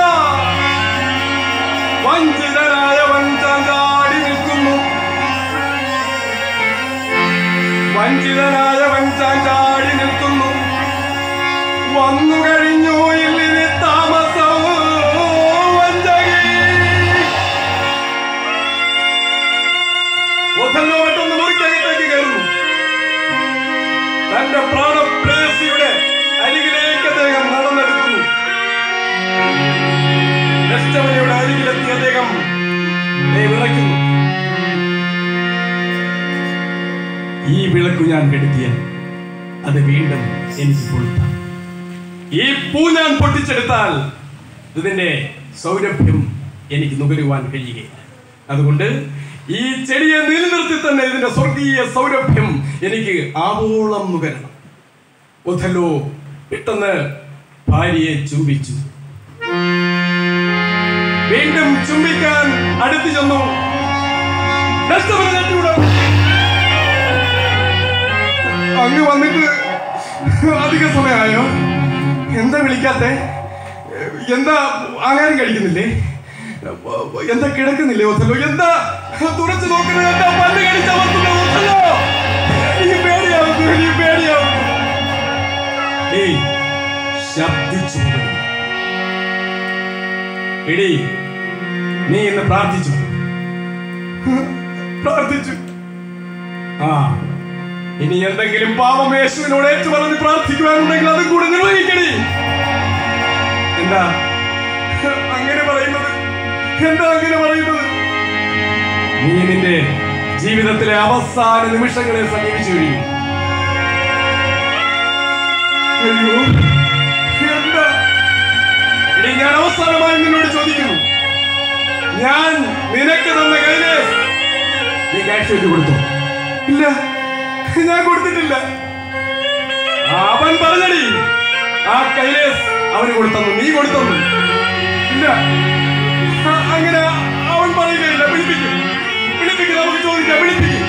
വഞ്ചിതനായവൻ ചാടി നിൽക്കുന്നു. വഞ്ചിതനായവൻ ചാടി നിൽക്കുന്നു. വന്നു കഴിഞ്ഞു ഇല്ലിനി താമസം വഞ്ചകി. ഒഥല്ലോ പെട്ടെന്ന് മുറിക്കകത്തേക്ക് കയറുന്നു. തന്റെ പ്രാണപ്രേയസിയുടെ അരികിലേക്ക് അദ്ദേഹം നടന്നെടുക്കുന്നു. ഡെസ്റ്റമനയുടെ അരികിലെത്തി അദ്ദേഹം വിറയ്ക്കുന്നു. ഈ വിളക്ക് ഞാൻ കെടുത്തിയാൽ അത് വീണ്ടും എനിക്ക് കൊളുത്താം. ഈ പൂ ഞാൻ പൊട്ടിച്ചെടുത്താൽ ഇതിന്റെ സൗരഭ്യം എനിക്ക് നുകരുവാൻ കഴിയുകയില്ല. അതുകൊണ്ട് ഈ ചെടിയെ നിലനിർത്തി തന്നെ ഇതിന്റെ സ്വർഗീയ സൗരഭ്യം എനിക്ക് ആവോളം നുകരണം. ഒഥല്ലോ പെട്ടെന്ന് ഭാര്യയെ ചുംബിച്ചു. വീണ്ടും ചുംബിക്കാൻ അടുത്തു ചെന്നു. അങ്ങ് വന്നിട്ട് അധിക സമയമായോ? എന്താ വിളിക്കാത്തെ? എന്താ ആഹാരം കഴിക്കുന്നില്ലേ? എന്താ കിടക്കുന്നില്ലേ ഒഥല്ലോ? എന്താ തുറച്ചു നോക്കുന്നത്? എന്താ പല്ല് കടിച്ചമർത്തുന്നത് ഒഥല്ലോ? എനിക്ക് പേടിയാവുന്നു, എനിക്ക് പേടിയാവുന്നു. ശബ്ദിച്ചു. എടീ, നീ ഇന്ന് പ്രാർത്ഥിച്ചു. ഇനി എന്തെങ്കിലും പാപം യേശുവിനോട് ഏറ്റു പറഞ്ഞ് പ്രാർത്ഥിക്കുവാനുണ്ടെങ്കിൽ അതും കൂടെ നിർവഹിക്കണേ. എന്താ അങ്ങനെ പറയുന്നത്? എന്താ അങ്ങനെ പറയുന്നത്? നീ നിന്റെ ജീവിതത്തിലെ അവസാന നിമിഷങ്ങളെ സമീപിച്ചു കഴിയും. അയ്യോ, എന്താ? ഇനി ഞാൻ അവസാനമായി നിന്നോട് ചോദിക്കുന്നു, ഞാൻ നിനക്ക് തന്ന കയ്യില് നീ ക്യാഷ് വെച്ച് കൊടുത്തു? ഇല്ല, ഞാൻ കൊടുത്തിട്ടില്ല. അവൻ പറഞ്ഞടി, ആ കൈലേസ് അവന് കൊടുത്തു, നീ കൊടുത്തു? ഇല്ല, അങ്ങനെ അവൻ പറയുകയില്ല. വിളിപ്പിക്കും, നമുക്ക് ചോദിക്കാം, വിളിപ്പിക്കും.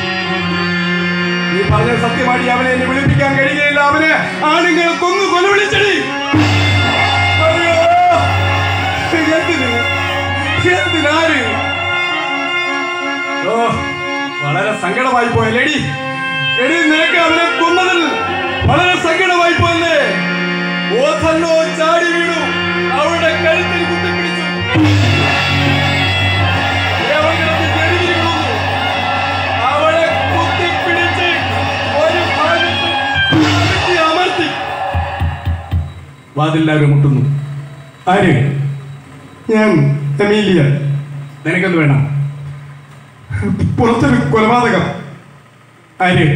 നീ പറഞ്ഞ സത്യമാടി. അവനെ എന്നെ വിളിപ്പിക്കാൻ കഴിയുകയില്ല. അവനെ ആണുങ്ങൾ കൊന്നു കൊലവിളിച്ചടി. എന്തിനാര്? ഓ, വളരെ സങ്കടമായി പോയല്ലേടി. എടി, നിനക്ക് അവനെ കൊന്നതിൽ വളരെ സങ്കടമായി പോയല്ലേ? ഓഥല്ലോ ചാടി വീണു, അവളുടെ കഴുത്തിൽ കുത്തിപ്പിടിച്ചു. അവളെ കുത്തിപ്പിടിച്ച് ഒരു ഭാഗത്ത് അമർത്തി. വാതില്ലാവരും മുട്ടുന്നു. ആര്? ഞാൻ എമീലിയ. നിനക്കെന്ത് വേണം? പുറത്തൊരു കൊലപാതകം. ആര്?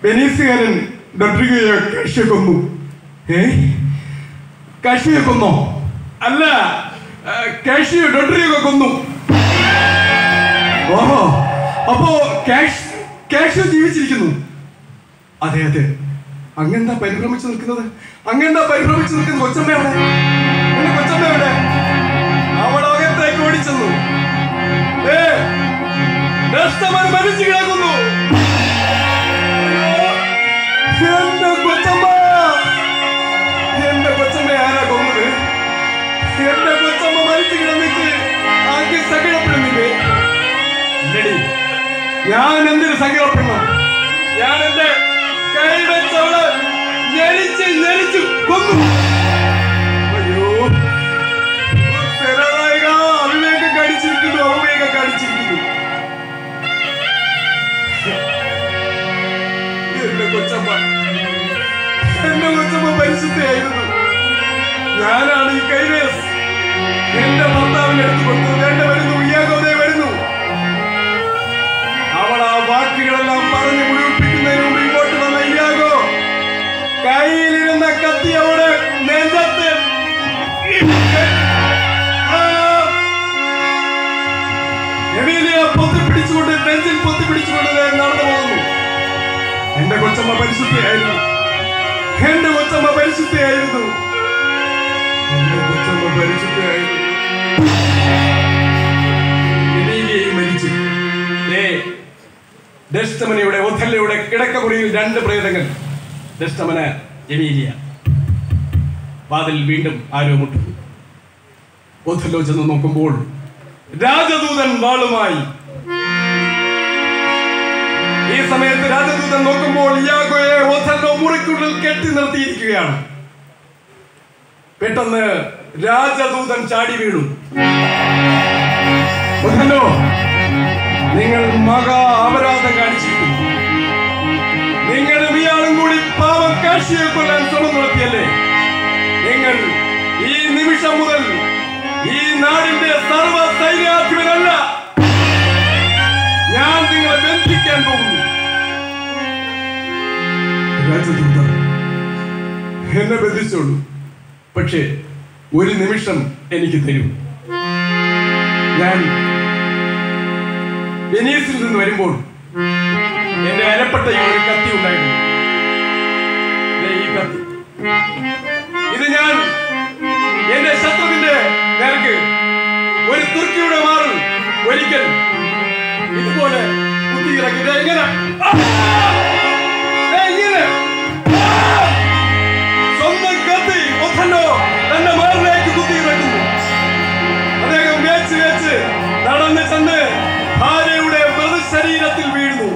വെനീസുകാരൻ ഡൊഡ്രിഗോയെ കാഷിയെ കൊന്നു. കാഷിയെ കൊന്നോ? അല്ല, കാഷിയെ ഡൊഡ്രിഗോ കൊന്നു. ഓഹോ, അപ്പോ കാഷിയോ ജീവിച്ചിരിക്കുന്നു? അതെ അതെ. അങ്ങെന്താ പരിഭ്രമിച്ചു നിൽക്കുന്നത്? കൊച്ചമ്മ എവിടെ? എന്റെ കൊച്ചമ്മ എവിടെ? അവൾ അകത്തേക്ക് ഓടിച്ചെന്നു. മരിച്ചു കിടക്കുന്നു. എന്റെ കൊച്ചമ്മ ആരാ കൊന്നത്? എന്റെ കൊച്ചമ്മ മരിച്ചു കിടന്നിട്ട് ആകെ സങ്കടപ്പെടുന്നില്ലേ? ഇല്ലടി, ഞാൻ എന്തിനു സങ്കടപ്പെടണം? ഞാൻ എന്റെ കൈ വെച്ചവള് ഞെരിച്ചു കൊന്നു. അയ്യോ, അവിവേകം കാണിച്ചിരിക്കുന്നു. എന്റെ കൊച്ചമ്മ പരിശുദ്ധയായിരുന്നു. ഞാനാണ് ഈ കൈവേസ്. എന്റെ ഭർത്താവിനെ എടുത്തു കൊടുത്തു. വരുന്നു, ഇയാഗോദേ വരുന്നു. അവൾ ആ വാക്കുകളെല്ലാം പറഞ്ഞ് മുഴുവിപ്പിക്കുന്നതിന് മുമ്പ് ഇങ്ങോട്ട് വന്ന ഇയാഗോ കയ്യിലിരുന്ന കത്തി അവിടെ നെഞ്ചത്ത് എമീലിയ നെഞ്ചിൽ പൊത്തിപ്പിടിച്ചുകൊണ്ട് നടന്നു പോകുന്നു. എന്റെ കൊച്ചമ്മ പരിശുദ്ധയായിരുന്നു. എമീലിയയും മരിച്ചു. ഡെസ്റ്റമനയുടെ ഒഥല്ലോയുടെ കിടക്കമുറിയിൽ 2 പ്രേതങ്ങൾ. ഡെസ്റ്റമന, എമീലിയ. വാതിൽ വീണ്ടും ആരോ മുട്ടുന്നു. ഒഥല്ലോ ചെന്ന് നോക്കുമ്പോൾ രാജദൂതൻ വാളുമായി. ഈ സമയത്ത് രാജദൂതൻ നോക്കുമ്പോൾ ഇയാഗോയെ ഒഥല്ലോ മുറിക്കുള്ളിൽ കെട്ടി നിർത്തിയിരിക്കുകയാണ്. പെട്ടെന്ന് രാജദൂതൻ ചാടി വീണു. ഒഥല്ലോ, നിങ്ങൾ മഹാ അപരാധം കാണിച്ചിരിക്കുന്നു. നിങ്ങളും ഇയാളും കൂടി പാവം കാഷിയെ കൊല്ലാൻ ശ്രമം നടത്തിയല്ലേ? നിങ്ങൾ ഈ നിമിഷം മുതൽ ഈ നാടിന്റെ സർവ സൈന്യാധിപനല്ല. ഞാൻ നിങ്ങളെ ബന്ധിക്കാൻ പോകുന്നു. രാജദൂതൻ, എന്നെ ബന്ധിച്ചോളൂ. പക്ഷേ ഒരു നിമിഷം എനിക്ക് തരൂ. ഞാൻ വെനീസിൽ നിന്ന് വരുമ്പോൾ എന്റെ അരപ്പട്ടയിൽ ഒരു കത്തി ഉണ്ടായിരുന്നു. ഈ കത്തി ഇത് ഞാൻ എന്റെ ശത്രുവിന്റെ നേർക്ക് ഒരു തുർക്കിയുടെ മാറിൽ ഒരിക്കൽ ഇതുപോലെ കുത്തിയിറക്കി. ഇങ്ങനെ സ്വന്തം കത്തി ഒഥല്ലോ തന്റെ മാറിലേക്ക് കുത്തിയിറക്കുന്നു. അദ്ദേഹം വേച്ച് നടന്ന് ചെന്ന് ഭാര്യയുടെ മൃതശരീരത്തിൽ വീഴുന്നു.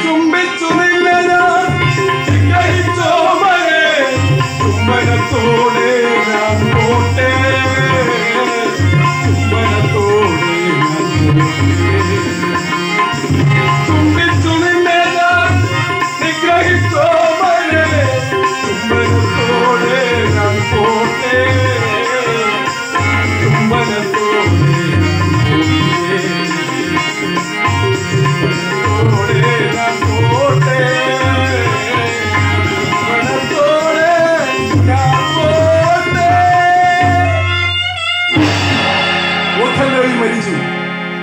ചുംബനത്തോടെ ഞാൻ പോട്ടെ, ചുംബിച്ചു നിന്നെ ഞാൻ നിഗ്രഹിച്ചോ മഴ, ചുംബനത്തോടെ ഞാൻ പോട്ടെ, ചുംബനത്തോടെ ഞാൻ പോട്ടെ. മരിച്ചു.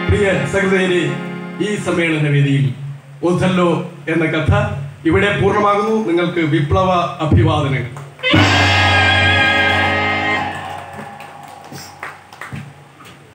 പ്രിയ സഹോദരരെ, ഈ സമ്മേളന വേദിയിൽ ഒഥല്ലോ എന്ന കഥ ഇവിടെ പൂർണ്ണമാകുന്നു. നിങ്ങൾക്ക് വിപ്ലവ അഭിവാദനങ്ങൾ.